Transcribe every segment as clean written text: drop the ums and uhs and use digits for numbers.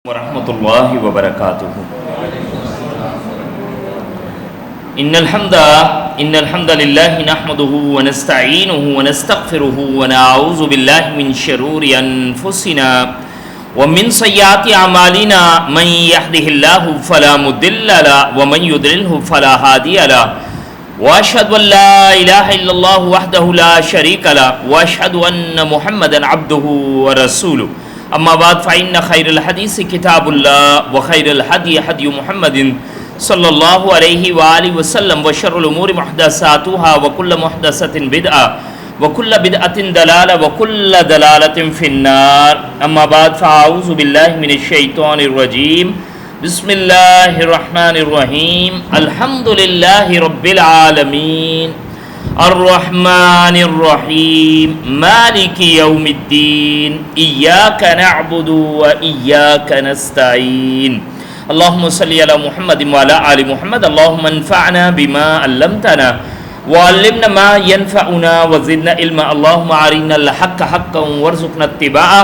ورحمۃ اللہ وبرکاتہ۔ ان الحمد للہ نحمده ونستعینه ونستغفره ونعوذ باللہ من شرور انفسنا ومن سیئات اعمالنا من يهده الله فلا مضل له ومن يضلل فلا هادي له واشهد ان لا اله الا الله وحده لا شريك له واشهد ان محمدا عبده ورسوله اما بعد فإن خير الحديث كتاب الله وخير الهدي هدي محمد صلى الله عليه وآله وسلم وشر الأمور محدثاتها وكل محدثة بدعة وكل بدعة ضلالة وكل ضلالة في النار اما بعد فأعوذ بالله من الشيطان الرجيم بسم الله الرحمن الرحيم الحمد لله رب العالمين الرحمن الرحیم مالک یوم الدین ایاک نعبد و ایاک نستعین اللہم صلی علی محمد وعلی آل محمد اللہم انفعنا بما علمتنا وعلمنا ما ينفعنا وزدنا علما اللہم ارنا الحق حقا وارزقنا اتباعه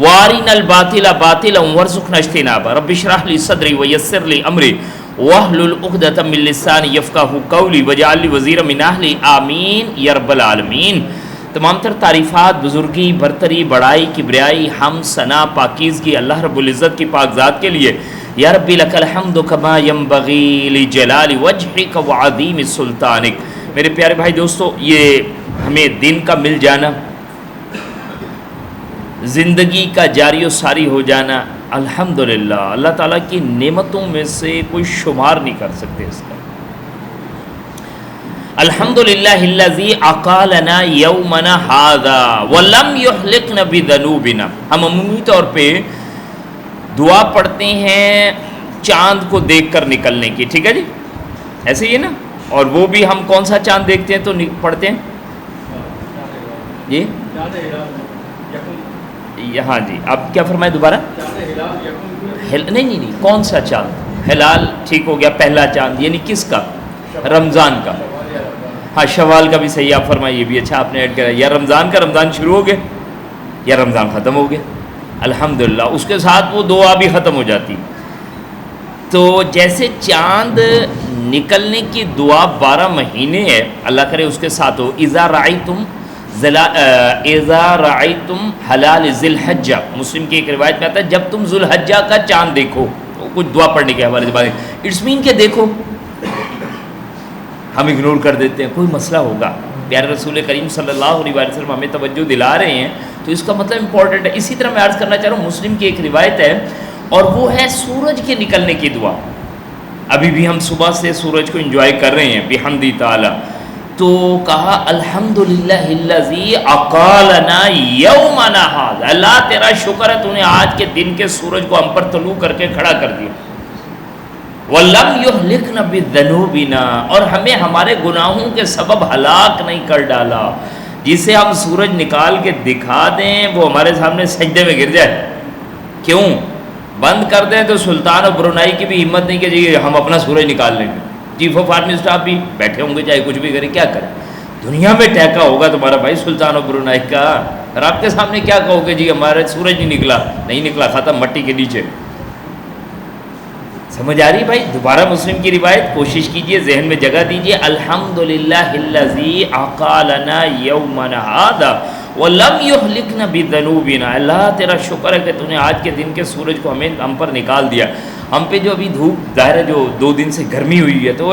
وارنا الباطل باطلا وارزقنا اجتنابه رب اشرح لي صدری ویسر لي امری وَاحْلُلْ عُقْدَةً مِّن لِّسَانِي يَفْقَهُوا قَوْلِي وَاجْعَل لِّي وَزِيرًا مِّنْ أَهْلِي آمین یا رب العالمین۔ تمام تر تعریفات، بزرگی، برتری، بڑائی، کبریائی، حمد، ثنا، پاکیزگی اللہ رب العزت کی پاک ذات کے لیے۔ یا ربی لک الحمد کما ینبغی لجلال وجہک وعظیم سلطانک۔ میرے پیارے بھائی دوستو، یہ ہمیں دین کا مل جانا، زندگی کا جاری و ساری ہو جانا، الحمدللہ اللہ تعالیٰ کی نعمتوں میں سے کوئی شمار نہیں کر سکتے اس کا۔ الحمدللہ الذی اقالنا یومنا ھذا ولم یہلکنا بذنوبنا۔ ہم عمومی طور پہ دعا پڑھتے ہیں چاند کو دیکھ کر نکلنے کی، ٹھیک ہے جی، ایسے ہی ہے نا؟ اور وہ بھی ہم کون سا چاند دیکھتے ہیں تو پڑھتے ہیں جی؟ ہاں جی، آپ کیا فرمائے دوبارہ؟ نہیں، کون سا چاند؟ ہلال ٹھیک ہو گیا، پہلا چاند یعنی کس کا؟ رمضان کا۔ ہاں، شوال کا بھی صحیح آپ فرمائے، یہ بھی اچھا آپ نے ایڈ کرا۔ یا رمضان کا، رمضان شروع ہو گیا یا رمضان ختم ہو گیا، الحمدللہ اس کے ساتھ وہ دعا بھی ختم ہو جاتی۔ تو جیسے چاند نکلنے کی دعا 12 مہینے ہے، اللہ کرے اس کے ساتھ ہو۔ اذا رأیتم حلال ذی الحجہ، مسلم کی ایک روایت میں آتا ہے جب تم ذو الحجہ کا چاند دیکھو، تو کچھ دعا پڑھنے کے حوالے سے بات ہے، اٹس مین کہ دیکھو، ہم اگنور کر دیتے ہیں، کوئی مسئلہ ہوگا۔ پیارے رسول کریم صلی اللہ علیہ وسلم ہمیں توجہ دلا رہے ہیں تو اس کا مطلب امپورٹنٹ ہے۔ اسی طرح میں عرض کرنا چاہ رہا ہوں، مسلم کی ایک روایت ہے اور وہ ہے سورج کے نکلنے کی دعا۔ ابھی بھی ہم صبح سے سورج کو انجوائے کر رہے ہیں بحمدہ تعالی، تو کہا الحمدللہ الذی اقالنا یومنا ھذا، اللہ تیرا شکر ہے تو نے آج کے دن کے سورج کو ہم پر طلوع کر کے کھڑا کر دیا۔ وَلَمْ يُهْلِكْنَا بِذُنُوبِنَا، اور ہمیں ہمارے گناہوں کے سبب ہلاک نہیں کر ڈالا۔ جسے ہم سورج نکال کے دکھا دیں وہ ہمارے سامنے سجدے میں گر جائے، کیوں؟ بند کر دیں تو سلطان اور برونائی کی بھی ہمت نہیں کہ جی ہم اپنا سورج نکال لیں گے، چیف آف آرمی اسٹاف بھی بیٹھے ہوں گے چاہے کچھ بھی کرے، کیا کریں؟ دنیا میں ٹیکا ہوگا تمہارا بھائی سلطان اور برونائی کا، اور آپ کے سامنے کیا کہو گے جی ہمارا سورج نہیں نکلا ختم ختم کے نیچے۔ سمجھ آ رہی بھائی؟ دوبارہ مسلم کی روایت کوشش کیجئے، ذہن میں جگہ دیجئے، الحمدللہ الذی اقالنا یومنا ھذا ولم یہلکنا بذنوبنا، اللہ تیرا شکر ہے کہ تو نے آج کے دن کے سورج کو ہم پر نکال دیا۔ ہم پہ جو ابھی دھوپ ظاہر ہے جو 2 دن سے گرمی ہوئی ہے تو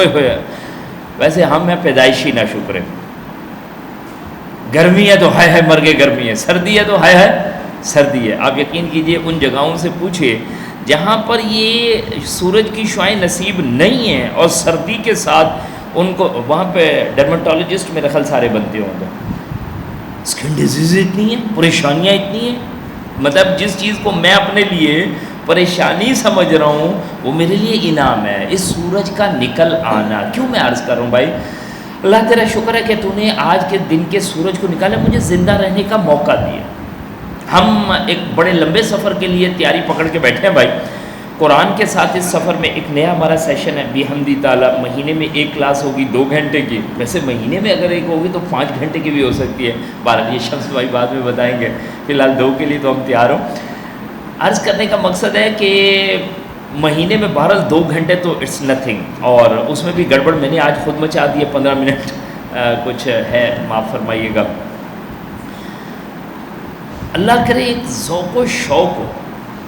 ویسے ہم ہیں پیدائشی نہ شکر ہے، گرمی ہے تو ہائے مر گئے گرمی ہے، سردی ہے تو ہائے سردی ہے۔ آپ یقین کیجئے ان جگہوں سے پوچھئے جہاں پر یہ سورج کی شعاعیں نصیب نہیں ہیں اور سردی کے ساتھ ان کو وہاں پہ ڈرمٹولوجسٹ میرے خیال سارے بنتے ہوں گے، اسکن ڈیزیز اتنی ہیں، پریشانیاں اتنی ہیں، مطلب جس چیز کو میں اپنے لیے پریشانی سمجھ رہا ہوں وہ میرے لیے انعام ہے، اس سورج کا نکل آنا۔ کیوں میں عرض کر رہا ہوں بھائی؟ اللہ تیرا شکر ہے کہ تو نے آج کے دن کے سورج کو نکالا، مجھے زندہ رہنے کا موقع دیا۔ ہم ایک بڑے لمبے سفر کے لیے تیاری پکڑ کے بیٹھے ہیں بھائی، قرآن کے ساتھ اس سفر میں ایک نیا ہمارا سیشن ہے بحمدہ تعالی، مہینے میں ایک کلاس ہوگی 2 گھنٹے کی، ویسے مہینے میں اگر ایک ہوگی تو 5 گھنٹے کی بھی ہو سکتی ہے، بہرحال یہ شمس بھائی بعد میں بتائیں گے، فی الحال 2 کے لیے تو ہم تیار ہوں۔ عرض کرنے کا مقصد ہے کہ مہینے میں بہرحال 2 گھنٹے تو اٹس نتھنگ، اور اس میں بھی گڑبڑ میں نے آج خود مچا دی ہے، 15 منٹ کچھ ہے، معاف فرمائیے گا۔ اللہ کرے ایک ذوق و شوق ہو،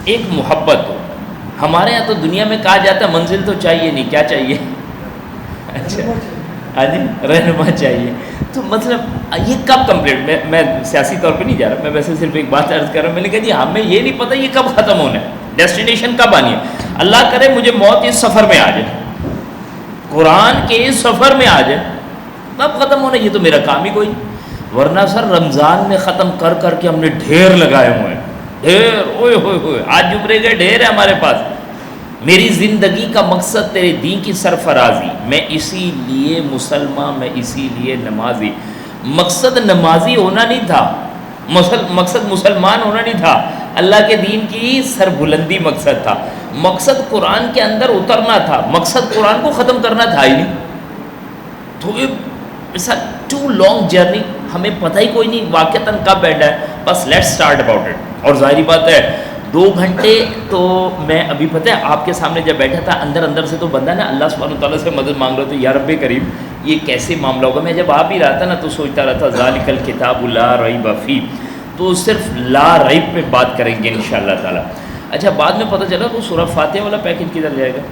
ایک محبت ہو۔ ہمارے یہاں تو دنیا میں کہا جاتا ہے منزل تو چاہیے نہیں، کیا چاہیے؟ اچھا ہاں جی، رہنما چاہیے۔ تو مطلب یہ کب کمپلیٹ، میں سیاسی طور پہ نہیں جا رہا، میں ویسے صرف ایک بات عرض کر رہا ہوں، میں نے کہا جی ہمیں یہ نہیں پتہ یہ کب ختم ہونا ہے، ڈیسٹینیشن کب آنی ہے۔ اللہ کرے مجھے موت اس سفر میں آ جائے، قرآن کے اس سفر میں آ جائے، کب ختم ہونا، یہ تو میرا کام ہی کوئی نہیں۔ ورنہ سر رمضان میں ختم کر کر کے ہم نے ڈھیر لگائے ہوئے ہیں، ڈھیر، اوئے ہوئے ہوئے، آج جبرے گئے ڈھیر ہے ہمارے پاس۔ میری زندگی کا مقصد تیرے دین کی سرفرازی، میں اسی لیے مسلمان، میں اسی لیے نمازی۔ مقصد نمازی ہونا نہیں تھا، مقصد مسلمان ہونا نہیں تھا، اللہ کے دین کی سر بلندی مقصد تھا، مقصد قرآن کے اندر اترنا تھا، مقصد قرآن کو ختم کرنا تھا ہی نہیں۔ تو it's a too long journey, ہمیں پتہ ہی کوئی نہیں واقعتاً کب بیٹھا ہے، بس لیٹس اسٹارٹ اباؤٹ اٹ۔ اور ظاہری بات ہے 2 گھنٹے تو میں ابھی پتہ ہے آپ کے سامنے جب بیٹھا تھا، اندر سے تو بندہ نا اللہ سبحانہ تعالیٰ سے مدد مانگ رہا، تو یا رب کریم یہ کیسے معاملہ ہوگا۔ میں جب آ بھی رہا تھا نا تو سوچتا رہا تھا ذالک الکتاب لا ریب فیہ، تو صرف لا ریب پہ بات کریں گے انشاءاللہ تعالیٰ۔ اچھا بعد میں پتہ چلا تو سورہ فاتحہ والا پیکج کدھر جائے گا۔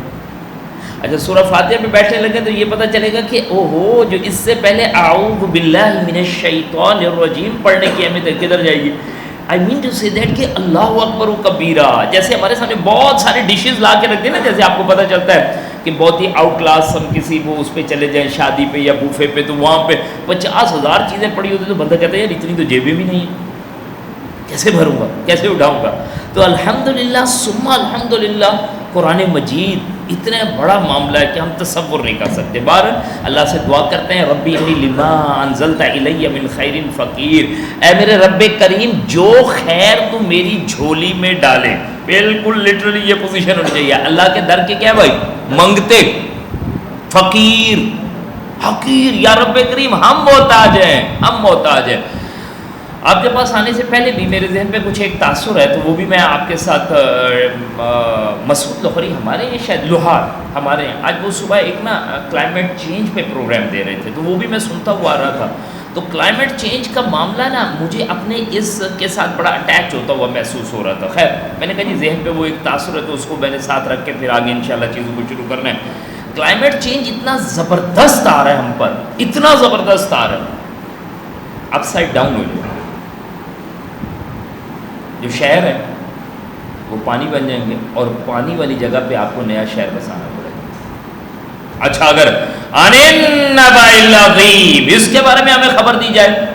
اچھا سورہ فاتحہ پہ بیٹھنے لگے تو یہ پتہ چلے گا کہ اوہو جو اس سے پہلے اعوذ باللہ من الشیطان الرجیم پڑھنے کی اہمیت کدھر جائے گی۔ آئی مین ٹو سے دیٹ کہ اللہ اکبر و کبیرہ، جیسے ہمارے سامنے بہت سارے ڈشز لا کے رکھ دیں نا، جیسے آپ کو پتہ چلتا ہے کہ بہت ہی آؤٹ کلاس ہم کسی وہ اس پہ چلے جائیں شادی پہ یا بوفے پہ، تو وہاں پہ 50,000 چیزیں پڑی ہوتی تو بندہ کہتا ہے یار اتنی تو جیبیں بھی نہیں ہیں، کیسے بھروں گا، کیسے اٹھاؤں گا۔ تو الحمدللہ ثم الحمدللہ قرآن مجید اتنا بڑا معاملہ ہے کہ ہم تصور نہیں کر سکتے۔ بہرحال اللہ سے دعا کرتے ہیں ربی انی لما انزلت الی من خیر فقیر، اے میرے رب کریم جو خیر تو میری جھولی میں ڈالے، بالکل لٹرلی یہ پوزیشن ہونی چاہیے۔ اللہ کے در کے کیا بھائی منگتے، فقیر، حقیر، یا رب کریم ہم محتاج ہیں، ہم محتاج ہیں۔ آپ کے پاس آنے سے پہلے بھی میرے ذہن پہ کچھ ایک تاثر ہے، تو وہ بھی میں آپ کے ساتھ مسعود لوہری ہمارے یہ شاید لوہار ہمارے ہیں، آج وہ صبح ایک نا کلائمیٹ چینج پہ پروگرام دے رہے تھے، تو وہ بھی میں سنتا ہوا آ رہا تھا۔ تو کلائمیٹ چینج کا معاملہ نا مجھے اپنے اس کے ساتھ بڑا اٹیچ ہوتا ہوا محسوس ہو رہا تھا۔ خیر میں نے کہا جی ذہن پہ وہ ایک تاثر ہے تو اس کو میں نے ساتھ رکھ کے پھر آگے انشاءاللہ چیزوں کو شروع کرنا ہے۔ کلائمیٹ چینج اتنا زبردست آ رہا ہے ہم پر، اتنا زبردست آ رہا ہے، اپ سائڈ ڈاؤن ہو جائے، جو شہر ہے وہ پانی بن جائیں گے اور پانی والی جگہ پہ آپ کو نیا شہر بسانا پڑے گا۔ اچھا اگر عن النبأ العظیم اس کے بارے میں ہمیں خبر دی جائے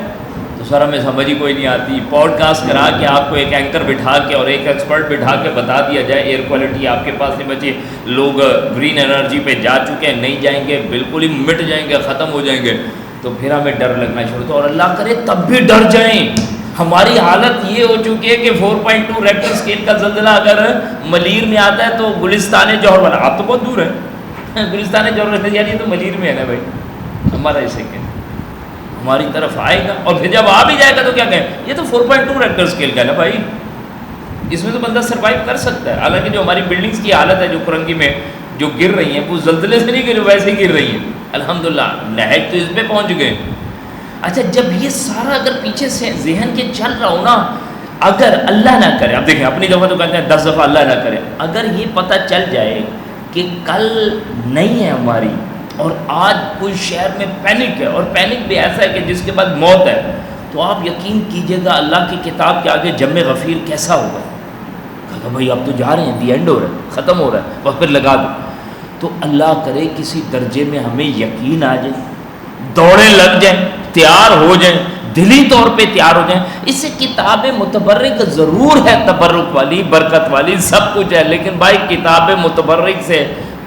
تو سر ہمیں سمجھ ہی کوئی نہیں آتی۔ پوڈ کاسٹ کرا کے آپ کو ایک اینکر بٹھا کے اور ایک ایکسپرٹ بٹھا کے بتا دیا جائے ایئر کوالٹی آپ کے پاس نہیں بچی، لوگ گرین انرجی پہ جا چکے ہیں، نہیں جائیں گے، بالکل ہی مٹ جائیں گے، ختم ہو جائیں گے، تو پھر ہمیں ڈر لگنا شروع ہو، اور اللہ کرے تب بھی ڈر جائیں۔ ہماری حالت یہ ہو چکی ہے کہ 4.2 ریکٹر اسکیل کا زلزلہ اگر ملیر میں آتا ہے تو گلستان جوہر والا، آپ تو بہت دور ہیں، گلستان جوہر یار یہ تو ملیر میں ہے نا بھائی، ہمارا اسے کہ ہماری طرف آئے گا، اور پھر جب آ بھی جائے گا تو کیا کہیں یہ تو 4.2 ریکٹر اسکیل کا ہے نا بھائی، اس میں تو بندہ سروائیو کر سکتا ہے۔ حالانکہ جو ہماری بلڈنگس کی حالت ہے جو کرنگی میں جو گر رہی ہیں وہ زلزلے سے نہیں گر، ویسے ہی گر رہی ہیں، الحمدللہ نہج تو اس پہ پہنچ گئے۔ اچھا جب یہ سارا اگر پیچھے سے ذہن کے چل رہا ہو نا، اگر اللہ نہ کرے، اب دیکھیں اپنی دفعہ تو کہتے ہیں 10 دفعہ اللہ نہ کرے، اگر یہ پتہ چل جائے کہ کل نہیں ہے ہماری اور آج کوئی شہر میں پینک ہے، اور پینک بھی ایسا ہے کہ جس کے بعد موت ہے، تو آپ یقین کیجئے گا اللہ کی کتاب کے آگے جم غفیر کیسا ہوگا۔ کہا بھائی اب تو جا رہے ہیں، دی اینڈ ہو رہا ہے، ختم ہو رہا ہے، وقت پھر لگا دو۔ تو اللہ کرے کسی درجے میں ہمیں یقین آ جائے، دوڑیں لگ جائیں، تیار ہو جائیں، دلی طور پہ تیار ہو جائیں۔ اس سے کتاب متبرک ضرور ہے، تبرک والی، برکت والی، سب کچھ ہے، لیکن بھائی کتاب متبرک سے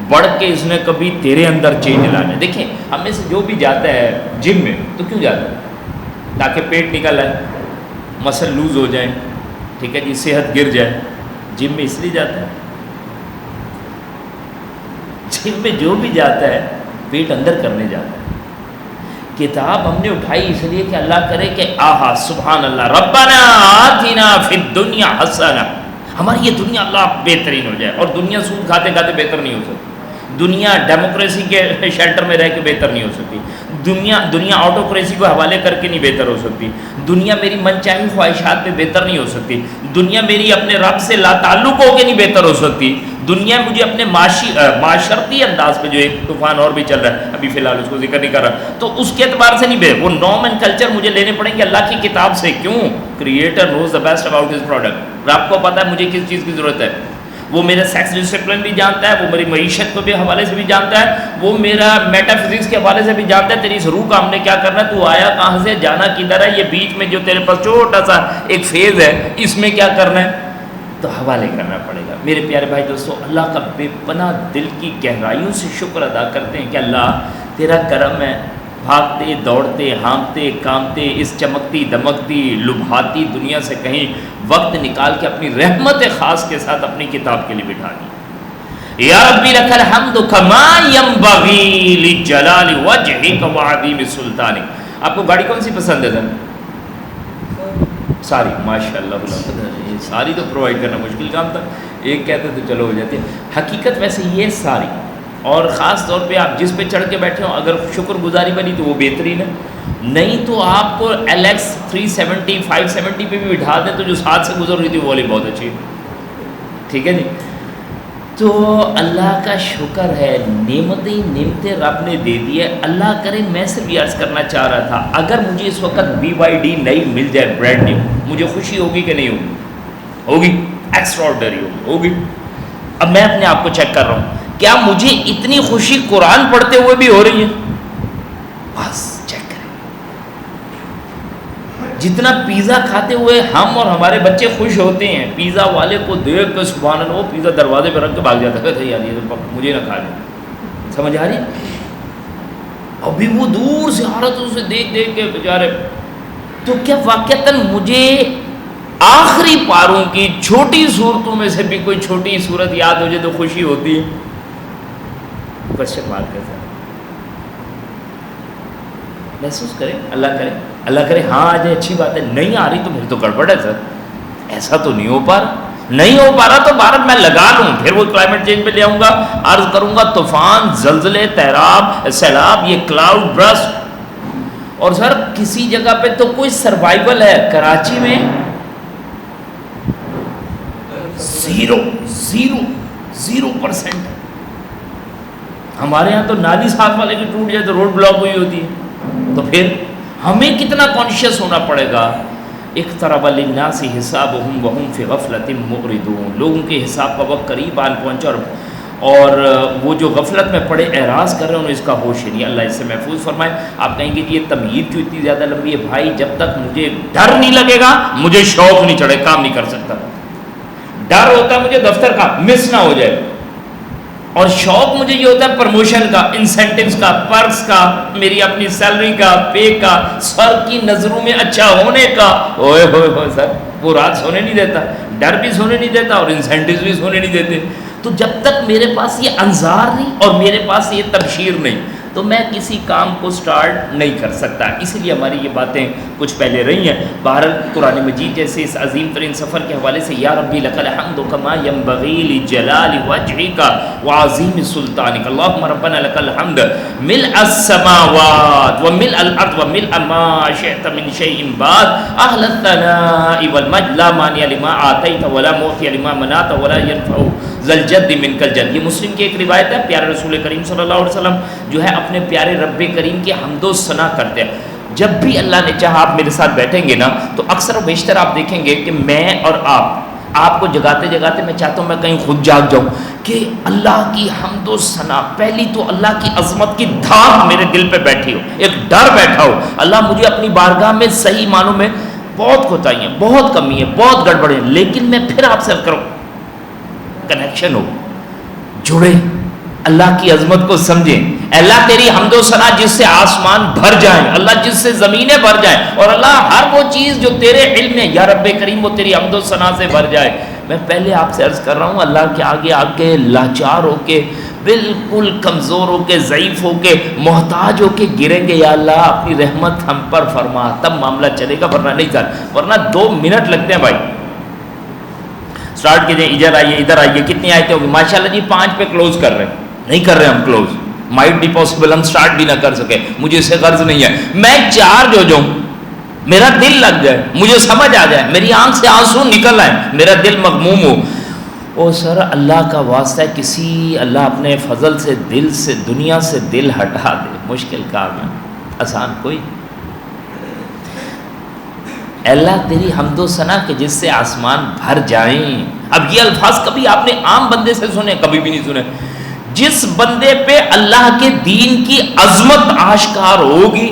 بڑھ کے اس نے کبھی تیرے اندر چینج لانا ہے۔ دیکھیں ہم میں سے جو بھی جاتا ہے جم میں تو کیوں جاتا ہے؟ تاکہ پیٹ نکل آئے، مسل لوز ہو جائیں، ٹھیک ہے جی، صحت گر جائے، جم میں اس لیے جاتا ہے۔ جم میں جو بھی جاتا ہے پیٹ اندر کرنے جاتا ہے۔ کتاب ہم نے اٹھائی اس لیے کہ اللہ کرے کہ آہا سبحان اللہ ربنا آتنا فی الدنیا حسنہ، ہماری یہ دنیا اللہ بہترین ہو جائے. اور دنیا سود کھاتے کھاتے بہتر نہیں ہو سکتی. دنیا ڈیموکریسی کے شیلٹر میں رہ کے بہتر نہیں ہو سکتی. دنیا آٹوکریسی کو حوالے کر کے نہیں بہتر ہو سکتی. دنیا میری من چاہی خواہشات پہ بہتر نہیں ہو سکتی. دنیا میری اپنے رب سے لا تعلق ہو کے نہیں بہتر ہو سکتی. دنیا مجھے اپنے معاشرتی انداز پہ جو ایک طوفان اور بھی چل رہا ہے, ابھی فی الحال اس کو ذکر نہیں کر رہا, تو اس کے اعتبار سے نہیں بہتر. وہ نارم اینڈ کلچر مجھے لینے پڑیں گے اللہ کی کتاب سے. کیوں؟ Creator knows the best about his product. آپ کو پتہ ہے مجھے کس چیز کی ضرورت ہے. وہ میرا سیکس ڈسپلن بھی جانتا ہے, وہ میری معیشت کو بھی حوالے سے بھی جانتا ہے, وہ میرا میٹا فزکس کے حوالے سے بھی جانتا ہے. تیری اس روح کا ہم نے کیا کرنا ہے, تو آیا کہاں سے, جانا کدھر ہے, یہ بیچ میں جو تیرے پاس چھوٹا سا ایک فیز ہے, اس میں کیا کرنا ہے, تو حوالے کرنا پڑے گا. میرے پیارے بھائی دوستو, اللہ کا بے پناہ دل کی گہرائیوں سے شکر ادا کرتے ہیں کہ اللہ تیرا کرم ہے. بھاگتے دوڑتے ہانپتے کامتے اس چمکتی دمکتی لبھاتی دنیا سے کہیں وقت نکال کے اپنی رحمت خاص کے ساتھ اپنی کتاب کے لیے بٹھا دی. یا ربی لک الحمد کما ینبغی لجلال وجہک وعظیم سلطانک. آپ کو گاڑی کون سی پسند ہے سر؟ ساری. ماشاء اللہ, ساری تو پرووائڈ کرنا مشکل کام تھا, ایک کہتے تو چلو ہو جاتی ہے. حقیقت ویسے یہ ساری, اور خاص طور پہ آپ جس پہ چڑھ کے بیٹھے ہوں اگر شکر گزاری بنی تو وہ بہترین ہے, نہیں تو آپ کو LX 370 570 پہ بھی بٹھا دیں تو جو ساتھ سے گزر رہی تھی وہ والی بہت اچھی ہے. ٹھیک ہے جی. تو اللہ کا شکر ہے, نعمتیں رب نے دے دی ہے. اللہ کرے, میں سے بھی عرض کرنا چاہ رہا تھا, اگر مجھے اس وقت BYD نئی مل جائے برانڈ نیو, مجھے خوشی ہوگی کہ نہیں ہوگی؟ ہوگی, ایکسٹرا آرڈنری ہوگی. اب میں اپنے آپ کو چیک کر رہا ہوں, کیا مجھے اتنی خوشی قرآن پڑھتے ہوئے بھی ہو رہی ہے؟ بس چیک کریں. جتنا پیزا کھاتے ہوئے ہم اور ہمارے بچے خوش ہوتے ہیں, پیزا والے کو دیکھ کے سبحان اللہ, وہ پیزا دروازے پہ رکھ کے بھاگ جاتا ہے, یار یہ مجھے نہ کھا لیں. سمجھ آ رہی؟ ابھی وہ دور سے حالت اسے دیکھ دیکھ کے بیچارے. تو کیا واقعتاً مجھے آخری پاروں کی چھوٹی صورتوں میں سے بھی کوئی چھوٹی صورت یاد ہو جائے تو خوشی ہوتی ہے؟ کوشچن مارک کے ساتھ محسوس کریں. اللہ کرے ہاں آ جائے, اچھی بات ہے. نہیں آ رہی تو پھر تو گڑبڑ ہے سر, ایسا تو نہیں ہو پا رہا تو بھارت میں لگا لوں, پھر وہ کلائمیٹ چینج پہ لے آؤں گا, عرض کروں گا طوفان, زلزلے, سیلاب, یہ کلاؤڈ برسٹ. اور سر کسی جگہ پہ تو کوئی سروائیول ہے, کراچی میں 0% ہے. ہمارے ہاں تو نالی ساتھ والے کی ٹوٹ جائے تو روڈ بلاک ہوئی ہوتی ہے. تو پھر ہمیں کتنا کانشیس ہونا پڑے گا. اقترب للناس حسابهم وهم في غفلة معرضون. لوگوں کے حساب کا وقت قریب آن پہنچا اور وہ جو غفلت میں پڑے اعراض کر رہے ہیں انہیں اس کا ہوش ہی نہیں. اللہ اس سے محفوظ فرمائے. آپ کہیں گے یہ تمہید کیوں اتنی زیادہ لمبی ہے؟ بھائی جب تک مجھے ڈر نہیں لگے گا مجھے شوق نہیں چڑھے, کام نہیں کر سکتا. ڈر ہوتا ہے مجھے دفتر کا مس نہ ہو جائے, اور شوق مجھے یہ ہوتا ہے پروموشن کا, انسینٹیوز کا, پرکس کا, میری اپنی سیلری کا, پے کا, سر کی نظروں میں اچھا ہونے کا. اوئے ہوئے ہوئے سر, وہ رات سونے نہیں دیتا, ڈر بھی سونے نہیں دیتا اور انسینٹیوز بھی سونے نہیں دیتے. تو جب تک میرے پاس یہ انظار نہیں اور میرے پاس یہ تبشیر نہیں تو میں کسی کام کو سٹارٹ نہیں کر سکتا. اسی لیے ہماری یہ باتیں کچھ پہلے رہی ہیں. بہرحال قرآن مجید جیسے اس عظیم ترین سفر کے حوالے سے یا ربی لک الحمد کما ینبغی لجلال وجہک وعظیم سلطانک. اللہم ربنا لک الحمد ملء السماوات وملء الارض وملء ما شئت من شیء بعد اہل الثناء والمجد لا مانع لما آتیت ولا معطی لما منعت ولا ينفع ذا الجد منک الجد. یہ مسلم کی ایک روایت ہے. پیارے رسول کریم صلی اللہ علیہ وسلم جو ہے اپنے پیارے رب کریم کی حمد و ثنا کرتے ہیں. جب بھی اللہ نے چاہا آپ میرے ساتھ بیٹھیں گے نا تو اکثر و بیشتر آپ دیکھیں گے کہ میں اور آپ کو جگاتے جگاتے میں چاہتا ہوں میں کہیں خود جاگ جاؤں کہ اللہ کی حمد و ثنا. پہلی تو اللہ کی عظمت کی دھاک میرے دل پہ بیٹھی ہو, ایک ڈر بیٹھا ہو. اللہ مجھے اپنی بارگاہ میں صحیح معنوں میں بہت کوتاہیاں, بہت کمی ہے, بہت گڑبڑ ہے, لیکن میں پھر آپ سے کروں کنیکشن ہو, جڑے, اللہ کی عظمت کو سمجھیں. اللہ تیری حمد و ثنا جس سے آسمان بھر جائیں, اللہ جس سے زمینیں بھر جائیں, اور اللہ ہر وہ چیز جو تیرے علم میں یا رب کریم وہ تیری حمد و ثنا سے بھر جائے. میں پہلے آپ سے عرض کر رہا ہوں اللہ کے آگے آ کے لاچار ہو کے, بالکل کمزور ہو کے, ضعیف ہو کے, محتاج ہو کے گریں گے. یا اللہ اپنی رحمت ہم پر فرما, تب معاملہ چلے گا, ورنہ نہیں چل, ورنہ 2 منٹ لگتے ہیں بھائی. اسٹارٹ کیجئے، ادھر آئیے ادھر آئیے، کتنی آیتیں ہوگی؟ ماشاءاللہ جی 5 پہ کلوز کر رہے ہیں، نہیں کر رہے ہم کلوز، مائٹ بی پاسبل ہم سٹارٹ بھی نہ کر سکے، مجھے اسے غرض نہیں ہے، میں چارج ہو جاؤں، میرا دل لگ جائے، مجھے سمجھ آ جائے، میری آنکھ سے آنسو نکل آئے، میرا دل مغموم ہو، او سر اللہ کا واسطہ ہے، کسی اللہ اپنے فضل سے دل سے دنیا سے دل ہٹا دے، مشکل کام ہے، آسان کوئی؟ اے اللہ تیری حمد و ثنا کہ جس سے آسمان بھر جائیں۔ اب یہ الفاظ کبھی آپ نے عام بندے سے سنے؟ کبھی بھی نہیں سنے۔ جس بندے پہ اللہ کے دین کی عظمت آشکار ہوگی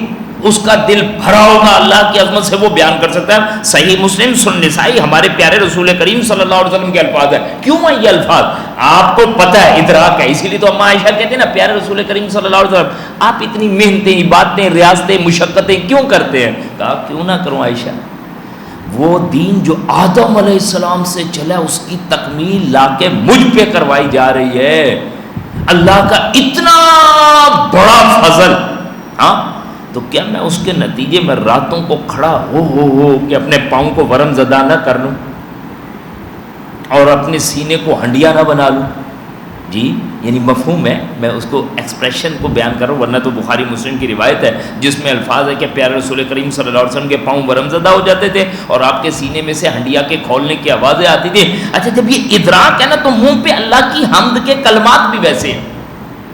اس کا دل بھرا ہوگا اللہ کی عظمت سے، وہ بیان کر سکتا ہے۔ صحیح مسلم سنن نسائی ہمارے پیارے رسول کریم صلی اللہ علیہ وسلم کے الفاظ ہیں۔ کیوں ہیں یہ الفاظ؟ آپ کو پتہ ہے، ادراک ہے، اسی لیے تو اما عائشہ کہتے ہیں نا، پیارے رسول کریم صلی اللہ علیہ وسلم آپ اتنی محنتیں، عبادتیں، ریاضتیں، مشقتیں کیوں کرتے ہیں؟ کہا کیوں نہ کروں عائشہ، وہ دین جو آدم علیہ السلام سے چلا اس کی تکمیل لا کے مجھ پہ کروائی جا رہی ہے، اللہ کا اتنا بڑا فضل، ہاں تو کیا میں اس کے نتیجے میں راتوں کو کھڑا ہو کہ اپنے پاؤں کو ورم زدہ نہ کر لوں اور اپنے سینے کو ہنڈیا نہ بنا لوں؟ جی یعنی مفہوم ہے، میں اس کو ایکسپریشن کو بیان کر رہا ہوں، ورنہ تو بخاری مسلم کی روایت ہے جس میں الفاظ ہے کہ پیارے رسول کریم صلی اللہ علیہ وسلم کے پاؤں ورم زدہ ہو جاتے تھے اور آپ کے سینے میں سے ہنڈیا کے کھولنے کی آوازیں آتی تھی۔ اچھا جب یہ ادراک ہے نا تو منہ پہ اللہ کی حمد کے کلمات بھی ویسے ہیں،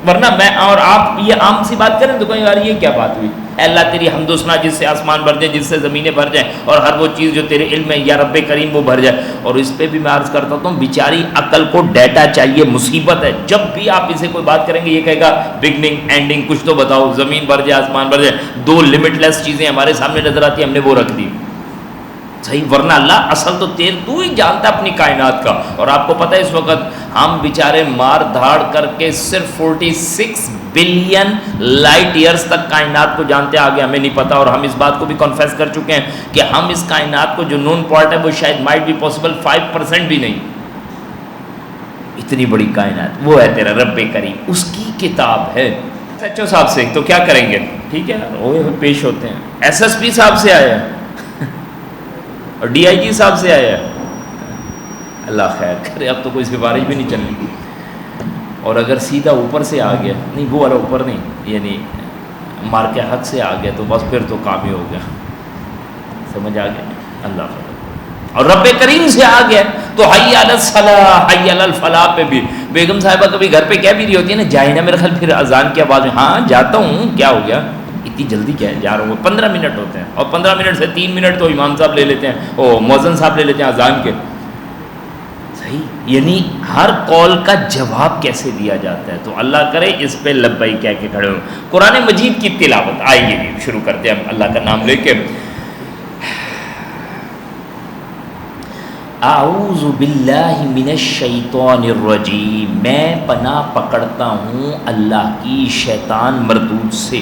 ورنہ میں اور آپ یہ عام سی بات کریں تو کہیں یار یہ کیا بات ہوئی، اے اللہ تیری حمد و ثنا جس سے آسمان بھر جائے، جس سے زمینیں بھر جائیں، اور ہر وہ چیز جو تیرے علم ہے یا رب کریم وہ بھر جائے۔ اور اس پہ بھی میں عرض کرتا ہوں بیچاری عقل کو ڈیٹا چاہیے، مصیبت ہے، جب بھی آپ اسے کوئی بات کریں گے یہ کہے گا بگننگ اینڈنگ کچھ تو بتاؤ، زمین بھر جائے آسمان بھر جائے، دو لمٹ لیس چیزیں ہمارے سامنے نظر آتی ہیں، ہم نے وہ رکھ دی، صحیح، ورنہ اللہ اصل تو تو ہی جانتا اپنی کائنات کا۔ اور آپ کو پتہ ہے اس وقت ہم بیچارے مار دھاڑ کر کے صرف 46 بلین لائٹ ایئرز تک کائنات کو جانتے ہیں، آگے ہمیں نہیں پتا، اور ہم اس بات کو بھی کنفیس کر چکے ہیں کہ ہم اس کائنات کو جو نون پارٹ ہے وہ شاید مائٹ بی پاسبل 5% بھی نہیں، اتنی بڑی کائنات وہ ہے تیرا رب کریم، اس کی کتاب ہے۔ ایس ایچ او صاحب سے تو کیا کریں گے، ٹھیک ہے وہ پیش ہوتے ہیں، ایس ایس پی صاحب سے آیا اور ڈی آئی جی صاحب سے آیا، اللہ خیر کرے، اب تو کوئی سفارش بھی نہیں چلنی، اور اگر سیدھا اوپر سے آ گیا، نہیں وہ والا اوپر نہیں، یعنی مار کے حق سے آ گیا تو بس پھر تو کام ہی ہو گیا، سمجھ آ گیا، اللہ خیر، اور رب کریم سے آ گیا تو حی علی الصلاح حی علی الفلاح پہ بھی بیگم صاحبہ کبھی گھر پہ کہہ بھی رہی ہوتی ہے نا، جائے نا میرے خیال پھر اذان کی آواز میں، ہاں جاتا ہوں، کیا ہو گیا اتنی جلدی کیا ہے، جا رہا ہوں، 15 منٹ ہوتے ہیں، اور 15 منٹ سے 3 منٹ تو امام صاحب لے لیتے ہیں، او مؤذن صاحب لے لیتے ہیں اذان کے، صحیح، یعنی ہر کال کا جواب کیسے دیا جاتا ہے، تو اللہ کرے اس پہ لبیک کہہ کے کھڑے ہوں۔ قرآن مجید کی تلاوت، آئیے بھی شروع کرتے ہیں ہم اللہ کا نام لے کے۔ اعوذ باللہ من الشیطان الرجیم، میں پناہ پکڑتا ہوں اللہ کی شیطان مردود سے۔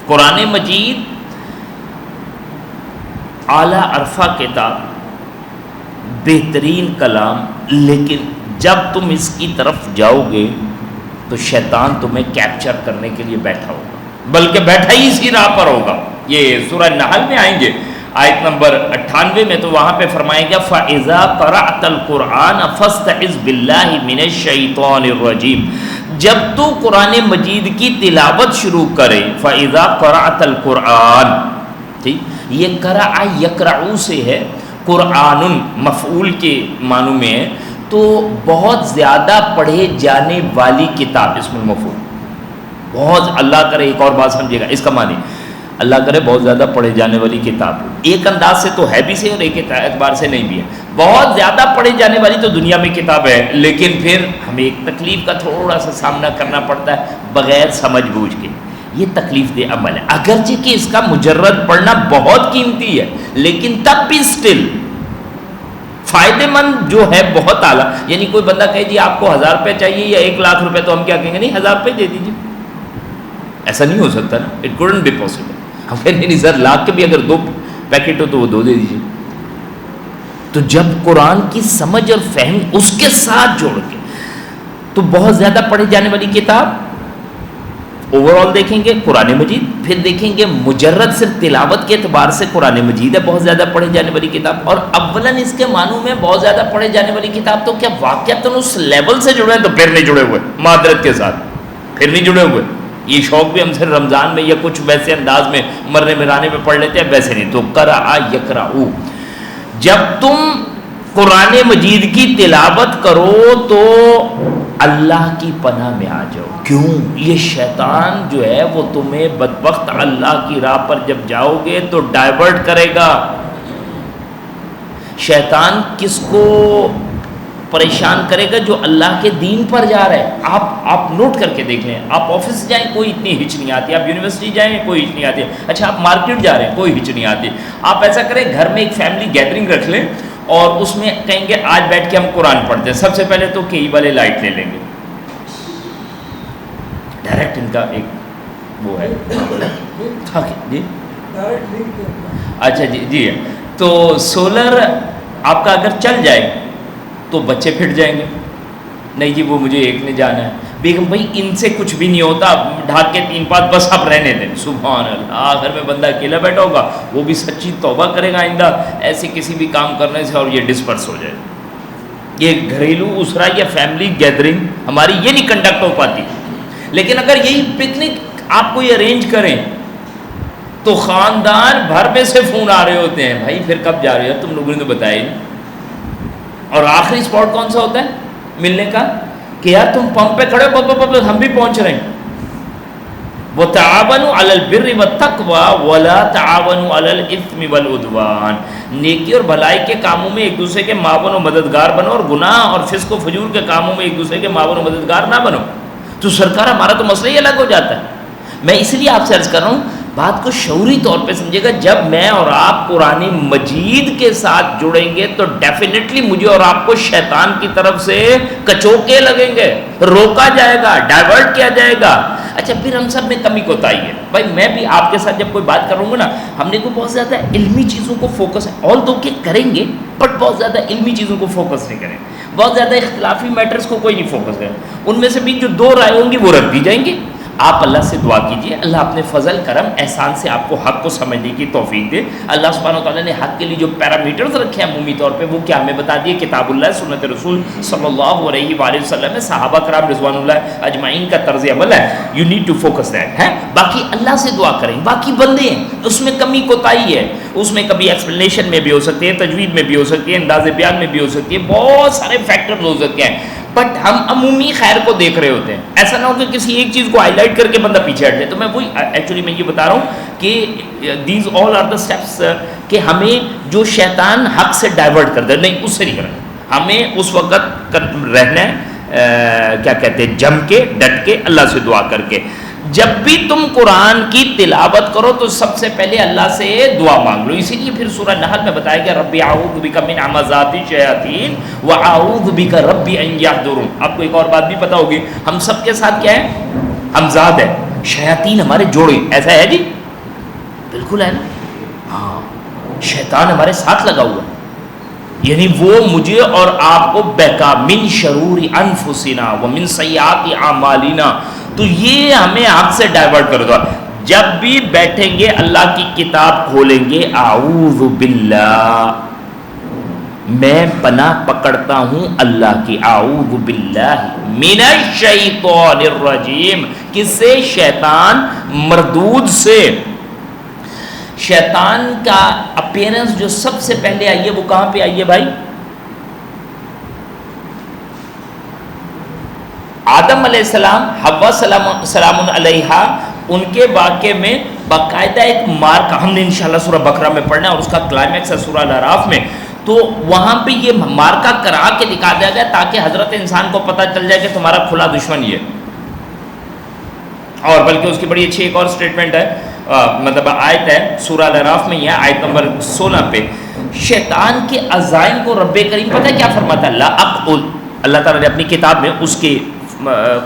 قرآن مجید اعلیٰ عرفہ کتاب، بہترین کلام، لیکن جب تم اس کی طرف جاؤ گے تو شیطان تمہیں کیپچر کرنے کے لیے بیٹھا ہوگا، بلکہ بیٹھا ہی اسی راہ پر ہوگا۔ یہ سورہ نحل میں آئیں گے آیت نمبر 98 میں، تو وہاں پہ فرمایا گیا فَإِذَا قَرَأْتَ الْقُرْآنَ فَاسْتَعِذْ بِاللَّهِ مِنَ الشَّيْطَانِ الرَّجِيمِ، جب تو قرآن مجید کی تلاوت شروع کرے، فَإِذَا قَرَأْتَ الْقُرْآنَ، ٹھیک، یہ قرأ یقرأ سے ہے، قرآن مفعول کے معنوں میں ہے، تو بہت زیادہ پڑھے جانے والی کتاب، اسم المفعول، بہت، اللہ کرے ایک اور بات سمجھے گا اس کا معنی، اللہ کرے بہت زیادہ پڑھے جانے والی کتاب، ایک انداز سے تو ہے بھی سے اور ایک اعتبار سے نہیں بھی ہے، بہت زیادہ پڑھے جانے والی تو دنیا میں کتاب ہے، لیکن پھر ہمیں ایک تکلیف کا تھوڑا سا سامنا کرنا پڑتا ہے بغیر سمجھ بوجھ کے، یہ تکلیف دہ عمل ہے، اگرچہ کہ اس کا مجرد پڑھنا بہت قیمتی ہے، لیکن تب بھی سٹل فائدے مند جو ہے بہت اعلیٰ، یعنی کوئی بندہ کہے جی آپ کو 1000 روپے چاہیے یا 1,00,000 روپے، تو ہم کیا کہیں گے، نہیں 1000 روپے دے دیجیے، ایسا نہیں ہو سکتا نا، اٹ couldn't be possible، ہم کہیں نہیں سر لاکھ کے بھی اگر 2 پیکٹ ہو تو وہ 2 دے دیجیے۔ تو جب قرآن کی سمجھ اور فہم اس کے ساتھ جوڑ کے، تو بہت زیادہ پڑھی جانے والی کتاب، اوور آل دیکھیں گے قرآن مجید، پھر دیکھیں گے مجرد صرف تلاوت کے اعتبار سے قرآن مجید ہے بہت زیادہ پڑھے جانے والی کتاب، اور اولاً اس کے معنوں میں بہت زیادہ پڑھے جانے والی کتاب، تو کیا واقعتاً اس لیول سے جڑے ہیں؟ تو پھر نہیں جڑے ہوئے، معذرت کے ساتھ پھر نہیں جڑے ہوئے۔ یہ شوق بھی ہم سے رمضان میں یا کچھ ویسے انداز میں مرنے مرانے میں پڑھ لیتے ہیں، ویسے نہیں۔ تو قرأ یقرأ، جب تم قرآن مجید کی تلاوت کرو تو اللہ کی پناہ میں آ جاؤ۔ کیوں؟ یہ شیطان جو ہے وہ تمہیں بدبخت اللہ کی راہ پر جب جاؤ گے تو ڈائیورٹ کرے گا۔ شیطان کس کو پریشان کرے گا؟ جو اللہ کے دین پر جا رہا ہے۔ آپ نوٹ کر کے دیکھ لیں، آپ آفس جائیں کوئی اتنی ہچ نہیں آتی، آپ یونیورسٹی جائیں کوئی ہچ نہیں آتی، اچھا آپ مارکیٹ جا رہے ہیں کوئی ہچ نہیں آتی۔ آپ ایسا کریں گھر میں ایک فیملی گیدرنگ رکھ لیں اور اس میں کہیں گے آج بیٹھ کے ہم قرآن پڑھتے ہیں۔ سب سے پہلے تو کئی والے لائٹ لے لیں گے، ڈائریکٹ ان کا ایک وہ ہے جی اچھا جی تو سولر آپ کا اگر چل جائے تو بچے پھٹ جائیں گے، نہیں جی وہ مجھے ایک نے جانا ہے، بیگم بھائی ان سے کچھ بھی نہیں ہوتا، ڈھاک کے 3-5 بس آپ رہنے دیں۔ سبحان اللہ، آخر میں بندہ اکیلا بیٹھا ہوگا، وہ بھی سچی توبہ کرے گا آئندہ ایسے کسی بھی کام کرنے سے، اور یہ ڈسپرس ہو جائے۔ یہ گھریلو اسرا یا فیملی گیدرنگ ہماری یہ نہیں کنڈکٹ ہو پاتی، لیکن اگر یہی پکنک آپ کو یہ ارینج کریں تو خاندان بھر میں سے فون آ رہے ہوتے ہیں، بھائی پھر کب جا رہے ہو؟ تم لوگوں نے تو بتایا نہیں۔ اور آخری اسپاٹ کون سا ہوتا ہے ملنے کا؟ کہ یار تم پمپ پہ کھڑے ہو، ہم بھی پہنچ رہے ہیں۔ وَتَعَاوَنُوا عَلَى الْبِرِّ وَالتَّقْوَى وَلَا تَعَاوَنُوا عَلَى الْإِثْمِ وَالْعُدْوَانِ، نیکی اور بھلائی کے کاموں میں ایک دوسرے کے معاون و مددگار بنو، اور گناہ اور فسق و فجور کے کاموں میں ایک دوسرے کے معاون و مددگار نہ بنو۔ تو سرکار ہمارا تو مسئلہ ہی الگ ہو جاتا ہے۔ میں اس لیے آپ سے عرض کر رہا ہوں، بات کو شعوری طور پہ سمجھے گا۔ جب میں اور آپ قرآن مجید کے ساتھ جڑیں گے تو ڈیفینیٹلی مجھے اور آپ کو شیطان کی طرف سے کچوکے لگیں گے، روکا جائے گا، ڈائیورٹ کیا جائے گا۔ اچھا پھر ہم سب میں کمی کوتاہی ہے بھائی، میں بھی آپ کے ساتھ جب کوئی بات کروں گا نا، ہم نے کو بہت زیادہ علمی چیزوں کو فوکس ہے، آل دو کہ کریں گے بٹ بہت زیادہ علمی چیزوں کو فوکس نہیں کریں، بہت زیادہ اختلافی میٹرز کو کوئی نہیں فوکس کرے۔ ان میں سے بھی جو 2 رائے ہوں گی وہ رکھ دی جائیں گی۔ آپ اللہ سے دعا کیجئے، اللہ اپنے فضل کرم احسان سے آپ کو حق کو سمجھنے کی توفیق دے۔ اللہ سبحانہ وتعالیٰ نے حق کے لیے جو پیرامیٹرز رکھے ہیں عمومی طور پہ، وہ کیا ہمیں بتا دیے؟ کتاب اللہ، سنت رسول صلی اللہ علیہ وآلہ وسلم ہے، صحابہ کرام رضوان اللہ اجمعین کا طرز عمل ہے۔ You need to focus that ہے۔ باقی اللہ سے دعا کریں، باقی بندے ہیں اس میں کمی کوتاہی ہے، اس میں کبھی ایکسپلینیشن میں بھی ہو سکتی ہے، تجوید میں بھی ہو سکتی ہے، انداز بیان میں بھی ہو سکتی ہے، بہت سارے فیکٹر ہو سکتے ہیں، بٹ ہم عمومی خیر کو دیکھ رہے ہوتے ہیں۔ ایسا نہ ہو کہ کسی ایک چیز کو ہائی لائٹ کر کے بندہ پیچھے ہٹ جائے۔ تو میں وہی ایکچولی میں یہ بتا رہا ہوں کہ these all are the steps, کہ ہمیں جو شیطان حق سے ڈائیورٹ کر دے، نہیں اس سے نہیں کرنا، ہمیں اس وقت رہنا ہے کیا کہتے ہیں، جم کے ڈٹ کے اللہ سے دعا کر کے۔ جب بھی تم قرآن کی تلاوت کرو تو سب سے پہلے اللہ سے دعا مانگ لو۔ اسی لیے پھر سورہ نحل میں بتایا گیا رب اعوذ بک من همزات الشیاطین واعوذ بک رب ان یحضرون۔ آپ کو ایک اور بات بھی پتہ ہوگی، ہم سب کے ساتھ کیا ہے؟ ہمزاد ہے، شیاطین ہمارے جوڑے، ایسا ہے جی؟ بالکل ہے نا، ہاں شیطان ہمارے ساتھ لگا ہوا ہے، یعنی وہ مجھے اور آپ کو بہکا، من شرور انفسنا ومن سیئات اعمالنا، تو یہ ہمیں حق سے ڈائیورٹ کر دو۔ جب بھی بیٹھیں گے اللہ کی کتاب کھولیں گے، اعوذ باللہ، میں پناہ پکڑتا ہوں اللہ کی، اعوذ باللہ من الشیطان الرجیم، کس سے؟ شیطان مردود سے۔ شیطان کا اپیرنس جو سب سے پہلے آئی ہے وہ کہاں پہ آئی ہے بھائی؟ آدم علیہ السلام، حوا سلام علیہا، ان کے واقعے میں باقاعدہ ایک مارکا، ہم نے انشاءاللہ سورہ بقرہ میں پڑھنا ہے اور اس کا کلائمیکس ہے سورہ الاعراف میں، تو وہاں پہ یہ مارکا کرا کے دکھا دیا گیا تاکہ حضرت انسان کو پتہ چل جائے کہ تمہارا کھلا دشمن یہ، اور بلکہ اس کی بڑی اچھی ایک اور سٹیٹمنٹ ہے، مطلب آیت ہے سورہ الاعراف میں، یہ آیت نمبر 16 پہ، شیطان کے عزائم کو رب کریم پتہ ہے کیا فرماتا ہے؟ اللہ تعالیٰ نے اپنی کتاب میں اس کے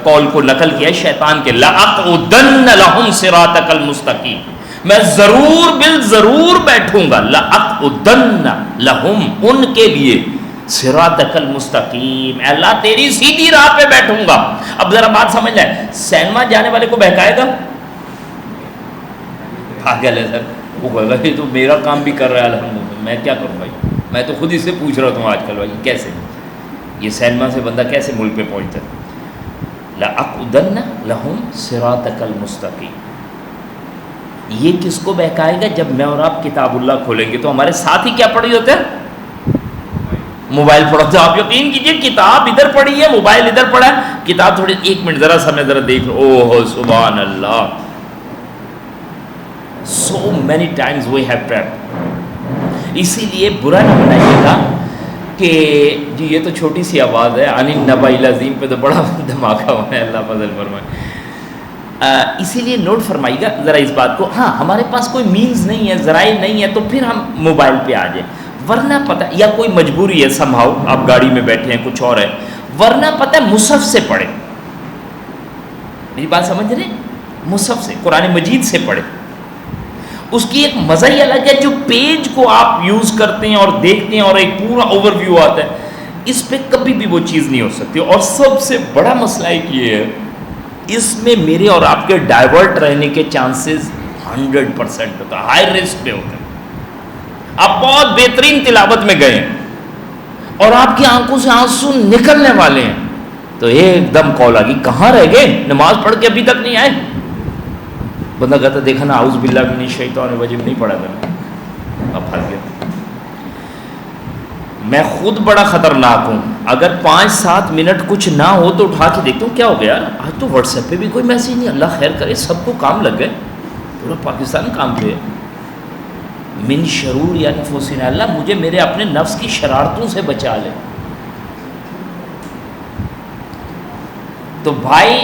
قول کو نقل کیا شیطان کے، لَأَقْعُدَنَّ لَهُمْ صِرَاطَكَ الْمُسْتَقِيمَ، میں ضرور بالضرور بیٹھوں گا، لَأَقْعُدَنَّ لَهُمْ، ان کے لیے، صراطک المستقیم، اے اللہ تیری سیدھی راہ پہ بیٹھوں گا۔ اب ذرا بات سمجھ لیں، سینما جانے والے کو بہکائے گا؟ پاگل ہے سر، وہ کہے گا یہ تو میرا کام بھی کر رہا ہے الحمدللہ، میں کیا کروں بھائی، میں تو خود ہی سے پوچھ رہا ہوں آج کل بھائی کیسے یہ سینما سے بندہ کیسے ملک پہ پہنچتا ہے۔ لَأَقْعُدَنَّ لَهُمْ صِرَاطَكَ الْمُسْتَقِيمَ، یہ کس کو بہکائے گا؟ جب میں اور آپ کتاب اللہ کھولیں گے تو ہمارے ساتھ ہی کیا پڑھی ہوتے ہیں؟ موبائل پڑھا ہوتا ہے۔ آپ یقین کیجئے کتاب ادھر پڑھی ہے، موبائل ادھر پڑھا ہے، کتاب تھوڑی ایک منٹ ذرا سا میں ذرا دیکھ لوں، اوہ سبحان اللہ، so many times we have prepped۔ اسی لیے برا نہ منائیے گا کہ جی یہ تو چھوٹی سی آواز ہے، عن النبأ العظیم پہ تو بڑا دھماکہ ہوا ہے، اللہ فضل فرمائے۔ اسی لیے نوٹ فرمائیے گا ذرا اس بات کو، ہاں ہمارے پاس کوئی مینز نہیں ہے، ذرائع نہیں ہے تو پھر ہم موبائل پہ آ جائیں، ورنہ پتہ یا کوئی مجبوری ہے سمہاؤ، آپ گاڑی میں بیٹھے ہیں کچھ اور ہے، ورنہ پتہ ہے مصحف سے پڑھے، میری بات سمجھ رہے ہیں، مصحف سے قرآن مجید سے پڑھے، اس کی ایک مزہ ہی الگ ہے، جو پیج کو آپ یوز کرتے ہیں اور دیکھتے ہیں اور ایک پورا اوور ویو آتا ہے، اس پہ کبھی بھی وہ چیز نہیں ہو سکتی۔ اور سب سے بڑا مسئلہ ایک یہ ہے، اس میں میرے اور آپ کے ڈائیورٹ رہنے کے چانسز 100% ہوتا ہے، ہائی رسک پہ ہوتا ہے۔ آپ بہت بہترین تلاوت میں گئے ہیں اور آپ کی آنکھوں سے آنسو نکلنے والے ہیں تو ایک دم کال آ گئی، کہاں رہ گئے، نماز پڑھ کے ابھی تک نہیں آئے؟ بندہ کہتا دیکھا نا اعوذ باللہ من الشیطان الرجیم نہیں پڑھا تھا، اب پھنس گیا۔ میں خود بڑا خطرناک ہوں، اگر 5-7 منٹ کچھ نہ ہو تو اٹھا کے دیکھتا ہوں کیا ہو گیا یار، آج تو واٹس ایپ پہ بھی کوئی میسیج نہیں، اللہ خیر کرے، سب کو کام لگ گئے، پورا پاکستان کام پہ ہے۔ من شرور انفسنا، اللہ مجھے میرے اپنے نفس کی شرارتوں سے بچا لے۔ تو بھائی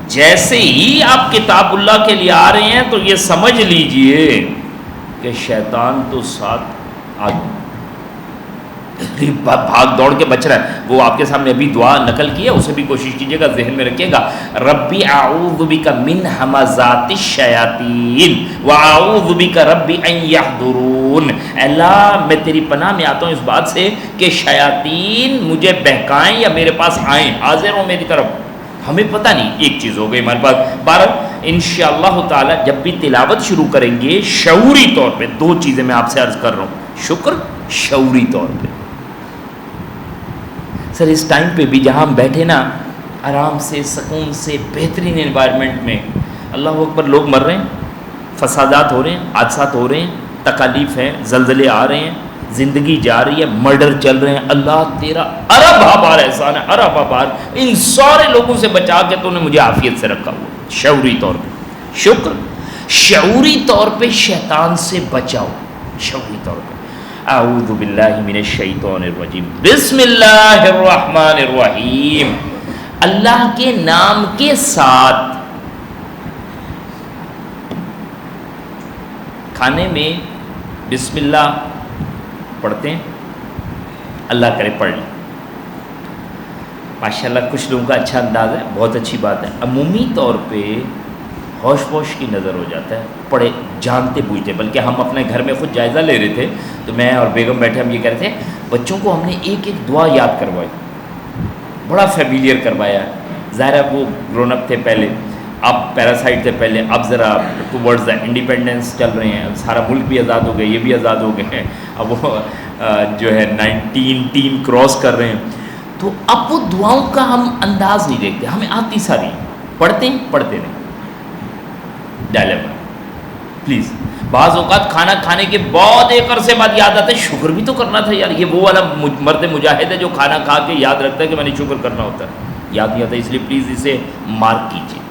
جیسے ہی آپ کتاب اللہ کے لیے آ رہے ہیں تو یہ سمجھ لیجئے کہ شیطان تو ساتھ بھاگ دوڑ کے بچ رہا ہے۔ وہ آپ کے سامنے ابھی دعا نقل کی ہے، اسے بھی کوشش کیجیے گا ذہن میں رکھیے گا، ربی اعوذ بک من ہمزات الشیاطین واعوذ بک ربی ان یحضرون، اللہ میں تیری پناہ میں آتا ہوں اس بات سے کہ شیاطین مجھے بہکائیں یا میرے پاس آئیں، حاضر ہوں میری طرف۔ ہمیں پتہ نہیں، ایک چیز ہو گئی ہمارے پاس۔ بہرحال انشاءاللہ تعالی جب بھی تلاوت شروع کریں گے شعوری طور پہ 2 چیزیں میں آپ سے عرض کر رہا ہوں، شکر شعوری طور پہ۔ سر اس ٹائم پہ بھی جہاں ہم بیٹھے نا آرام سے سکون سے بہترین انوائرمنٹ میں، اللہ اکبر، لوگ مر رہے ہیں، فسادات ہو رہے ہیں، حادثات ہو رہے ہیں، تکالیف ہیں، زلزلے آ رہے ہیں، زندگی جا رہی ہے، مرڈر چل رہے ہیں، اللہ تیرا ارب بار احسان ہے، ارب بار، ان سارے لوگوں سے بچا کے تو نے مجھے عافیت سے رکھا ہوا۔ شعوری طور پہ شکر، شعوری طور پہ شیطان سے بچاؤ، شعوری طور پہ اعوذ باللہ من الشیطان الرجیم، بسم اللہ الرحمن الرحیم، اللہ کے نام کے ساتھ۔ کھانے میں بسم اللہ پڑھتے ہیں، اللہ کرے پڑھ لیں، ماشاءاللہ کچھ لوگوں کا اچھا انداز ہے، بہت اچھی بات ہے۔ عمومی طور پہ ہوش پوش کی نظر ہو جاتا ہے، پڑھے جانتے بوجھتے، بلکہ ہم اپنے گھر میں خود جائزہ لے رہے تھے تو میں اور بیگم بیٹھے، ہم یہ کہہ رہے تھے بچوں کو ہم نے ایک ایک دعا یاد کروائی، بڑا فیملیئر کروایا۔ ظاہر ہے وہ گرون اپ تھے پہلے، اب پیراسائٹ تھے پہلے، اب ذرا ٹورڈز دا انڈیپینڈنس چل رہے ہیں، سارا ملک بھی آزاد ہو گیا، یہ بھی آزاد ہو گئے ہیں، اب وہ جو ہے 19 کراس کر رہے ہیں، تو اب وہ دعاؤں کا ہم انداز نہیں دیکھتے، ہمیں آتی ساری، پڑھتے ہیں پڑھتے نہیں، ڈائلیما پلیز۔ بعض اوقات کھانا کھانے کے بعد ایک عرصے بعد یاد آتا ہے شکر بھی تو کرنا تھا یار، یہ وہ والا مرد مجاہد ہے جو کھانا کھا کے یاد رکھتا ہے کہ میں نے شکر کرنا ہوتا ہے، یاد نہیں آتا، اس لیے پلیز اسے مارک کیجیے۔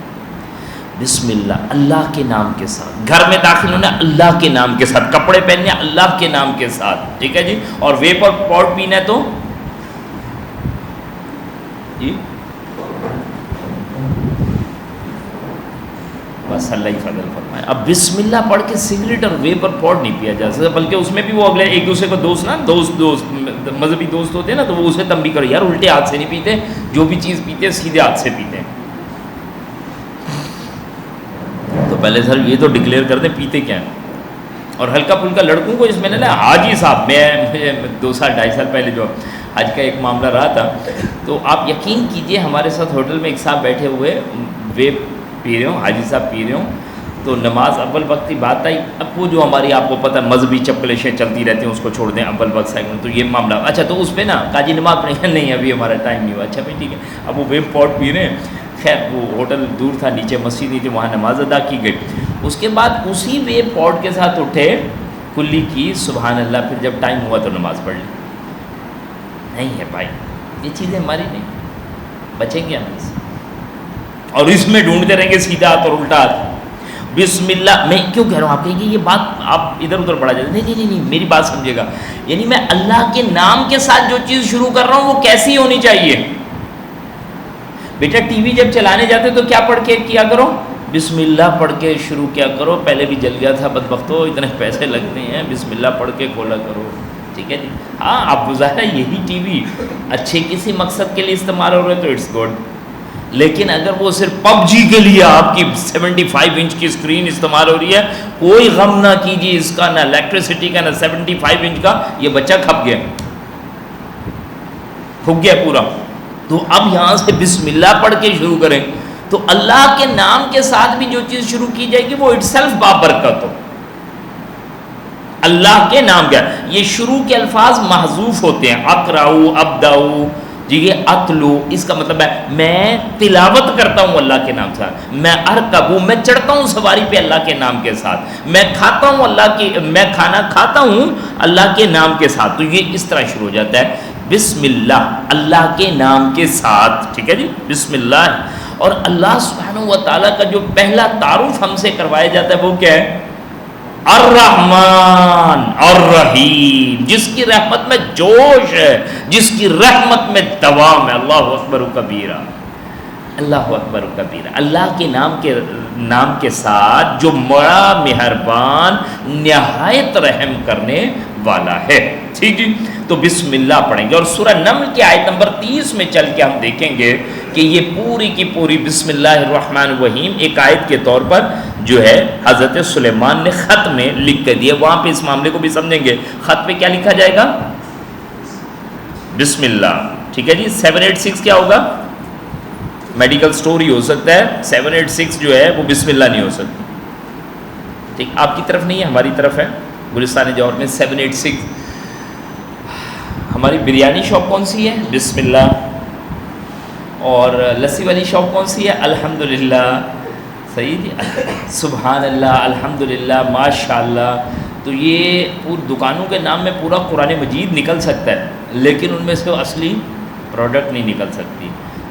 بسم اللہ، اللہ کے نام کے ساتھ، گھر میں داخل ہونا اللہ کے نام کے ساتھ، کپڑے پہننے اللہ کے نام کے ساتھ، ٹھیک ہے جی، اور ویپر پاؤڈر پینا ہے تو جی بس اللہ ہی فضل فرمائے۔ اب بسم اللہ پڑھ کے سگریٹ اور ویپر پاؤڈر نہیں پیا جا سکتا، بلکہ اس میں بھی وہ اگلے ایک دوسرے کو دوست مذہبی دوست ہوتے ہیں نا، تو وہ اسے تنبیہ کرو یار الٹے ہاتھ سے نہیں پیتے، جو بھی چیز پیتے ہیں سیدھے ہاتھ سے پیتے ہیں۔ تو پہلے سر یہ تو ڈکلیئر کر دیں پیتے کیا ہیں۔ اور ہلکا پھلکا لڑکوں کو اس میں نے نا حاجی صاحب، میں 2 سال 2.5 سال پہلے جو حج کا ایک معاملہ رہا تھا. تو آپ یقین کیجئے ہمارے ساتھ ہوٹل میں ایک صاحب بیٹھے ہوئے ویب پی رہے ہوں، حاجی صاحب پی رہے ہوں، تو نماز اول وقت کی بات آئی. اب وہ جو ہماری آپ کو پتہ مذہبی چپکلشیں چلتی رہتی ہیں اس کو چھوڑ دیں، اول وقت سیکنڈ، تو یہ معاملہ اچھا. تو اس پہ نا قاضی نماز پڑھیں نہیں ابھی ہمارا ٹائم نہیں ہوا. اچھا بھائی ٹھیک ہے. اب وہ ویب پاٹ پی رہے ہیں. خیر وہ ہوٹل دور تھا، نیچے مسجد نہیں تھی، وہاں نماز ادا کی گئی. اس کے بعد اسی ویب پاٹ کے ساتھ اٹھے، کلی کی سبحان اللہ، پھر جب ٹائم ہوا تو نماز پڑھ لی. نہیں ہے بھائی، یہ چیزیں ہماری نہیں، بچیں گے ہم اس سے. اور اس میں ڈھونڈتے رہیں گے سیدھا ہاتھ اور الٹا ہاتھ. بسم اللہ میں کیوں کہہ رہا ہوں آپ کہیں گے یہ بات آپ ادھر ادھر بڑھا جاتے. نہیں میری بات سمجھے گا. یعنی میں اللہ کے نام کے ساتھ جو چیز شروع کر رہا ہوں وہ کیسی ہونی چاہیے. بیٹا ٹی وی جب چلانے جاتے تو کیا پڑھ کے کیا کرو؟ بسم اللہ پڑھ کے شروع کیا کرو. پہلے بھی جل گیا تھا بدبختو، اتنے پیسے لگتے ہیں، بسم اللہ پڑھ کے کھولا کرو. ٹھیک ہے جی. ہاں اب ظاہر ہے یہی ٹی وی اچھے کسی مقصد کے لیے استعمال ہو رہے تو اٹس گڈ. لیکن اگر وہ صرف پب جی کے لیے آپ کی 75 انچ کی اسکرین استعمال ہو رہی ہے، کوئی غم نہ کیجیے اس کا، نہ الیکٹریسٹی کا، نہ 75 انچ کا. یہ بچہ کھپ گیا، پھک گیا پورا. تو اب یہاں سے بسم اللہ پڑھ کے شروع کریں تو اللہ کے نام کے ساتھ بھی جو چیز شروع کی جائے گی وہ اٹ سیلف بابرکت ہو. اللہ کے نام کیا، یہ شروع کے الفاظ محذوف ہوتے ہیں. اقرأو، ابدأو، جی یہ اتلو اس کا مطلب ہے میں تلاوت کرتا ہوں اللہ کے نام سے. میں ارکبو، میں چڑھتا ہوں سواری پہ اللہ کے نام کے ساتھ. میں کھاتا ہوں اللہ کی، میں کھانا کھاتا ہوں اللہ کے نام کے ساتھ. تو یہ اس طرح شروع ہو جاتا ہے بسم اللہ، اللہ کے نام کے ساتھ. ٹھیک ہے جی، بسم اللہ. اور اللہ سبحانہ و تعالیٰ کا جو پہلا تعارف ہم سے کروایا جاتا ہے وہ کیا ہے؟ الرحمن الرحیم، جس کی رحمت میں جوش ہے، جس کی رحمت میں دوام ہے. اللہ اکبر و کبیرہ، اللہ اکبر و کبیرہ. اللہ کے نام کے ساتھ جو بڑا مہربان نہایت رحم کرنے والا ہے. ٹھیک ہے، تو بسم اللہ پڑھیں گے. اور سورہ نمل کی آیت نمبر 30 میں چل کے ہم دیکھیں گے کہ یہ پوری کی پوری بسم اللہ الرحمن الرحیم ایک آیت کے طور پر جو ہے حضرت سلیمان نے خط میں لکھ کے دیا. وہاں پہ اس معاملے کو بھی سمجھیں گے. خط پہ کیا لکھا جائے گا؟ بسم اللہ. ٹھیک ہے جی. 786 کیا ہوگا؟ میڈیکل سٹور ہی ہو سکتا ہے. 786 جو ہے وہ بسم اللہ نہیں ہو سکتی. ٹھیک، آپ کی طرف نہیں ہے، ہماری طرف ہے. گلستان جوہر میں 786. ہماری بریانی شاپ کون سی ہے؟ بسم اللہ. اور لسی والی شاپ کون سی ہے؟ الحمدللہ. صحیح جی، سبحان اللہ، الحمدللہ، ماشاء اللہ. تو یہ پوری دکانوں کے نام میں پورا قرآن مجید نکل سکتا ہے، لیکن ان میں سے اصلی پروڈکٹ نہیں نکل سکتی.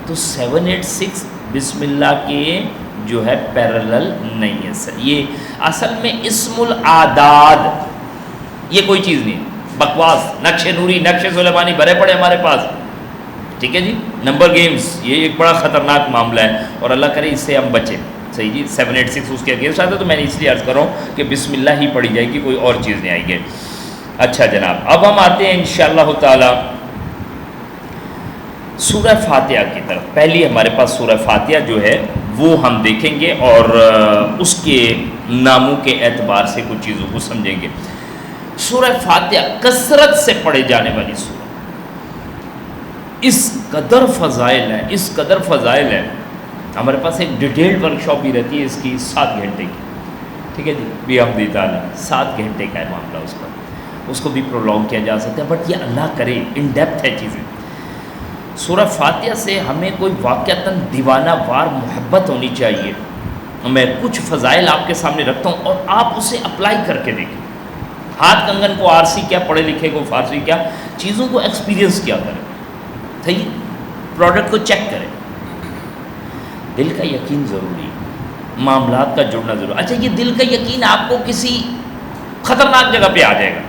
تو 786 بسم اللہ کے جو ہے پیرلل نہیں ہے سر. یہ اصل میں اسم الاعداد، یہ کوئی چیز نہیں، بکواس. نقش نوری، نقش سلیمانی بھرے پڑے ہمارے پاس. ٹھیک ہے جی. نمبر گیمز یہ ایک بڑا خطرناک معاملہ ہے، اور اللہ کرے اس سے ہم بچیں. صحیح جی. 786 اس کے اگینسٹ آتا ہے، تو میں نے اس لیے عرض کر رہا ہوں کہ بسم اللہ ہی پڑھی جائے گی، کوئی اور چیز نہیں آئے گی. اچھا جناب، اب ہم آتے ہیں انشاءاللہ تعالی سورہ فاتحہ کی طرف. پہلی ہمارے پاس سورہ فاتحہ جو ہے وہ ہم دیکھیں گے اور اس کے ناموں کے اعتبار سے کچھ چیزوں کو سمجھیں گے. سورہ فاتحہ کثرت سے پڑھے جانے والی سورہ، اس قدر فضائل ہے، اس قدر فضائل ہے. ہمارے پاس ایک ڈیٹیلڈ ورکشاپ بھی رہتی ہے اس کی 7 گھنٹے کی. ٹھیک ہے جی، بحمدہ تعالیٰ 7 گھنٹے کا ہے معاملہ اس کا. اس کو بھی پرولونگ کیا جا سکتا ہے، بٹ یہ اللہ کرے ان ڈیپتھ ہے چیزیں. سورہ فاتحہ سے ہمیں کوئی واقعتاً دیوانہ وار محبت ہونی چاہیے. میں کچھ فضائل آپ کے سامنے رکھتا ہوں اور آپ اسے اپلائی کر کے دیکھیں. ہاتھ کنگن کو آرسی کیا، پڑھے لکھے کو فارسی کیا، چیزوں کو ایکسپیرینس کیا کریں. صحیح، پروڈکٹ کو چیک کریں. دل کا یقین ضروری ہے، معاملات کا جڑنا ضروری. اچھا، یہ دل کا یقین آپ کو کسی خطرناک جگہ پہ آ جائے گا.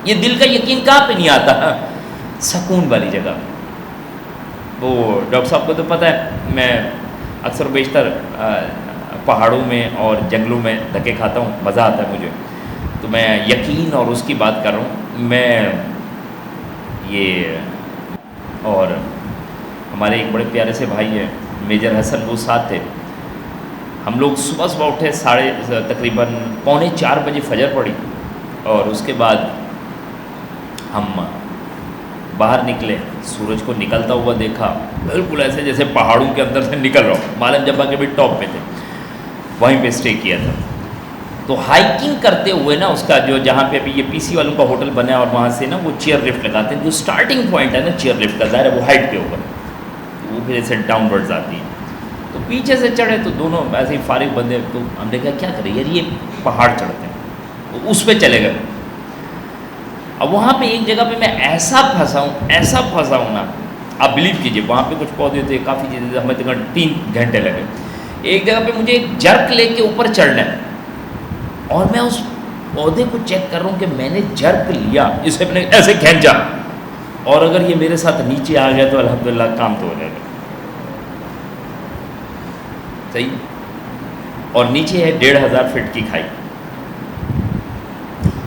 یہ دل کا یقین کہاں پہ نہیں آتا؟ سکون والی جگہ پہ. وہ ڈاکٹر صاحب کو تو پتہ ہے میں اکثر و بیشتر پہاڑوں میں اور جنگلوں میں دھکے کھاتا ہوں، مزہ آتا ہے مجھے. تو میں یقین اور اس کی بات کر رہا ہوں. میں یہ اور ہمارے ایک بڑے پیارے سے بھائی ہیں میجر حسن، وہ ساتھ تھے. ہم لوگ صبح صبح اٹھے، تقریباً 3:45 بجے فجر پڑی، اور اس کے بعد ہم باہر نکلے, سورج کو نکلتا ہوا دیکھا, بالکل ایسے جیسے پہاڑوں کے اندر سے نکل رہا ہوں. مالم جبا کے بھی ٹاپ پہ تھے, وہیں پہ اسٹے کیا تھا. تو ہائکنگ کرتے ہوئے نا اس کا جو جہاں پہ ابھی یہ پی سی والوں کا ہوٹل بنا ہے, اور وہاں سے نا وہ چیئر لفٹ لگاتے ہیں, جو اسٹارٹنگ پوائنٹ ہے نا چیئر لفٹ کا, ظاہر ہے وہ ہائٹ کے اوپر, وہ پھر ایسے ڈاؤن ورڈز آتی ہیں. تو پیچھے سے چڑھے تو دونوں ایسے ہی فارغ بندے, تو ہم نے کہا کیا کریں یار, یہ پہاڑ چڑھتے ہیں, اس پہ چلے گئے. اب وہاں پہ ایک جگہ پہ میں ایسا پھنسا ہوں نا, آپ بلیو کیجیے, وہاں پہ کچھ پودے تھے, کافی چیزیں, ہمیں تقریباً 3 گھنٹے لگے. ایک جگہ پہ مجھے ایک جرک لے کے اوپر چڑھنا ہے, اور میں اس پودے کو چیک کر رہا ہوں کہ میں نے جرک لیا, اسے اپنے ایسے کھینچا, اور اگر یہ میرے ساتھ نیچے آ گیا تو الحمدللہ کام تو ہو جائے گا. صحیح. اور نیچے ہے 1500 فٹ کی کھائی.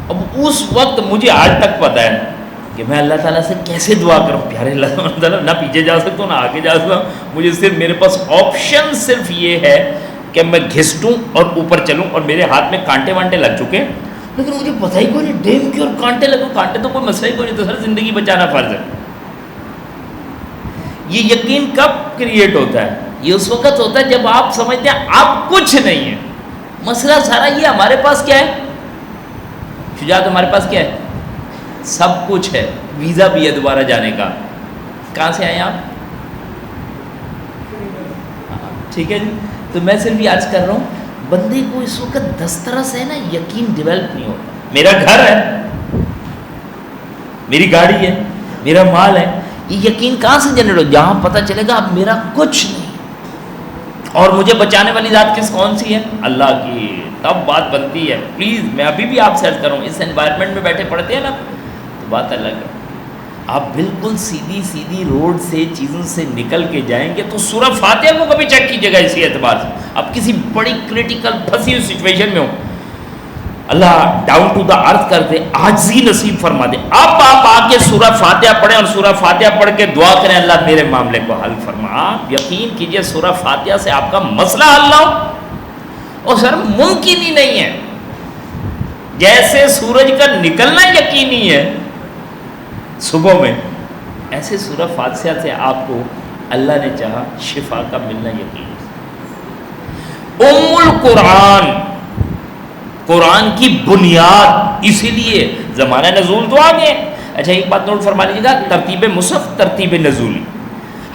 اب اس وقت مجھے آج تک پتہ ہے کہ میں اللہ تعالیٰ سے کیسے دعا کروں, پیارے اللہ تعالیٰ, نہ پیچھے جا سکتا ہوں نہ آگے جا سکتا ہوں, مجھے صرف میرے پاس آپشن صرف یہ ہے کہ میں گھسٹوں اور اوپر چلوں, اور میرے ہاتھ میں کانٹے وانٹے لگ چکے ہیں, لیکن مجھے پتہ ہی کوئی نہیں ڈیم کی, اور کانٹے لگے, کانٹے تو کوئی مسئلہ ہی کوئی نہیں, تو سر زندگی بچانا فرض ہے. یہ یقین کب کریٹ ہوتا ہے؟ یہ اس وقت ہوتا ہے جب آپ سمجھتے ہیں آپ کچھ نہیں ہے. مسئلہ سارا یہ ہمارے پاس کیا ہے, شجاعت ہمارے پاس کیا ہے, سب کچھ ہے, ویزا بھی ہے دوبارہ جانے کا. کہاں سے آئے آپ؟ ٹھیک ہے جی. تو میں صرف یہ عرض کر رہا ہوں, بندے کو اس وقت دسترس ہے نا, یقین ڈیولپ نہیں ہوتا. میرا گھر ہے, میری گاڑی ہے, میرا مال ہے, یہ یقین کہاں سے جنریٹ ہو؟ جہاں پتہ چلے گا اب میرا کچھ نہیں, اور مجھے بچانے والی ذات کون سی ہے؟ اللہ کی. تب بات بنتی ہے. پلیز میں ابھی بھی آپ سے عرض کروں, اس انوائرمنٹ میں بیٹھے پڑھتے ہیں نا, تو بات الگ ہے. آپ بالکل سیدھی روڈ سے چیزوں سے نکل کے جائیں گے تو سورہ فاتحہ کو کبھی چیک کیجیے گا اسی اعتبار سے. آپ کسی بڑی کریٹیکل پھنسی ہوئی سچویشن میں ہو, اللہ ڈاؤن ٹو دا ارتھ کر دے, عاجزی نصیب فرما دے, آپ آ کے سورہ فاتحہ پڑھیں, اور سورہ فاتحہ پڑھ کے دعا کریں اللہ میرے معاملے کو حل فرما. آپ یقین کیجیے سورہ فاتحہ سے آپ کا مسئلہ حل نہ ہو, اور سر ممکن ہی نہیں ہے. جیسے سورج کا نکلنا یقینی ہے صبح میں, ایسے سورہ فاتحہ سے آپ کو اللہ نے چاہا شفا کا ملنا یقینی. ام القرآن, قرآن کی بنیاد, اسی لیے زمانہ نزول تو آگے. اچھا ایک بات نوٹ فرما لیجیے گا, ترتیب مصحف, ترتیب نزولی.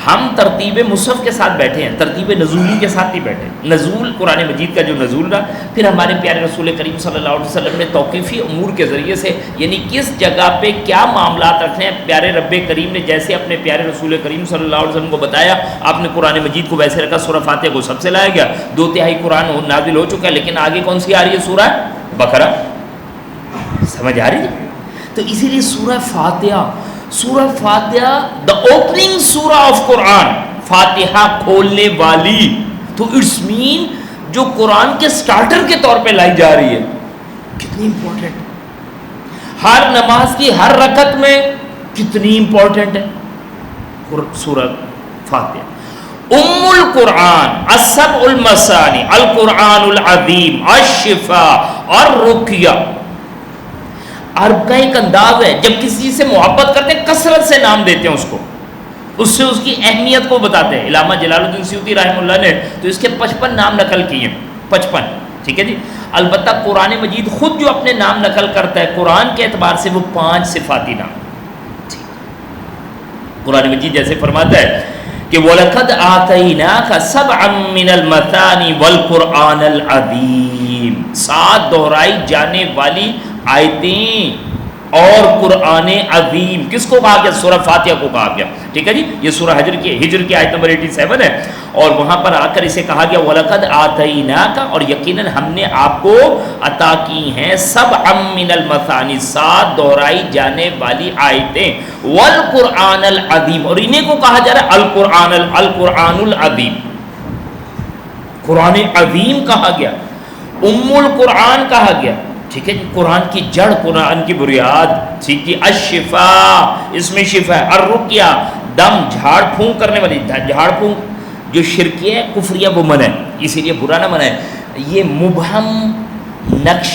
ہم ترتیب مصحف کے ساتھ بیٹھے ہیں, ترتیب نزولی کے ساتھ نہیں بیٹھے. نزول قرآن مجید کا جو نزول رہا, پھر ہمارے پیارے رسول کریم صلی اللہ علیہ وسلم نے توقیفی امور کے ذریعے سے, یعنی کس جگہ پہ کیا معاملات رکھنے ہیں, پیارے رب کریم نے جیسے اپنے پیارے رسول کریم صلی اللہ علیہ وسلم کو بتایا, آپ نے قرآن مجید کو ویسے رکھا. سورہ فاتحہ کو سب سے لایا گیا, 2/3 قرآن نازل ہو چکا ہے, لیکن آگے کون سی آ رہی ہے؟ سورہ بقرہ. سمجھ آ رہی ہے؟ تو اسی لیے سورہ فاتحہ دا اوپننگ سورہ آف قرآن, فاتحہ کھولنے والی. تو اٹس مین جو قرآن کے سٹارٹر کے طور پہ لائی جا رہی ہے, کتنی امپورٹنٹ. ہر نماز کی ہر رکعت میں کتنی امپورٹنٹ ہے سورہ فاتحہ. ام القرآن, السبع المثانی, القرآن العظیم, الشفاء, الرقیہ. عرب کا ایک انداز ہے, جب کسی چیز سے محبت کرتے ہیں کثرت سے نام دیتے ہیں اس کو, اس سے اس کی اہمیت کو بتاتے ہیں. علامہ جلال الدین سیوطی رحمہ اللہ نے تو اس کے 55 نام نقل کیے, 55. ٹھیک ہے جی. البتہ قرآن مجید خود جو اپنے نام نقل کرتا ہے قرآن کے اعتبار سے وہ 5 صفاتی نام. قرآن مجید جیسے فرماتا ہے کہ وَلَقَدْ آتَيْنَاكَ سَبْعًا مِّنَ الْمَثَانِ وَالْقُرْآنَ الْعَظِيمِ, 7 دہرائی جانے والی آیتیں اور قرآن عظیم. کس کو کہا گیا؟ سورہ فاتحہ کو کہا گیا. ٹھیک ہے جی. یہ سورہ ہجر کی آیت نمبر 87 ہے, اور وہاں پر آ کر اسے کہا گیا وَلَقَدْ آتَيْنَاكَ, اور یقیناً ہم نے آپ کو عطا کی ہیں سَبْعًا مِّنَ الْمَثَانِ, 7 دہرائی جانے والی آیتیں, وَالْقُرْآنَ الْعَظِيمِ, اور انہیں کو کہا جا رہا ہے القرآن العظیم. قرآن عظیم کہا گیا, ام القرآن کہا گیا. ٹھیک ہے جی. قرآن کی جڑ, قرآن کی بنیاد. ٹھیک ہے. الشفاء, اس میں شفا ہے. الرقیہ, دم جھاڑ پھونک کرنے والی, جھاڑ پھونک جو شرکیہ ہے کفریہ وہ منع ہے, اسی لیے برا نہ منع ہے. یہ مبہم, نقش,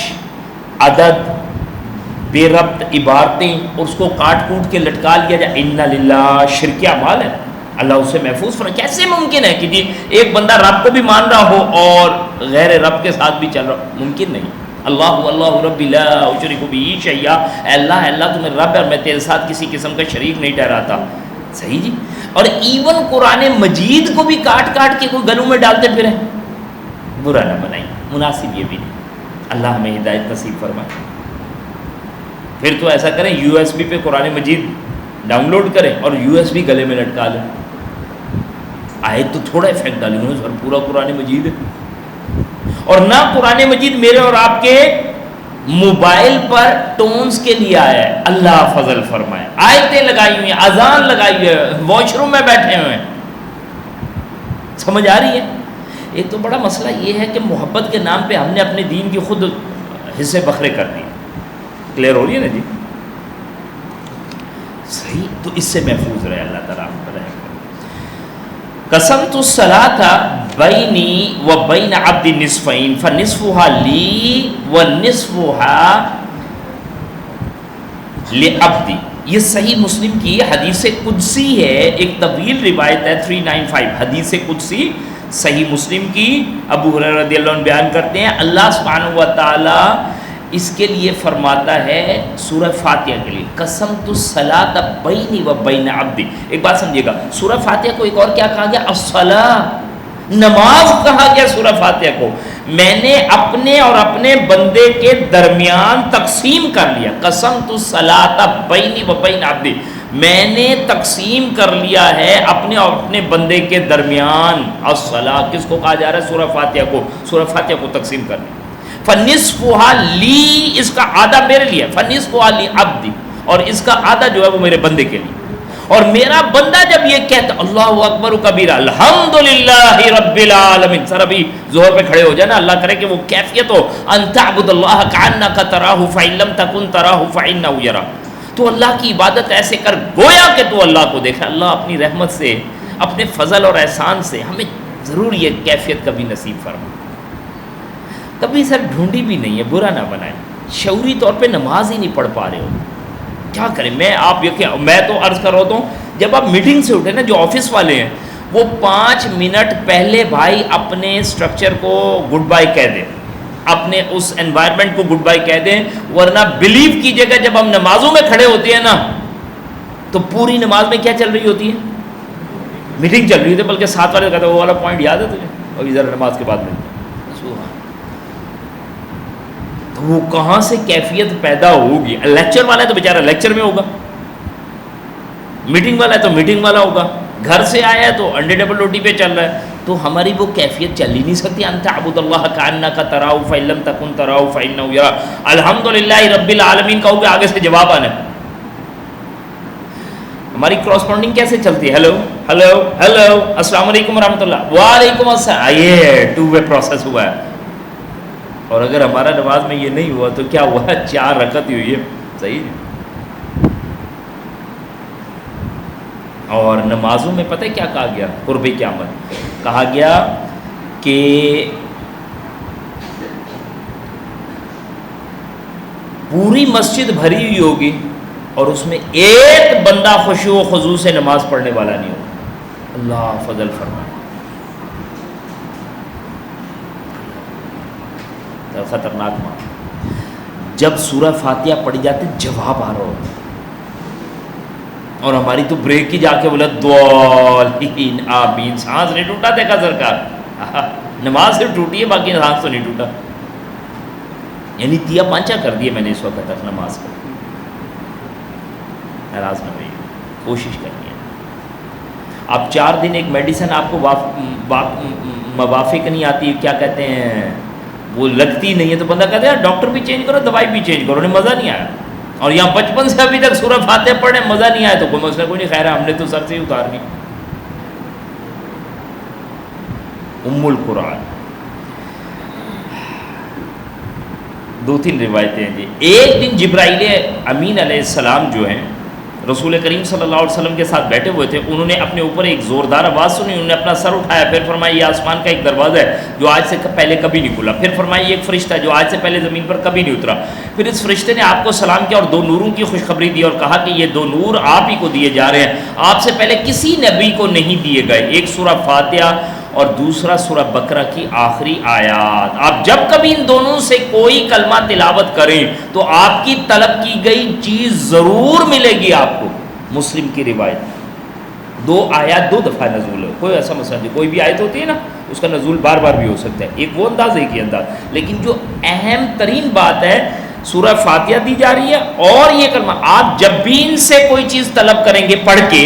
عدد, بے ربط عبارتیں اور اس کو کاٹ کوٹ کے لٹکا لیا جائے، ان للہ شرک اعمال ہے، اللہ اسے محفوظ فرمائے۔ کیسے ممکن ہے کہ جی ایک بندہ رب کو بھی مان رہا ہو اور غیر رب کے ساتھ بھی چل رہا ہو؟ ممکن نہیں۔ اللہ رب لا اشرک بہ شیئا، اے اللہ تو میرا رب ہے اور میں تیرے ساتھ کسی قسم کا شریک نہیں ٹھہراتا۔ صحیح جی۔ اور ایون قرآن مجید کو بھی کاٹ کاٹ کے کوئی گلوں میں ڈالتے پھریں، برا نہ بنائیں، مناسب یہ بھی نہیں۔ اللہ ہمیں ہدایت نصیب فرمائے۔ پھر تو ایسا کریں، یو ایس بی پہ قرآن مجید ڈاؤن لوڈ کریں اور یو ایس بی گلے میں لٹکا لیں، آئے تو تھوڑا افیکٹ ڈالیں گے، سر پورا قرآن مجید ہے۔ اور نہ قرآن مجید میرے اور آپ کے موبائل پر ٹونز کے لیے آیا ہے، اللہ فضل فرمائے، آیتیں لگائی ہوئی ہیں، اذان لگائی ہوئی ہے، واش روم میں بیٹھے ہوئے ہیں۔ سمجھ آ رہی ہے؟ ایک تو بڑا مسئلہ یہ ہے کہ محبت کے نام پہ ہم نے اپنے دین کی خود حصے بکھرے کر دیے۔ کلیئر ہو رہی ہے نا جی؟ صحیح، تو اس سے محفوظ رہے اللہ تعالیٰ ہم پر رہے۔ قسمت الصلاۃ بینی و بین عبد نصفین فنصفها لی ونصفها لعبدی، یہ صحیح مسلم کی حدیث قدسی ہے، ایک طویل روایت ہے 395 حدیث قدسی صحیح مسلم کی، ابو ہریرہ رضی اللہ عنہ بیان کرتے ہیں اللہ سبحانہ و تعالی اس کے لیے فرماتا ہے سورہ فاتحہ کے لیے، قسمت الصلاۃ بینی و بین عبدی۔ ایک بات سمجھیے گا، سورہ فاتحہ کو ایک اور کیا کہا گیا؟ الصلاۃ، نماز کہا گیا سورہ فاتحہ کو۔ میں نے اپنے اور اپنے بندے کے درمیان تقسیم کر لیا، قسمت الصلاۃ بینی و بین عبدی، میں نے تقسیم کر لیا ہے اپنے اور اپنے بندے کے درمیان۔ الصلاۃ کس کو کہا جا رہا ہے؟ سورہ فاتحہ کو، سورہ فاتحہ کو تقسیم کر لیا۔ فنصفها لی، اس کا آدھا میرے لیے، فنصفها لی عبدی، اور اس کا آدھا جو ہے وہ میرے بندے کے لیے۔ اور میرا بندہ جب یہ کہتا اللہ اکبر کبیرہ الحمدللہ رب العالمین، سر ابھی ظہر پہ کھڑے ہو جانا، اللہ کرے کہ وہ کیفیت ہو ان تعبد اللہ کأنک تراہ فإن لم تکن تراہ فإنہ یراک، تو اللہ کی عبادت ایسے کر گویا کہ تو اللہ کو دیکھا۔ اللہ اپنی رحمت سے، اپنے فضل اور احسان سے ہمیں ضرور یہ کیفیت کبھی نصیب فرما۔ کبھی سر ڈھونڈی بھی نہیں ہے، برا نہ بنائیں، شعوری طور پہ نماز ہی نہیں پڑھ پا رہے ہو، کیا کریں؟ میں تو عرض کر رہا ہوں، جب آپ میٹنگ سے اٹھے نا، جو آفس والے ہیں وہ 5 منٹ پہلے بھائی اپنے اسٹرکچر کو گڈ بائی کہہ دیں، اپنے اس انوائرمنٹ کو گڈ بائی کہہ دیں، ورنہ بلیو کیجیے گا جب ہم نمازوں میں کھڑے ہوتے ہیں نا تو پوری نماز میں کیا چل رہی ہوتی ہے؟ میٹنگ چل رہی ہوتی ہے، بلکہ ساتھ والے کہتے ہیں وہ والا پوائنٹ یاد ہے تجھے؟ ابھی ذرا نماز کے بعد ملتے ہیں۔ تو وہ کہاں سے کیفیت پیدا ہوگی؟ لیکچر والا ہے تو بیچارہ لیکچر میں ہوگا، میٹنگ والا ہے تو میٹنگ والا ہوگا، گھر سے آیا ہے تو انڈے ڈبل روٹی پہ چل رہا ہے، تو ہماری وہ کیفیت چل ہی نہیں سکتی۔ ان تعبد اللہ کأنک تراہ فإن لم تکن تراہ فإنہ یراک، الحمدللہ رب العالمین کہو گے، آگے سے جواب آنا ہے۔ ہماری کراسپونڈنگ کیسے چلتی ہے؟ ہیلو ہیلو ہیلو، السلام علیکم ورحمۃ اللہ، وعلیکم السلام، یہ 2 وے پروسیس ہوا ہے۔ اور اگر ہمارا نماز میں یہ نہیں ہوا تو کیا ہوا؟ 4 رکعت ہی ہوئی ہے، صحیح ہے۔ اور نمازوں میں پتہ ہے کیا کہا گیا؟ قرب قیامت کہا گیا کہ پوری مسجد بھری ہوئی ہوگی اور اس میں ایک بندہ خشوع و خضوع سے نماز پڑھنے والا نہیں ہوگا۔ اللہ فضل فرمائے، خطرناک ماں۔ جب سورہ فاتحہ پڑھی جاتی جواب آ رہا ہو، اور ہماری تو بریک ہی جا کے بولا ضالین آمین، سانس نہیں ٹوٹا دیکھا سرکار، نماز صرف ٹوٹی ہے، باقی سانس تو نہیں ٹوٹا، یعنی تیا پانچا کر دیا میں نے اس وقت تک نماز کو۔ ناراض نہ ہوئیے، کوشش کرنی ہے۔ آپ 4 دن ایک میڈیسن آپ کو موافق نہیں آتی، کیا کہتے ہیں، وہ لگتی نہیں ہے، تو بندہ کہتا ہے ڈاکٹر بھی چینج کرو، دوائی بھی چینج کرو، انہیں مزہ نہیں آیا، اور یہاں 55 سے ابھی تک سورہ فاتحہ پڑھے مزہ نہیں آیا، تو کوئی مسئلہ کوئی نہیں، خیر ہے، ہم نے تو سر سے ہی اتارنی۔ ام القرآن 2-3 روایتیں ہیں جی۔ ایک دن جبرائیل امین علیہ السلام جو ہیں رسول کریم صلی اللہ علیہ وسلم کے ساتھ بیٹھے ہوئے تھے، انہوں نے اپنے اوپر ایک زوردار آواز سنی، انہوں نے اپنا سر اٹھایا، پھر فرمایا یہ آسمان کا ایک دروازہ ہے جو آج سے پہلے کبھی نہیں کھلا، پھر فرمایا یہ ایک فرشتہ ہے جو آج سے پہلے زمین پر کبھی نہیں اترا، پھر اس فرشتے نے آپ کو سلام کیا اور 2 نوروں کی خوشخبری دی اور کہا کہ یہ 2 نور آپ ہی کو دیے جا رہے ہیں، آپ سے پہلے کسی نبی کو نہیں دیے گئے، ایک سورہ فاتحہ اور دوسرا سورہ بقرہ کی آخری آیات۔ آپ جب کبھی ان دونوں سے کوئی کلمہ تلاوت کریں تو آپ کی طلب کی گئی چیز ضرور ملے گی آپ کو۔ مسلم کی روایت، 2 آیات 2 دفعہ نزول ہو، کوئی ایسا مسئلہ نہیں، کوئی بھی آیت ہوتی ہے نا اس کا نزول بار بار بھی ہو سکتا ہے، ایک وہ انداز ایک ہی انداز، لیکن جو اہم ترین بات ہے سورہ فاتحہ دی جا رہی ہے اور یہ کلمہ آپ جب بھی ان سے کوئی چیز طلب کریں گے پڑھ کے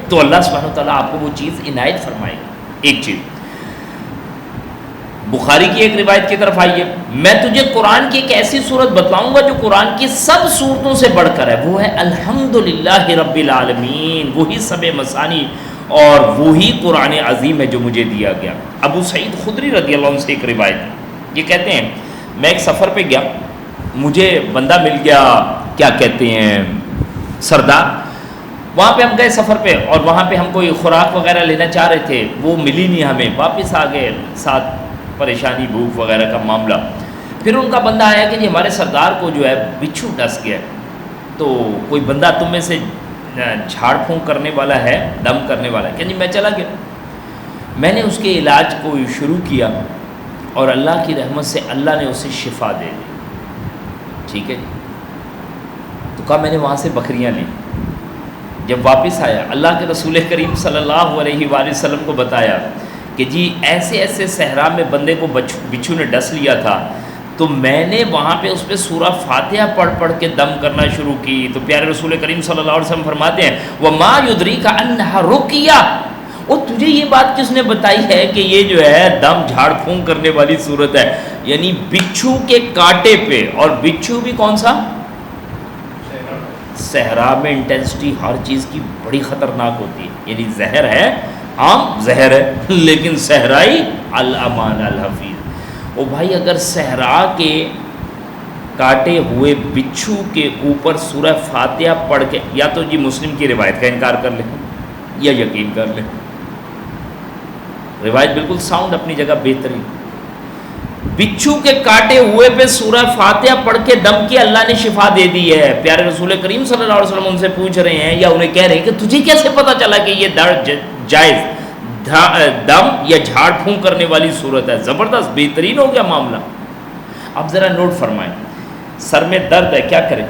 تو اللہ سبحانہ وتعالیٰ آپ کو وہ چیز عنایت فرمائے گا۔ ایک چیز بخاری کی ایک روایت کی طرف آئیے، میں تجھے قرآن کی ایک ایسی صورت بتلاؤں گا جو قرآن کی سب صورتوں سے بڑھ کر ہے، وہ ہے الحمدللہ رب العالمین، وہی سب مثانی اور وہی قرآن عظیم ہے جو مجھے دیا گیا۔ ابو سعید خدری رضی اللہ عنہ سے ایک روایت، یہ کہتے ہیں میں ایک سفر پہ گیا، مجھے بندہ مل گیا کیا کہتے ہیں سردار، وہاں پہ ہم گئے سفر پہ اور وہاں پہ ہم کوئی خوراک وغیرہ لینا چاہ رہے تھے، وہ ملی نہیں ہمیں، واپس آ گئے، ساتھ پریشانی بھوک وغیرہ کا معاملہ۔ پھر ان کا بندہ آیا کہ جی ہمارے سردار کو جو ہے بچھو ڈس گیا، تو کوئی بندہ تم میں سے جھاڑ پھونک کرنے والا ہے، دم کرنے والا ہے؟ کہ جی میں چلا گیا، میں نے اس کے علاج کو شروع کیا اور اللہ کی رحمت سے اللہ نے اسے شفا دے دی، ٹھیک ہے جی۔ تو کہا میں نے وہاں سے بکریاں لی، جب واپس آیا اللہ کے رسول کریم صلی اللہ علیہ وآلہ وسلم کو بتایا کہ جی ایسے ایسے صحرا میں بندے کو بچھو نے ڈس لیا تھا، تو میں نے وہاں پہ اس پہ سورہ فاتحہ پڑھ کے دم کرنا شروع کی، تو پیارے رسول کریم صلی اللہ علیہ وسلم فرماتے ہیں وَمَا يُدْرِيكَ أَنَّهَا رُقْيَةٌ، اور تجھے یہ بات کس نے بتائی ہے کہ یہ جو ہے دم جھاڑ پھونک کرنے والی صورت ہے، یعنی بچھو کے کانٹے پہ، اور بچھو بھی کون سا؟ صحرا میں انٹینسٹی ہر چیز کی بڑی خطرناک ہوتی ہے، یعنی زہر ہے، عام زہر ہے لیکن صحرائی الامان الحفیظ۔ او بھائی اگر صحرا کے کاٹے ہوئے بچھو کے اوپر سورہ فاتحہ پڑھ کے، یا تو جی مسلم کی روایت کا انکار کر لیں یا یقین کر لیں، روایت بالکل ساؤنڈ اپنی جگہ بہترین، بچھو کے کاٹے ہوئے پہ سورہ فاتحہ پڑھ کے دم کی اللہ نے شفا دے دی ہے۔ پیارے رسول کریم صلی اللہ علیہ وسلم ان سے پوچھ رہے ہیں یا انہیں کہہ رہے ہیں کہ تجھے کیسے پتا چلا کہ یہ درد جائز دم یا جھاڑ پھونک کرنے والی صورت ہے؟ زبردست بہترین ہو گیا معاملہ۔ اب ذرا نوٹ فرمائیں، سر میں درد ہے کیا کریں؟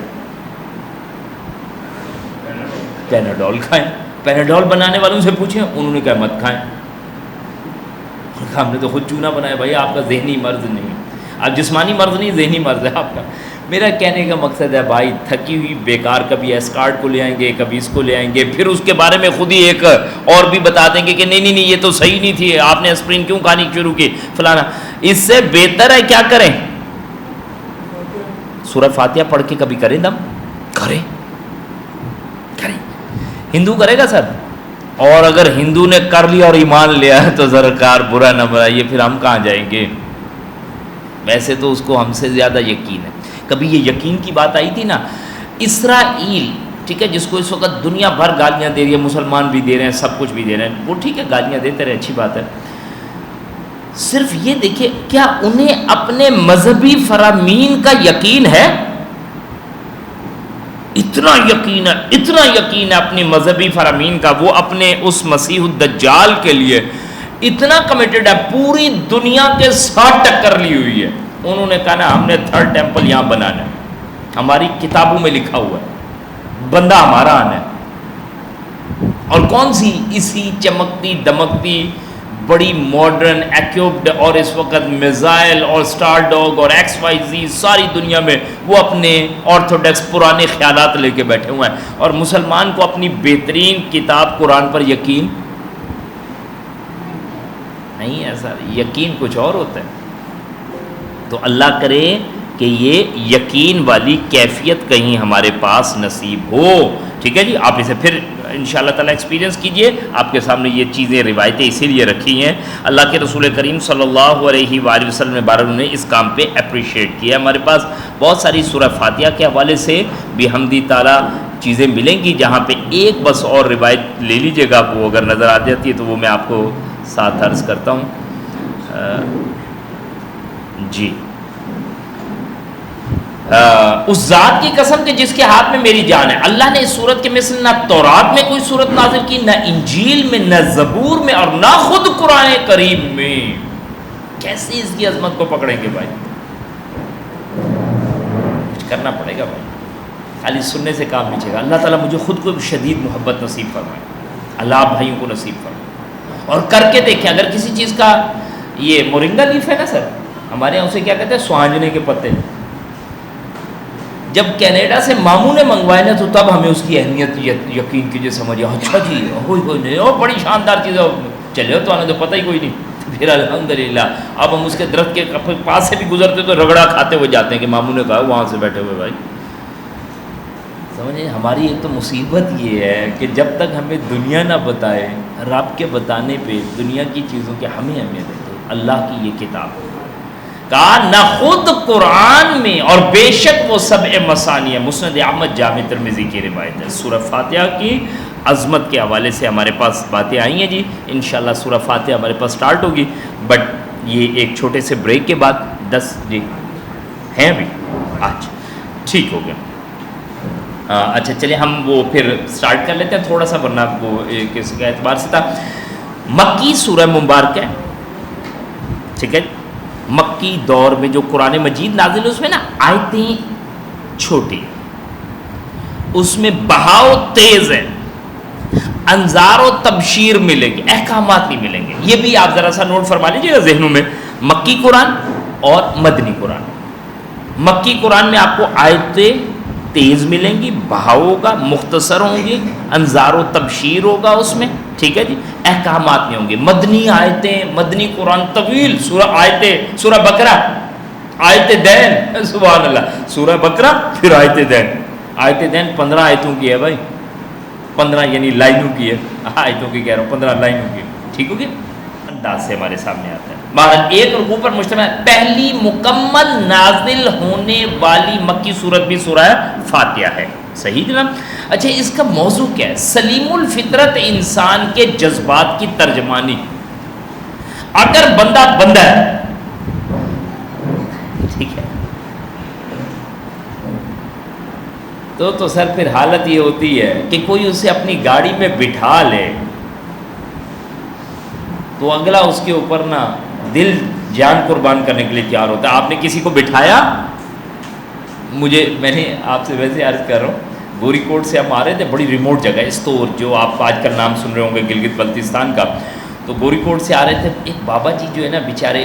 پیناڈول کھائیں۔ پیناڈول بنانے والوں سے پوچھیں، انہوں نے کہا مت کھائیں، ہم نے تو خود چونا بنایا۔ بھائی آپ کا ذہنی مرض نہیں، اب جسمانی مرض نہیں، ذہنی مرض ہے آپ کا۔ میرا کہنے کا مقصد ہے بھائی تھکی ہوئی بیکار، کبھی ایسکارڈ کو لے آئیں گے، کبھی اس کو لے آئیں گے، پھر اس کے بارے میں خود ہی ایک اور بھی بتا دیں گے کہ نہیں نہیں نہیں یہ تو صحیح نہیں تھی، آپ نے اسپرین کیوں کھانی شروع کی فلانا۔ اس سے بہتر ہے کیا کریں؟ سورہ فاتحہ پڑھ کے کبھی کریں دم، کریں کریں۔ ہندو کرے گا سر، اور اگر ہندو نے کر لیا اور ایمان لیا تو سرکار برا نہ بنائیے، پھر ہم کہاں جائیں گے؟ ویسے تو اس کو ہم سے زیادہ یقین ہے۔ کبھی یہ یقین کی بات آئی تھی نا، اسرائیل، ٹھیک ہے، جس کو اس وقت دنیا بھر گالیاں دے رہی ہے، مسلمان بھی دے رہے ہیں، سب کچھ بھی دے رہے ہیں، وہ ٹھیک ہے گالیاں دیتے رہے، اچھی بات ہے، صرف یہ دیکھیں کیا انہیں اپنے مذہبی فرامین کا یقین ہے؟ اتنا یقین ہے، اتنا یقین ہے اپنی مذہبی فرامین کا، وہ اپنے اس مسیح الدجال کے لیے اتنا کمیٹڈ ہے، پوری دنیا کے ساتھ ٹکر لی ہوئی ہے۔ انہوں نے کہا نا ہم نے 3rd ٹیمپل یہاں بنانا ہے، ہماری کتابوں میں لکھا ہوا ہے، بندہ ہمارا آنا ہے، اور کون سی؟ اسی چمکتی دمکتی بڑی ماڈرن ایکوپڈ اور اس وقت میزائل اور سٹار ڈاگ اور XYZ ساری دنیا میں وہ اپنے آرتھوڈکس پرانے خیالات لے کے بیٹھے ہوئے ہیں، اور مسلمان کو اپنی بہترین کتاب قرآن پر یقین نہیں ہے۔ سر یقین کچھ اور ہوتا ہے، تو اللہ کرے کہ یہ یقین والی کیفیت کہیں ہمارے پاس نصیب ہو، ٹھیک ہے جی۔ آپ اسے پھر انشاءاللہ تعالیٰ ایکسپیرینس کیجئے، آپ کے سامنے یہ چیزیں روایتیں اسی لیے رکھی ہیں، اللہ کے رسول کریم صلی اللہ علیہ وآلہ وسلم نے بارہ نے اس کام پہ اپریشیٹ کیا۔ ہمارے پاس بہت ساری سورہ فاتحہ کے حوالے سے بھی حمدی تعالیٰ چیزیں ملیں گی، جہاں پہ ایک بس اور روایت لے لیجیے گا، وہ اگر نظر آ جاتی ہے تو وہ میں آپ کو ساتھ عرض کرتا ہوں. جی اس ذات کی قسم کہ جس کے ہاتھ میں میری جان ہے، اللہ نے اس صورت کے مثل نہ تورات میں کوئی صورت نازل کی، نہ انجیل میں، نہ زبور میں، اور نہ خود قرآن کریم میں. کیسے اس کی عظمت کو پکڑیں گے بھائی؟ کچھ کرنا پڑے گا بھائی، خالی سننے سے کام نہیں چلے گا. اللہ تعالیٰ مجھے خود کو شدید محبت نصیب فرمائے، اللہ آپ بھائیوں کو نصیب فرمائے. اور کر کے دیکھیں، اگر کسی چیز کا یہ مورنگا لیف ہے نا سر، ہمارے یہاں اسے کیا کہتے ہیں، سوانجنے کے پتے. جب کینیڈا سے ماموں نے منگوائے نا تو تب ہمیں اس کی اہمیت یقین کیجیے سمجھے، اچھا جی ہوئی نہیں وہ بڑی شاندار چیز ہے، چلے تو آنے تو پتہ ہی کوئی نہیں. پھر الحمدللہ اب ہم اس کے درخت کے پاس سے بھی گزرتے تو رگڑا کھاتے ہوئے جاتے ہیں کہ ماموں نے کہا وہاں سے بیٹھے ہوئے. بھائی سمجھے، ہماری ایک تو مصیبت یہ ہے کہ جب تک ہمیں دنیا نہ بتائے، رب کے بتانے پہ دنیا کی چیزوں کی ہمیں اہمیت ہے. اللہ کی یہ کتاب کہا نہ خود قرآن میں، اور بے شک وہ سبع مثانی ہے. مسند احمد جامع ترمذی کی روایت ہے. سورہ فاتحہ کی عظمت کے حوالے سے ہمارے پاس باتیں آئی ہیں جی. انشاءاللہ سورہ فاتحہ ہمارے پاس سٹارٹ ہوگی، بٹ یہ ایک چھوٹے سے بریک کے بعد 10 جی ہیں ابھی. اچھا ٹھیک ہو گیا. اچھا چلیں ہم وہ پھر سٹارٹ کر لیتے ہیں تھوڑا سا، ورنہ وہ کس کے اعتبار سے تھا. مکی سورہ مبارک ہے، ٹھیک ہے. مکی دور میں جو قرآن مجید نازل ہے اس میں نا آیتیں چھوٹی، اس میں بہاؤ تیز ہے، انذار و تبشیر ملے گی، احکامات نہیں ملیں گے. یہ بھی آپ ذرا سا نوٹ فرما لیجیے گا ذہنوں میں. مکی قرآن اور مدنی قرآن. مکی قرآن میں آپ کو آیتیں تیز ملیں گی، بہاؤ ہوگا، مختصر ہوں گی، انذار و تبشیر ہوگا اس میں، ٹھیک ہے جی. احکامات نہیں ہوں گے. مدنی آیتیں، مدنی قرآن طویل سورہ آیتیں، سورہ بقرہ آیت دین، سبحان اللہ، سورہ بقرہ پھر آیت دین. آیت دین 15 آیتوں کی ہے بھائی، 15 یعنی لائنوں کی ہے، آیتوں کی کہہ رہا ہوں، 15 لائنوں کی. ٹھیک ہوگی، انداز سے ہمارے سامنے آتا ہے. بہرحال ایک رکوع پر مشتمل پہلی مکمل نازل ہونے والی مکی صورت بھی سورہ فاتحہ ہے. صحیح جناب. اچھا اس کا موضوع کیا ہے؟ سلیم الفطرت انسان کے جذبات کی ترجمانی. اگر بندہ ہے ٹھیک ہے تو سر پھر حالت یہ ہوتی ہے کہ کوئی اسے اپنی گاڑی میں بٹھا لے تو اگلا اس کے اوپر نا دل جان قربان کرنے کے لیے تیار ہوتا ہے. آپ نے کسی کو بٹھایا، میں نے آپ سے ویسے عرض کر رہا ہوں، گوری کوٹ سے ہم آ رہے تھے، بڑی ریموٹ جگہ استور، جو آپ آج کل نام سن رہے ہوں گے گلگت بلتستان کا. تو گوری کوٹ سے آ رہے تھے، ایک بابا جی جو ہے نا بیچارے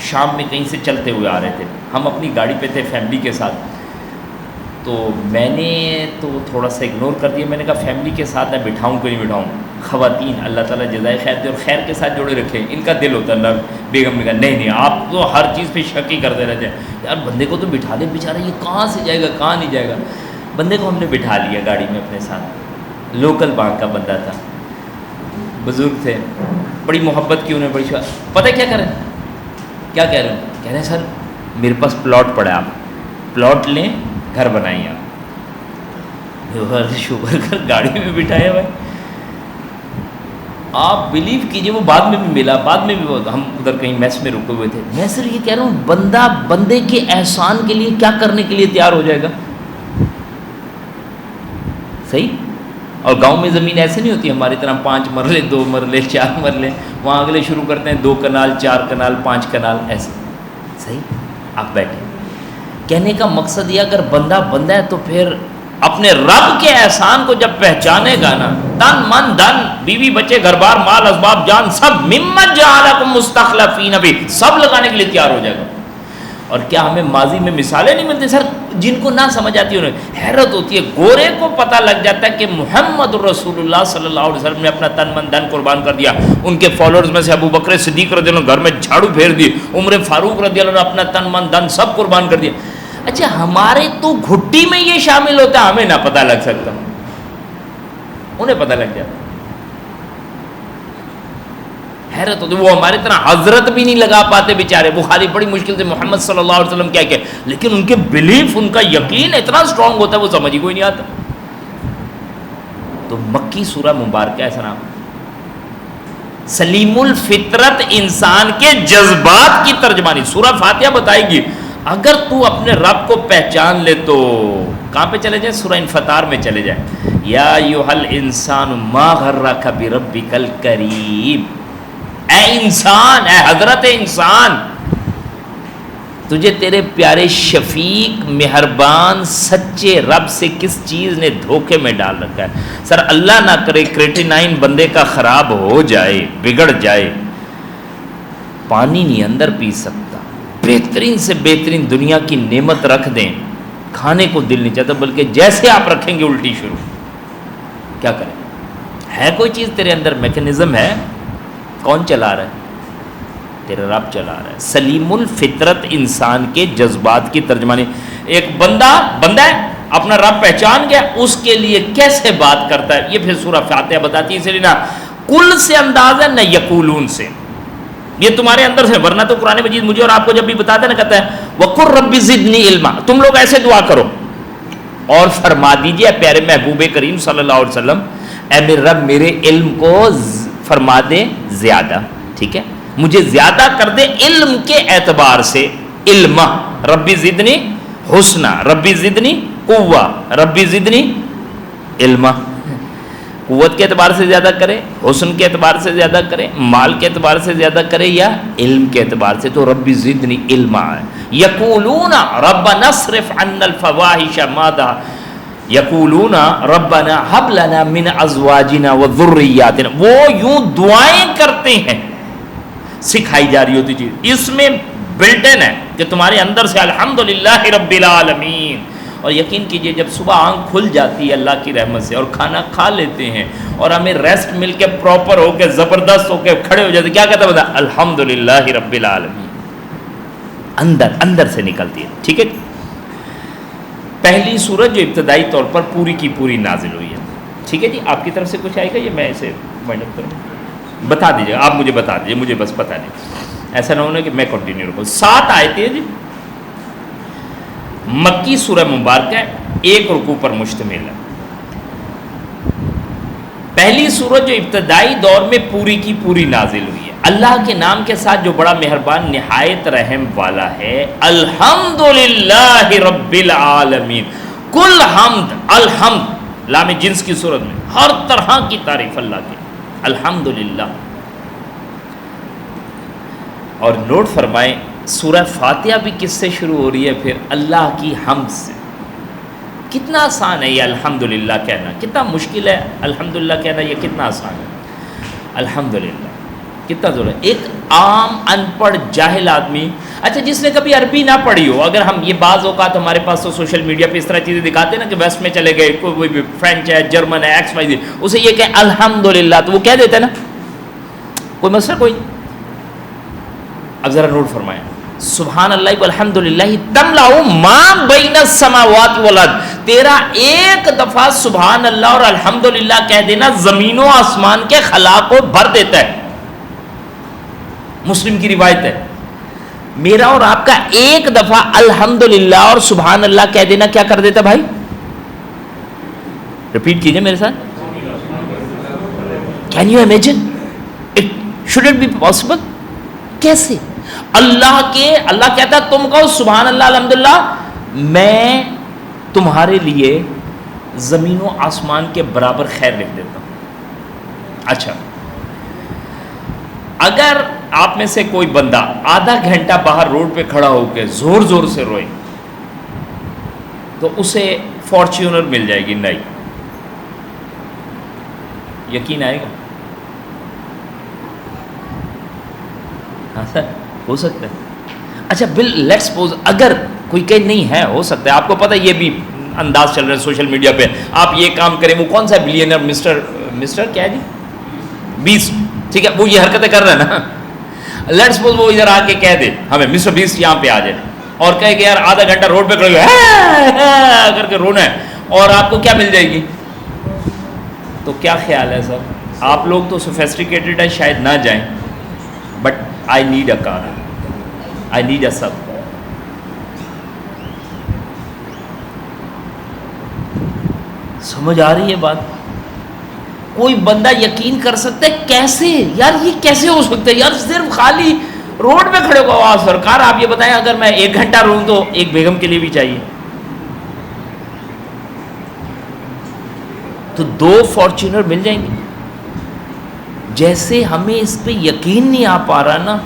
شام میں کہیں سے چلتے ہوئے آ رہے تھے. ہم اپنی گاڑی پہ تھے فیملی کے ساتھ. تو میں نے تو تھوڑا سا اگنور کر دیا، میں نے کہا فیملی کے ساتھ میں بٹھاؤں کہ نہیں بٹھاؤں. خواتین اللہ تعالیٰ جزائے خیر دے اور خیر کے ساتھ جوڑے رکھے، ان کا دل ہوتا ہے نرم. بیگم نے کہا نہیں آپ تو ہر چیز پہ شک ہی کرتے رہتے ہیں. یار بندے کو تو بٹھا دے، بیچارہ یہ کہاں سے جائے گا کہاں نہیں جائے گا. بندے کو ہم نے بٹھا لیا گاڑی میں اپنے ساتھ. لوکل بانک کا بندہ تھا، بزرگ تھے، بڑی محبت کی انہیں، بڑی پتہ کیا کریں، کیا کہہ رہے ہیں، کہہ رہے ہیں سر میرے پاس پلاٹ پڑا ہے، آپ پلاٹ لیں گھر بنائیے. آپ شوگر کر گاڑی میں بٹھایا بھائی. آپ بلیو کیجئے وہ بعد میں بھی ملا، بعد میں بھی ہم ادھر کہیں میس میں رکے ہوئے تھے. میں سر یہ کہہ رہا ہوں بندہ بندے کے احسان کے لیے کیا کرنے کے لیے تیار ہو جائے گا. صحیح. اور گاؤں میں زمین ایسے نہیں ہوتی ہماری طرح 5 مرلے 2 مرلے 4 مرلے، وہاں اگلے شروع کرتے ہیں 2 کنال 4 کنال 5 کنال ایسے. صحیح. آپ بیٹھے، کہنے کا مقصد یہ اگر بندہ ہے تو پھر اپنے رب کے احسان کو جب پہچانے گا نا، تن من دھن بیوی بچے گھر بار مال اسباب جان سب ممن جعلکم مستخلفین بھی سب لگانے کے لیے تیار ہو جائے گا. اور کیا ہمیں ماضی میں مثالیں نہیں ملتی سر، جن کو نہ سمجھ آتی انہیں حیرت ہوتی ہے. گورے کو پتہ لگ جاتا ہے کہ محمد رسول اللہ صلی اللہ علیہ وسلم نے اپنا تن من دھن قربان کر دیا. ان کے فالوورز میں سے ابو بکر صدیق رضی اللہ عنہ گھر میں جھاڑو پھیر دی، عمر فاروق رضی اللہ عنہ اپنا تن من دھن سب قربان کر دیا. اچھا ہمارے تو گھٹی میں یہ شامل ہوتا ہے، ہمیں نہ پتہ لگ سکتا، انہیں پتہ لگ جاتا. حیرت ہوتی. وہ ہماری طرح حضرت بھی نہیں لگا پاتے بیچارے. بخاری بڑی مشکل سے محمد صلی اللہ علیہ وسلم کیا کہ, لیکن ان کے بلیف, ان کا یقین اتنا اسٹرانگ ہوتا ہے وہ سمجھ ہی کوئی نہیں آتا. تو مکی سورہ مبارکہ ایسا نام, سلیم الفطرت, انسان کے جذبات کی ترجمانی. سورہ فاتحہ بتائے گی اگر تو اپنے رب کو پہچان لے تو کہاں پہ چلے جائیں, سورہ انفطار میں چلے جائیں. یا ایھا الانسان ما غرک بربک الکریم, اے انسان, اے حضرت انسان, تجھے تیرے پیارے شفیق مہربان سچے رب سے کس چیز نے دھوکے میں ڈال رکھا ہے. سر اللہ نہ کرے کریٹینائن بندے کا خراب ہو جائے, بگڑ جائے, پانی نہیں اندر پی سکتا, بہترین سے بہترین دنیا کی نعمت رکھ دیں, کھانے کو دل نہیں چاہتا, بلکہ جیسے آپ رکھیں گے الٹی شروع. کیا کریں؟ ہے کوئی چیز تیرے اندر, میکینزم ہے, کون چلا رہا ہے؟ تیرا رب چلا رہا ہے. سلیم الفطرت, انسان کے جذبات کی ترجمانی. ایک بندہ ہے, اپنا رب پہچان گیا, اس کے لیے کیسے بات کرتا ہے یہ پھر سورہ فاتحہ بتاتی ہے. اس لیے نہ کل سے انداز ہے نہ یقولون سے, یہ تمہارے اندر سے. ورنہ تو قرآن مجید مجھے اور آپ کو جب بھی بتاتا ہے نا, کہتا ہے وَقُلْ رَبِّ زِدْنِي عِلْمًا, تم لوگ ایسے دعا کرو اور فرما دیجئے پیارے محبوب کریم صلی اللہ علیہ وسلم, اے میرے رب میرے علم کو فرما دے زیادہ, ٹھیک ہے, مجھے زیادہ کر دے علم کے اعتبار سے. علم, ربی زدنی حسنا, ربی زدنی قوہ, ربی زدنی علم. قوت کے اعتبار سے زیادہ کرے, حسن کے اعتبار سے زیادہ کرے, مال کے اعتبار سے زیادہ کرے, یا علم کے اعتبار سے, تو ربی زدنی علما ہے. یقولون ربنا اصرف عنا الفواحش ما یقولون ربنا هب لنا من ازواجنا وذریاتنا, وہ یوں دعائیں کرتے ہیں. سکھائی جا رہی ہوتی چیز اس میں بلٹ ان ہے کہ تمہارے اندر سے الحمدللہ رب العالمین. اور یقین کیجئے جب صبح آنکھ کھل جاتی ہے اللہ کی رحمت سے اور کھانا کھا لیتے ہیں اور ہمیں ریسٹ مل کے پراپر ہو کے زبردست ہو کے کھڑے ہو جاتے, کیا کہتا ہے بتا, الحمدللہ رب العالمین, اندر سے نکلتی ہے. ٹھیک ہے, پہلی سورت جو ابتدائی طور پر پوری کی پوری نازل ہوئی ہے. ٹھیک ہے جی, آپ کی طرف سے کچھ آئے گا یا میں اسے وائنڈ اپ کروں؟ بتا دیجیے, آپ مجھے بتا دیجیے, مجھے بس پتا نہیں, ایسا نہ ہونا کہ میں کنٹینیو رکھوں. 7 آیتیں ہیں جی, مکی سورہ مبارکہ, 1 رکوع پر مشتمل ہے. پہلی سورت جو ابتدائی دور میں پوری کی پوری نازل ہوئی ہے, اللہ کے نام کے ساتھ جو بڑا مہربان نہایت رحم والا ہے. الحمدللہ رب العالمین, کل حمد, الحمد لام جنس کی صورت میں ہر طرح کی تعریف اللہ کی, الحمدللہ. اور نوٹ فرمائیں سورہ فاتحہ بھی کس سے شروع ہو رہی ہے؟ پھر اللہ کی حمد سے. کتنا آسان ہے یہ الحمدللہ کہنا, کتنا مشکل ہے الحمدللہ کہنا, یہ کتنا آسان ہے الحمدللہ, کتنا ضرور ہے. ایک عام ان پڑھ جاہل آدمی, اچھا جس نے کبھی عربی نہ پڑھی ہو, اگر ہم یہ بعض اوقات ہمارے پاس تو سوشل میڈیا پہ اس طرح چیزیں دکھاتے ہیں نا کہ ویسٹ میں چلے گئے, کوئی بھی فرینچ ہے, جرمن ہے, ایکس وائی زیڈ, اسے یہ کہ الحمدللہ, تو وہ کہہ دیتے ہیں نا, کوئی مسئلہ کوئی. اب ذرا نوٹ فرمائیں, سبحان اللہ والحمدللہ تملأ ما بین السماوات والارض, تیرا ایک دفعہ سبحان اللہ اور الحمدللہ کہہ دینا زمین و آسمان کے خلا کو بھر دیتا ہے. مسلم کی روایت ہے, میرا اور آپ کا ایک دفعہ الحمدللہ اور سبحان اللہ کہہ دینا کیا کر دیتا بھائی؟ ریپیٹ کیجئے میرے ساتھ. Can you imagine it should it be possible? کیسے؟ اللہ کہتا ہے تم کہو سبحان اللہ الحمدللہ, میں تمہارے لیے زمین و آسمان کے برابر خیر لکھ دیتا ہوں. اچھا, اگر آپ میں سے کوئی بندہ آدھا گھنٹہ باہر روڈ پہ کھڑا ہو کے زور زور سے روئے تو اسے فارچونر مل جائے گی؟ نہیں. یقین آئے گا؟ ہاں سر, ہو سکتا ہے. اچھا لیٹس سپوز اگر کوئی کہ نہیں ہے, ہو سکتا ہے, آپ کو پتہ یہ بھی انداز چل رہا ہے سوشل میڈیا پہ, آپ یہ کام کریں, وہ کون سا بلینئر مسٹر کیا ہے جی, 20, ٹھیک ہے, وہ یہ حرکتیں کر رہا ہے نا. لیٹس سپوز وہ ادھر آ کے کہہ دے ہمیں مسٹر 20 یہاں پہ آ جائے اور کہے کہ یار آدھا گھنٹہ روڈ پہ کھڑے کر کے رونا ہے, اور آپ کو کیا مل جائے گی؟ تو کیا خیال ہے سر, آپ لوگ تو سوفیسٹیکیٹڈ ہے, شاید نہ جائیں, I need a car, I need a sub. سمجھ آ رہی ہے بات؟ کوئی بندہ یقین کر سکتا ہے کیسے یار، یہ کیسے ہو سکتا ہے یار؟ صرف خالی روڈ پہ کھڑے ہو گئے، سرکار آپ یہ بتائیں اگر میں 1 گھنٹہ رہوں تو ایک بیگم کے لیے بھی چاہیے، تو 2 فارچونر مل جائیں گے. جیسے ہمیں اس پہ یقین نہیں آ پا رہا نا،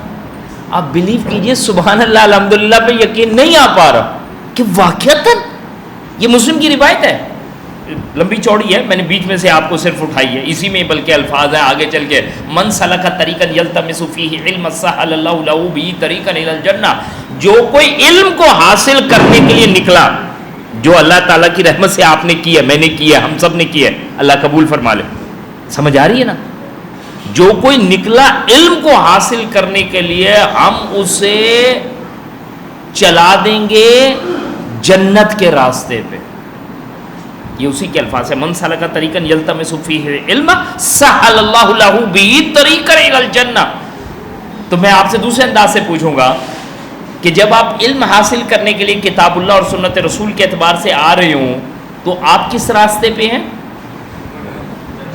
آپ بلیو کیجئے سبحان اللہ الحمدللہ پہ یقین نہیں آ پا رہا کہ واقعتاً یہ مسلم کی روایت ہے، لمبی چوڑی ہے، میں نے بیچ میں سے آپ کو صرف اٹھائی ہے، اسی میں بلکہ الفاظ ہیں آگے چل کے، من سلک طریقا یلتمس فیہ علما سہل اللہ لہ بہ طریقا الی الجنہ. جو کوئی علم کو حاصل کرنے کے لیے نکلا، جو اللہ تعالیٰ کی رحمت سے آپ نے کی ہے، میں نے کی ہے، ہم سب نے کی ہے، اللہ قبول فرما لے. سمجھ آ رہی ہے نا؟ جو کوئی نکلا علم کو حاصل کرنے کے لیے، ہم اسے چلا دیں گے جنت کے راستے پہ. یہ اسی کے الفاظ ہے، من سلک طریقا یلتمس فیہ علما سہل اللہ لہ بہ طریقا الی الجنہ. تو میں آپ سے دوسرے انداز سے پوچھوں گا کہ جب آپ علم حاصل کرنے کے لیے کتاب اللہ اور سنت رسول کے اعتبار سے آ رہے ہوں تو آپ کس راستے پہ ہیں؟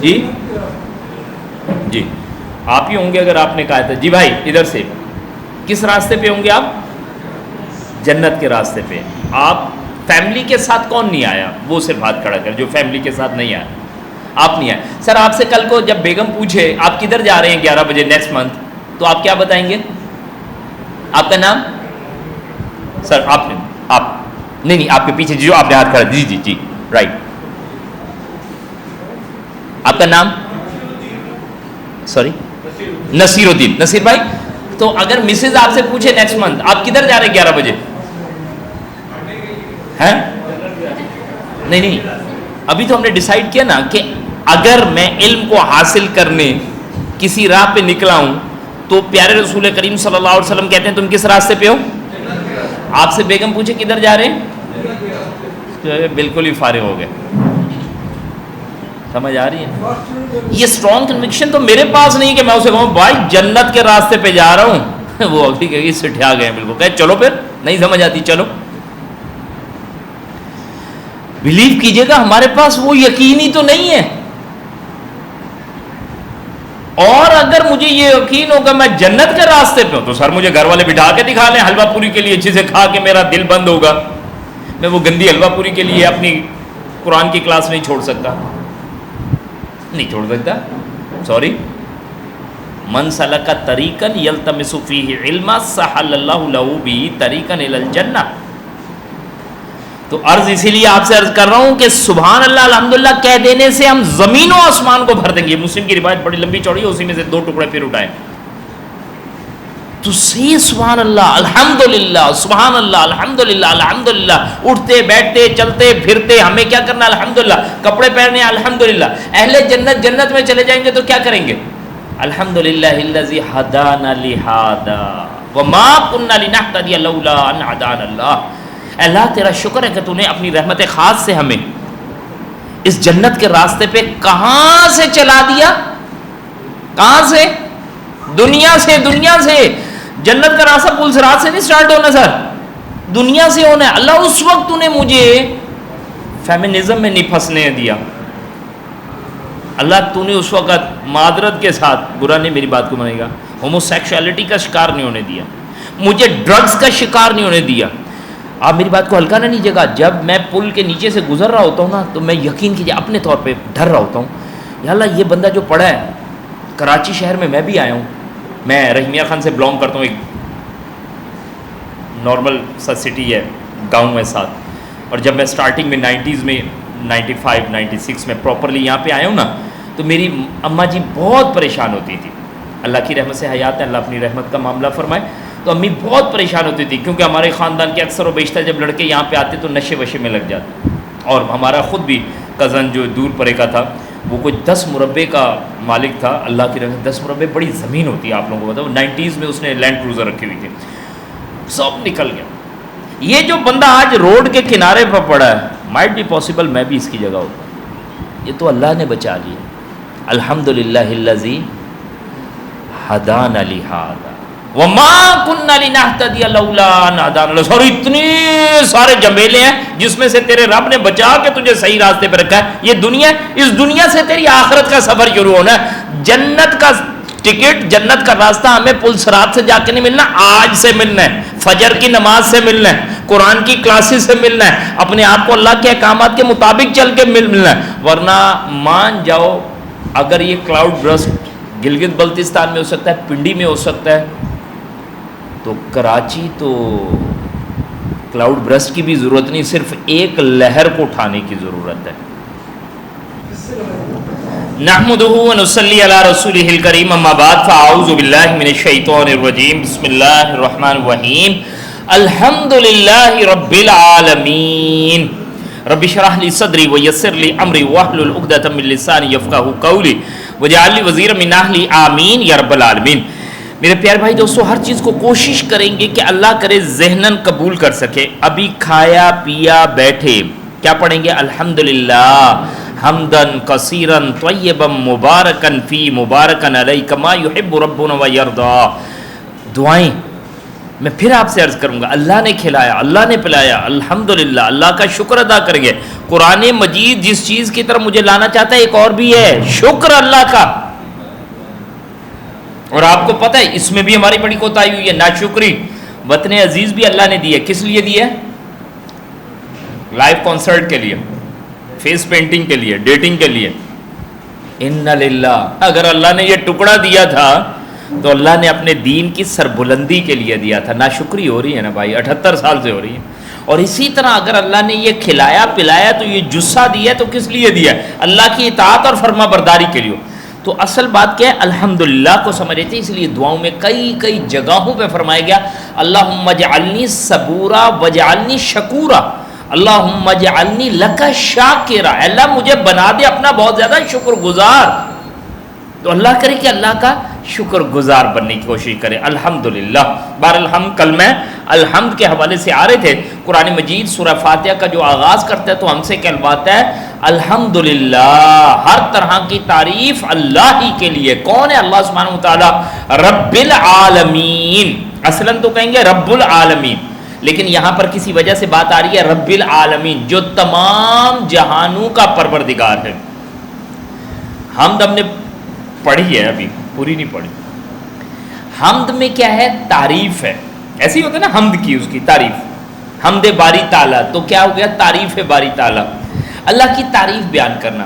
جی جی آپ ہی ہوں گے اگر آپ نے کہا تھا جی بھائی ادھر سے، کس راستے پہ ہوں گے آپ؟ جنت کے راستے پہ. آپ فیملی کے ساتھ کون نہیں آیا؟ وہ صرف ہاتھ کھڑا کر جو فیملی کے ساتھ نہیں آیا. آپ نہیں آئے. سر آپ سے کل کو جب بیگم پوچھے آپ کدھر جا رہے ہیں 11 بجے نیکسٹ منتھ، تو آپ کیا بتائیں گے؟ آپ کا نام؟ سر آپ نے نہیں آپ کے پیچھے جو آپ نے ہاتھ کھڑا، جی جی جی رائٹ. آپ کا نام؟ سوری نصیر الدین. نصیر بھائی، تو اگر مسز آپ سے پوچھے نیکسٹ منتھ آپ کدھر جا رہے ہیں 11 بجے، ہیں؟ نہیں ابھی تو ہم نے ڈیسائیڈ کیا نا کہ اگر میں علم کو حاصل کرنے کسی راہ پہ نکلا ہوں تو پیارے رسول کریم صلی اللہ علیہ وسلم کہتے ہیں تم کس راستے پہ ہو؟ آپ سے بیگم پوچھے کدھر جا رہے ہیں، بالکل ہی فارغ ہو گئے. سمجھ آ رہی ہے؟ یہ اسٹرانگ کنوکشن تو میرے پاس نہیں کہ میں اسے کہوں بھائی جنت کے راستے پہ جا رہا ہوں. وہ ابھی کہ سٹھیا گئے بالکل، کہ چلو پھر نہیں سمجھ آتی چلو. بلیو کیجئے گا ہمارے پاس وہ یقین ہی تو نہیں ہے. اور اگر مجھے یہ یقین ہوگا میں جنت کے راستے پہ ہوں تو سر مجھے گھر والے بٹھا کے دکھا لیں حلوہ پوری کے لیے، اچھے سے کھا کے میرا دل بند ہوگا. میں وہ گندی حلوہ پوری کے لیے اپنی قرآن کی کلاس نہیں چھوڑ سکتا، نہیں چھوڑ سکتا. سوری. من سلک طریقا یلتمس فیہ علما سہل اللہ لہ بہ طریقا الی الجنہ. تو عرض اسی لیے آپ سے عرض کر رہا ہوں کہ سبحان اللہ الحمدللہ کہہ دینے سے ہم زمین و آسمان کو بھر دیں گے. مسلم کی روایت بڑی لمبی چوڑی ہے، اسی میں سے 2 ٹکڑے پھر اٹھائیں. تو سی سبحان اللہ الحمدللہ سبحان اللہ الحمدللہ الحمدللہ، اٹھتے بیٹھتے چلتے پھرتے ہمیں کیا کرنا؟ الحمدللہ. کپڑے پہنے الحمدللہ. اہل جنت جنت میں چلے جائیں گے تو کیا کریں گے؟ الحمدللہ الذی ہدانا لہذا وما کنا لنہتدی لولا ان ہدانا اللہ. اللہ تیرا شکر ہے کہ تو نے اپنی رحمت خاص سے ہمیں اس جنت کے راستے پہ کہاں سے چلا دیا؟ کہاں سے؟ دنیا سے. دنیا سے. جنت کا راستہ پل صراط سے نہیں سٹارٹ ہونا سر، دنیا سے ہونا ہے. اللہ اس وقت تو نے مجھے فیمنزم میں نہیں پھنسنے دیا. اللہ تو نے اس وقت معذرت کے ساتھ، برا نہیں میری بات کو مانے گا، ہومو سیکشولیٹی کا شکار نہیں ہونے دیا، مجھے ڈرگز کا شکار نہیں ہونے دیا. آپ میری بات کو ہلکا نہ لیجیے گا. جب میں پل کے نیچے سے گزر رہا ہوتا ہوں نا تو میں یقین کیجیے اپنے طور پہ ڈر رہا ہوتا ہوں، یا اللہ یہ بندہ جو پڑھا ہے، کراچی شہر میں بھی آیا ہوں، میں رحیمیہ خان سے بلانگ کرتا ہوں، ایک نارمل سا سٹی ہے، گاؤں ہے ساتھ. اور جب میں سٹارٹنگ میں 90s میں 95 96 میں پراپرلی یہاں پہ آیا ہوں نا تو میری اماں جی بہت پریشان ہوتی تھی. اللہ کی رحمت سے حیات ہے، اللہ اپنی رحمت کا معاملہ فرمائے. تو امی بہت پریشان ہوتی تھی کیونکہ ہمارے خاندان کے اکثر و بیشتر جب لڑکے یہاں پہ آتے تو نشے وشے میں لگ جاتے. اور ہمارا خود بھی کزن جو دور پرے کا تھا وہ کوئی 10 مربے کا مالک تھا. اللہ کی رحمت 10 مربے بڑی زمین ہوتی ہے، آپ لوگوں کو بتاؤ. 90s میں اس نے لینڈ کروزر رکھی ہوئی تھی، سب نکل گیا. یہ جو بندہ آج روڈ کے کنارے پر پڑا ہے، مائٹ بی پاسبل میں بھی اس کی جگہ ہوتا. یہ تو اللہ نے بچا لیا. الحمدللہ الذی ہدانا لہذا وما كنا لنهتدي لولا ان هدانا الله. اور اتنے سارے جمیلے ہیں جس میں سے تیرے رب نے بچا کے تجھے صحیح راستے پہ رکھا ہے. یہ دنیا، اس دنیا سے تیری آخرت کا سفر شروع ہونا ہے. جنت کا ٹکٹ، جنت کا راستہ ہمیں پل صراط سے جا کے نہیں ملنا، آج سے ملنا ہے، فجر کی نماز سے ملنا ہے، قرآن کی کلاسز سے ملنا ہے، اپنے آپ کو اللہ کے احکامات کے مطابق چل کے ملنا ہے. ورنہ مان جاؤ اگر یہ کلاؤڈ برسٹ گلگت بلتستان میں ہو سکتا ہے، پنڈی میں ہو سکتا ہے، تو کراچی تو کلاؤڈ برسٹ کی بھی ضرورت نہیں، صرف ایک لہر کو اٹھانے کی ضرورت ہے. نحمده ونصلي على رسوله الكريم اما بعد فاعوذ بالله من الشيطان الرجيم بسم الله الرحمن الرحيم الحمد لله رب العالمين رب اشرح لي صدري ويسر لي امري واحلل عقدة من لساني يفقهوا قولي واجعل لي وزيرا من اهلي آمين یا رب العالمین. میرے پیارے بھائی دوستو، ہر چیز کو کوشش کریں گے کہ اللہ کرے ذہناً قبول کر سکے. ابھی کھایا پیا بیٹھے کیا پڑھیں گے؟ الحمدللہ حمدن کثیرن طیبا مبارکن فی مبارکن علیہ کما یحب ربنا ویرضا. دعائیں میں پھر آپ سے عرض کروں گا. اللہ نے کھلایا، اللہ نے پلایا، الحمدللہ، اللہ کا شکر ادا کریں گے. قرآن مجید جس چیز کی طرف مجھے لانا چاہتا ہے ایک اور بھی ہے، شکر اللہ کا. اور آپ کو پتہ ہے اس میں بھی ہماری بڑی کوتاہی ہوئی ہے، ناشکری. وطن عزیز بھی اللہ نے دی ہے، کس لیے دی ہے؟ لائیو کانسرٹ کے لیے، فیس پینٹنگ کے لیے، ڈیٹنگ کے لیے. ان للہ، اگر اللہ نے یہ ٹکڑا دیا تھا تو اللہ نے اپنے دین کی سربلندی کے لیے دیا تھا. ناشکری ہو رہی ہے نا بھائی، 78 سال سے ہو رہی ہے. اور اسی طرح اگر اللہ نے یہ کھلایا پلایا تو یہ جسہ دیا تو کس لیے دیا؟ اللہ کی اطاعت اور فرما برداری کے لیے. تو اصل بات کیا ہے؟ الحمدللہ کو سمجھ رہے تھے. اس لیے دعاؤں میں کئی جگہوں پہ فرمایا گیا اللہم اجعلنی صبورا وجعلنی شکورا، اللہم اجعلنی لک شاکرا، اللہ مجھے بنا دے اپنا بہت زیادہ شکر گزار. تو اللہ کرے کہ اللہ کا شکر گزار بننے کی کوشش کرے. الحمدللہ. بہرحال کلمہ الحمد کے حوالے سے آ رہے تھے. قرآن مجید سورہ فاتحہ کا جو آغاز کرتا ہے تو ہم سے کہلواتا ہے الحمدللہ، ہر طرح کی تعریف اللہ ہی کے لیے. کون ہے؟ اللہ سبحانہ وتعالی رب العالمین. اصلاً تو کہیں گے رب العالمین، لیکن یہاں پر کسی وجہ سے بات آ رہی ہے رب العالمین، جو تمام جہانوں کا پروردگار ہے. حمد ہم نے پڑھی ہے، ابھی پوری نہیں پڑھی. حمد میں کیا ہے؟ تعریف ہے. ایسی ہوتا ہے نا حمد کی، اس کی تعریف. حمد باری تعالیٰ تو کیا ہو گیا؟ تعریف باری تعالیٰ، اللہ کی تعریف بیان کرنا.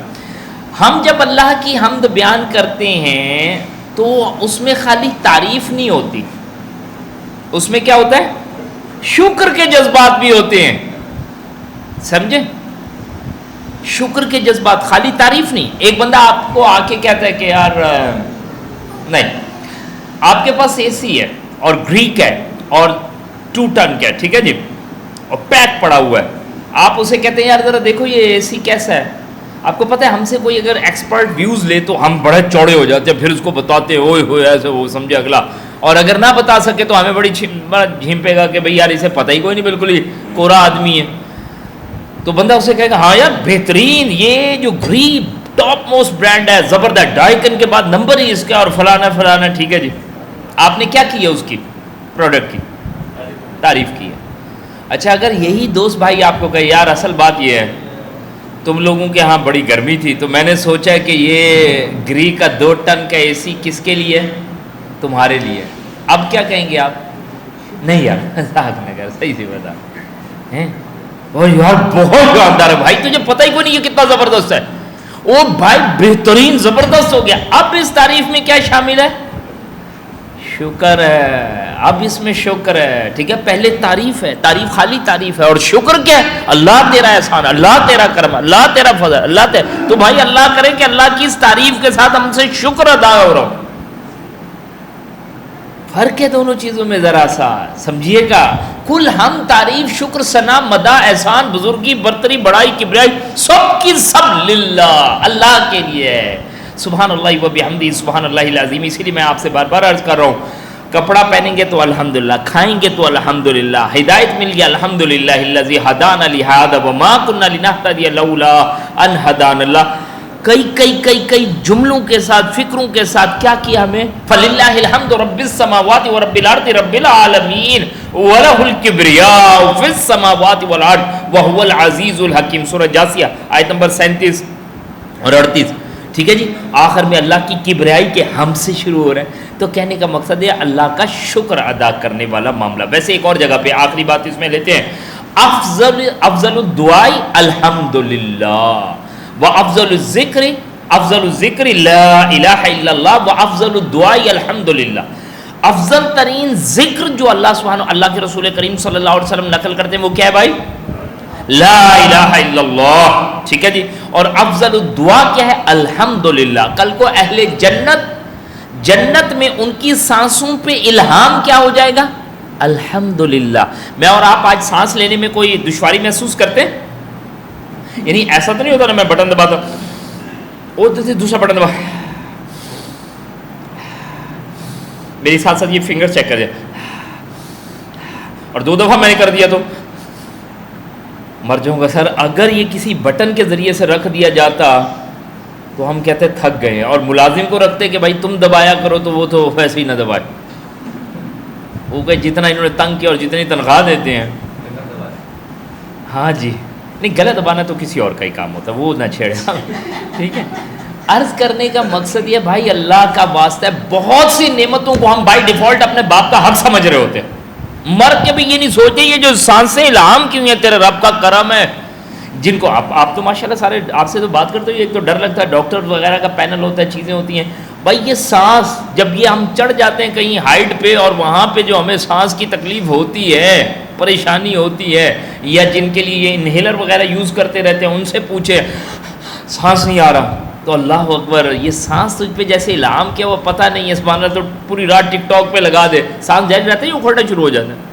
ہم جب اللہ کی حمد بیان کرتے ہیں تو اس میں خالی تعریف نہیں ہوتی، اس میں کیا ہوتا ہے؟ شکر کے جذبات بھی ہوتے ہیں. سمجھے؟ شکر کے جذبات، خالی تعریف نہیں. ایک بندہ آپ کو آ کے کہتا ہے کہ یار نہیں، آپ کے پاس اے سی ہے اور گریک ہے اور 2 ٹن کا ہے، ٹھیک ہے جی، اور پیک پڑا ہوا ہے. آپ اسے کہتے ہیں یار ذرا دیکھو یہ اے سی کیسا ہے. آپ کو پتہ ہے ہم سے کوئی اگر ایکسپرٹ ویوز لے تو ہم بڑے چوڑے ہو جاتے ہیں، پھر اس کو بتاتے ہیں اوئے ہوئے ایسے وہ سمجھے اگلا. اور اگر نہ بتا سکے تو ہمیں بڑا جھمپے گا کہ بھئی یار اسے پتہ ہی کوئی نہیں، بالکل ہی کورا آدمی ہے. تو بندہ اسے کہے گا ہاں یار بہترین، یہ جو گریپ ٹاپ موسٹ برانڈ ہے، زبردست، ڈائکن کے بعد نمبر ہی اس کا، اور فلانا فلانا. ٹھیک ہے جی، آپ نے کیا کیا اس کی پروڈکٹ کی؟ تعریف کی ہے. اچھا اگر یہی دوست بھائی آپ کو کہے یار اصل بات یہ ہے تم لوگوں کے ہاں بڑی گرمی تھی تو میں نے سوچا کہ یہ گری کا 2 ٹن کا اے سی کس کے لیے؟ تمہارے لیے. اب کیا کہیں گے آپ؟ نہیں یار نگر صحیح سے بتا ہیں، اور یار بہت شاندار ہے بھائی، تجھے پتہ ہی کوئی نہیں یہ کتنا زبردست ہے. او بھائی بہترین زبردست ہو گیا. اب اس تعریف میں کیا شامل ہے؟ شکر ہے. اب اس میں شکر ہے. ٹھیک ہے، پہلے تعریف ہے، تعریف خالی تعریف ہے، اور شکر کیا ہے؟ اللہ تیرا احسان، اللہ تیرا کرم، اللہ تیرا فضل، اللہ تیرا. تو بھائی اللہ کرے کہ اللہ کی اس تعریف کے ساتھ ہم سے شکر ادا ہو رہا ہو. فرق ہے دونوں چیزوں میں ذرا سا سمجھیے گا. کل ہم تعریف شکر ثنا مدح احسان بزرگی برتری بڑائی کبریائی سب کی سب للہ، اللہ کے لیے ہے. سبحان اللہ و بحمدہ سبحان اللہ العظیم. اسی لیے میں آپ سے بار بار عرض کر رہا ہوں، کپڑا پہنیں گے تو الحمدللہ، کھائیں گے تو الحمدللہ، ہدایت مل گیا الحمدللہ الذی ہدانا لہذا وما کنا لنہتدی لولا ان ہدانا اللہ. کئی جملوں کے ساتھ، فکروں کے ساتھ کیا کیا ہمیں؟ فَلِلَّهِ الْحَمْدُ رَبِّ السَّمَاوَاتِ وَرَبِّ الْأَرْضِ رَبِّ الْعَالَمِينَ وَلَهُ الْكِبْرِيَاءُ فِي السَّمَاوَاتِ وَالْأَرْضِ وَهُوَ الْعَزِيزُ الْحَكِيمُ، سورہ جاثیہ آیت نمبر 37 اور 38. ٹھیک ہے جی، آخر میں اللہ کی کبریائی کے ہم سے شروع ہو رہے ہیں. تو کہنے کا مقصد ہے اللہ کا شکر ادا کرنے والا معاملہ. ویسے ایک اور جگہ پہ آخری بات اس میں لیتے ہیں، افضل الدعاء الحمدللہ وافضل الذکر لا الہ الا اللہ وافضل الدعاء الحمدللہ. افضل ترین ذکر جو اللہ کے رسول کریم صلی اللہ علیہ وسلم نقل کرتے ہیں وہ کیا ہے بھائی؟ لا الہ الا اللہ. ٹھیک ہے جی. اور افضل الدعا کیا ہے؟ الحمدللہ. کل کو اہل جنت میں ان کی سانسوں پہ الہام کیا ہو جائے گا؟ الحمدللہ. میں اور آپ آج سانس لینے میں کوئی دشواری محسوس کرتے ہیں؟ یعنی ایسا تو نہیں ہوتا نا میں بٹن دباتا وہ دوسرا بٹن دبا، میری ساتھ ساتھ یہ فنگر چیک کر جائے، اور 2 دفعہ میں نے کر دیا تو مر جاؤں گا. سر اگر یہ کسی بٹن کے ذریعے سے رکھ دیا جاتا تو ہم کہتے تھک گئے ہیں، اور ملازم کو رکھتے کہ بھائی تم دبایا کرو تو وہ تو ویسے ہی نہ دبائے. وہ کہ جتنا انہوں نے تنگ کیا اور جتنی تنخواہ دیتے ہیں. ہاں جی، نہیں گلا دبانا تو کسی اور کا ہی کام ہوتا ہے، وہ نہ چھیڑے. ٹھیک ہے. عرض کرنے کا مقصد یہ بھائی اللہ کا واسطہ ہے، بہت سی نعمتوں کو ہم بائی ڈیفالٹ اپنے باپ کا حق سمجھ رہے ہوتے ہیں، مر کے بھی یہ نہیں سوچتے یہ جو سانسیں الہام کیوں ہیں تیرے رب کا کرم ہے. جن کو آپ تو ماشاءاللہ سارے آپ سے تو بات کرتے ہو، ایک تو ڈر لگتا ہے، ڈاکٹر وغیرہ کا پینل ہوتا ہے، چیزیں ہوتی ہیں. بھائی یہ سانس جب یہ ہم چڑھ جاتے ہیں کہیں ہائٹ پہ اور وہاں پہ جو ہمیں سانس کی تکلیف ہوتی ہے، پریشانی ہوتی ہے، یا جن کے لیے یہ انہیلر وغیرہ یوز کرتے رہتے ہیں ان سے پوچھے سانس نہیں آ رہا تو اللہ اکبر، یہ سانس تجھ پہ جیسے الہام کیا وہ پتہ نہیں ہے، سبحان اللہ، تو پوری رات ٹک ٹاک پہ لگا دے، سانس جاری رہتا ہے، یہ اکھڑنا شروع ہو جاتا ہے.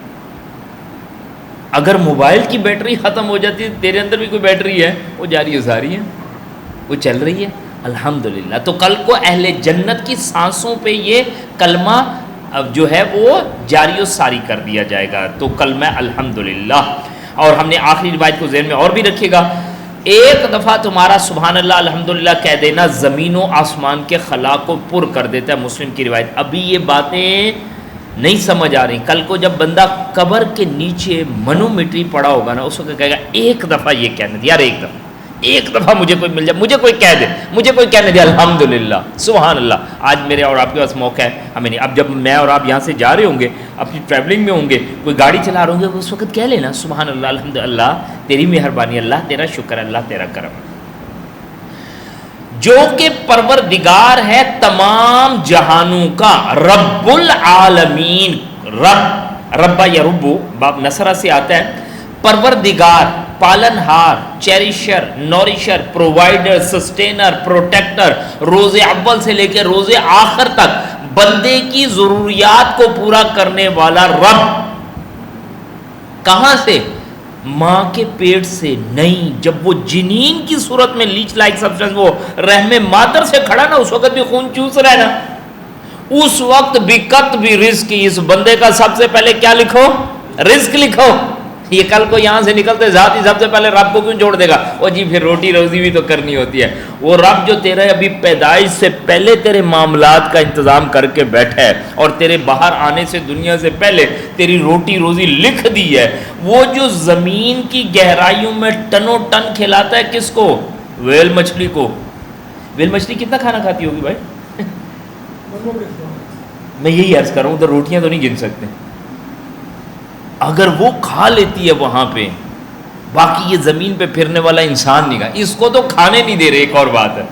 اگر موبائل کی بیٹری ختم ہو جاتی ہے، تیرے اندر بھی کوئی بیٹری ہے، وہ جاری ہو ساری ہے، وہ چل رہی ہے. الحمدللہ. تو کل کو اہل جنت کی سانسوں پہ یہ کلمہ جو ہے وہ جاری و ساری کر دیا جائے گا. تو کلمہ الحمدللہ. اور ہم نے آخری روایت کو ذہن میں اور بھی رکھے گا، ایک دفعہ تمہارا سبحان اللہ الحمدللہ کہہ دینا زمین و آسمان کے خلا کو پر کر دیتا ہے. مسلم کی روایت. ابھی یہ باتیں نہیں سمجھ آ رہی، کل کو جب بندہ قبر کے نیچے منومیٹری پڑا ہوگا نا، اس وقت کہے گا ایک دفعہ یہ کہنے دیا، یار ایک دفعہ مجھے کوئی مل جائے، مجھے کوئی کہہ دے، مجھے کوئی کہنے دے الحمدللہ سبحان اللہ. آج میرے اور آپ کے پاس موقع ہے، ہمیں نہیں. اب جب میں اور آپ یہاں سے جا رہے ہوں گے، اپنی ٹریولنگ میں ہوں گے، کوئی گاڑی چلا رہے ہوں گے، اس وقت کہہ لینا سبحان اللہ الحمدللہ، تیری مہربانی، اللہ تیرا شکر، اللہ تیرا کرم. جو کہ پروردگار ہے تمام جہانوں کا، رب العالمین. رب یا ربو باب نصرہ سے آتا ہے، پروردگار، پالن ہار، چیریشر، نورشر، پرووائڈر، سسٹینر، پروٹیکٹر، روز اول سے لے کے روز آخر تک بندے کی ضروریات کو پورا کرنے والا رب. کہاں سے؟ ماں کے پیٹ سے نہیں. جب وہ جنین کی صورت میں لیچ لائک سبسٹنس وہ رحم مادر سے کھڑا نا، اس وقت بھی خون چوس رہا ہے نا، اس وقت بھی کت بھی رزق. اس بندے کا سب سے پہلے کیا لکھو؟ رزق لکھو. یہ کل کو یہاں سے نکلتے ذات ہی سب سے پہلے رب کو کیوں جوڑ دے گا؟ وہ جی پھر روٹی روزی بھی تو کرنی ہوتی ہے. وہ رب جو تیرے ابھی پیدائش سے پہلے تیرے معاملات کا انتظام کر کے بیٹھا ہے اور تیرے باہر آنے سے دنیا سے پہلے تیری روٹی روزی لکھ دی ہے، وہ جو زمین کی گہرائیوں میں ٹنوں ٹن کھلاتا ہے کس کو؟ ویل مچھلی کو. ویل مچھلی کتنا کھانا کھاتی ہوگی بھائی؟ میں یہی عرض کر رہا ہوں، ادھر روٹیاں تو نہیں گن سکتے. اگر وہ کھا لیتی ہے وہاں پہ، باقی یہ زمین پہ پھرنے والا انسان نہیں کھا، اس کو تو کھانے نہیں دے رہے. ایک اور بات ہے،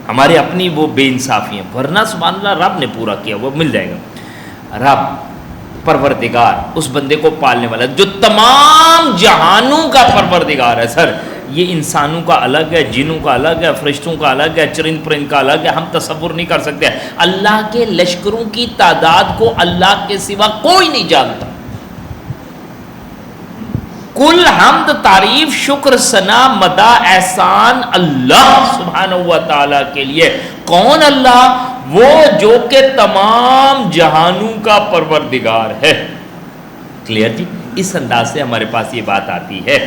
ہمارے اپنی وہ بے انصافی ہیں، ورنہ سبحان اللہ رب نے پورا کیا، وہ مل جائے گا. رب پروردگار، اس بندے کو پالنے والا جو تمام جہانوں کا پروردگار ہے. سر یہ انسانوں کا الگ ہے، جنوں کا الگ ہے، فرشتوں کا الگ ہے، چرند پرند کا الگ ہے، ہم تصور نہیں کر سکتے. اللہ کے لشکروں کی تعداد کو اللہ کے سوا کوئی نہیں جانتا. کل حمد، تعریف، شکر، ثنا، مدح، احسان اللہ سبحانہ و تعالیٰ کے لیے. کون اللہ؟ وہ جو کہ تمام جہانوں کا پروردگار ہے. کلیئر جی؟ اس انداز سے ہمارے پاس یہ بات آتی ہے.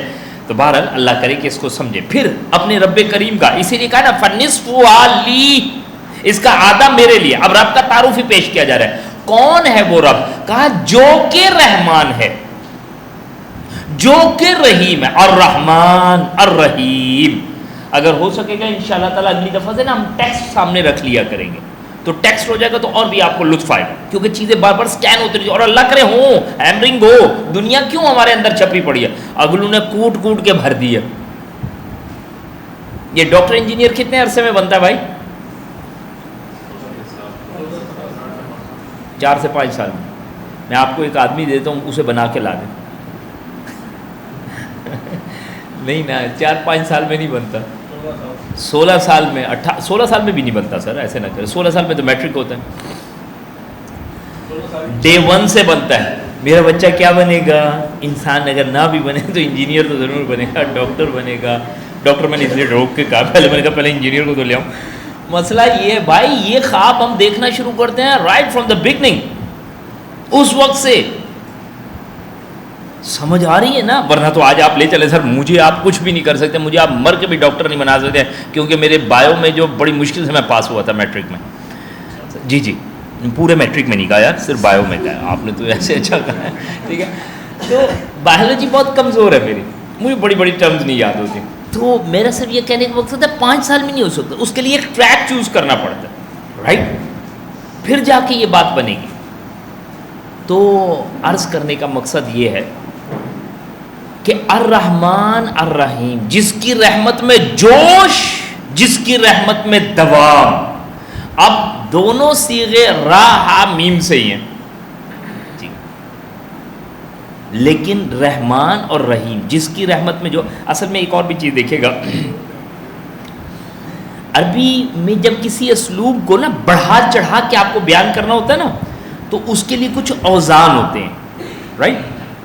تو بہرحال اللہ کرے کہ اس کو سمجھے. پھر اپنے رب کریم کا اسی لیے کہا نا فَنِصْفُهَا لِي، اس کا آدھا میرے لیے. اب رب کا تعارف ہی پیش کیا جا رہا ہے. کون ہے وہ رب؟ کہا جو کہ رحمان ہے، جو کہ رحیم ہے. الرحمن الرحیم. اگر ہو سکے گا انشاءاللہ تعالیٰ اگلی دفعہ سے نا ہم ٹیکسٹ سامنے رکھ لیا کریں گے، تو ٹیکسٹ ہو جائے گا تو اور بھی آپ کو لطف آئے گا، کیونکہ چیزیں بار بار سکین ہوتی رہی. اور اللہ کرے ہوں ہیمرنگ ہو. دنیا کیوں ہمارے اندر چھپی پڑی ہے؟ اگلوں نے کوٹ کوٹ کے بھر دی ہے. یہ ڈاکٹر انجینئر کتنے عرصے میں بنتا ہے بھائی؟ 4 سے 5 سال میں. میں آپ کو ایک آدمی دیتا ہوں، اسے بنا کے لا دیں. نہیں نا، 4-5 سال میں نہیں بنتا. 16 سال میں 16 سال میں بھی نہیں بنتا سر، ایسے نہ کرے. 16 سال میں تو میٹرک ہوتا ہے. ڈے 1 سے بنتا ہے. میرا بچہ کیا بنے گا؟ انسان اگر نہ بھی بنے تو انجینئر تو ضرور بنے گا، ڈاکٹر بنے گا. ڈاکٹر میں نے اس لیے روک کے کہا، پہلے میں نے کہا پہلے انجینئر کو تو لے آؤں. مسئلہ یہ ہے بھائی، یہ خواب ہم دیکھنا شروع کرتے ہیں رائٹ فرام دا بگننگ. اس وقت سے سمجھ آ رہی ہے نا. ورنہ تو آج آپ لے چلے سر مجھے آپ کچھ بھی نہیں کر سکتے، مجھے آپ مر کے بھی ڈاکٹر نہیں بنا سکتے، کیونکہ میرے بایو میں جو بڑی مشکل سے میں پاس ہوا تھا میٹرک میں. جی پورے میٹرک میں نہیں کہا یار، صرف بایو میں کہا. آپ نے تو ایسے اچھا کہا ہے. ٹھیک ہے، تو بایولوجی بہت کمزور ہے میری، مجھے بڑی بڑی ٹرمز نہیں یاد ہوتی. تو میرا صرف یہ کہنے کا مقصد ہے 5 سال میں نہیں ہو سکتا، اس کے لیے ایک ٹریک چوز کرنا پڑتا ہے، رائٹ؟ پھر جا کے یہ بات بنے گی. تو عرض کرنے کا مقصد یہ ہے کہ الرحمن الرحیم، جس کی رحمت میں جوش، جس کی رحمت میں دوام. اب دونوں صیغے را ہا میم سے ہی ہیں جی، لیکن رحمان اور رحیم، جس کی رحمت میں جو، اصل میں ایک اور بھی چیز دیکھے گا، عربی میں جب کسی اسلوب کو نا بڑھا چڑھا کے آپ کو بیان کرنا ہوتا ہے نا، تو اس کے لیے کچھ اوزان ہوتے ہیں، رائٹ؟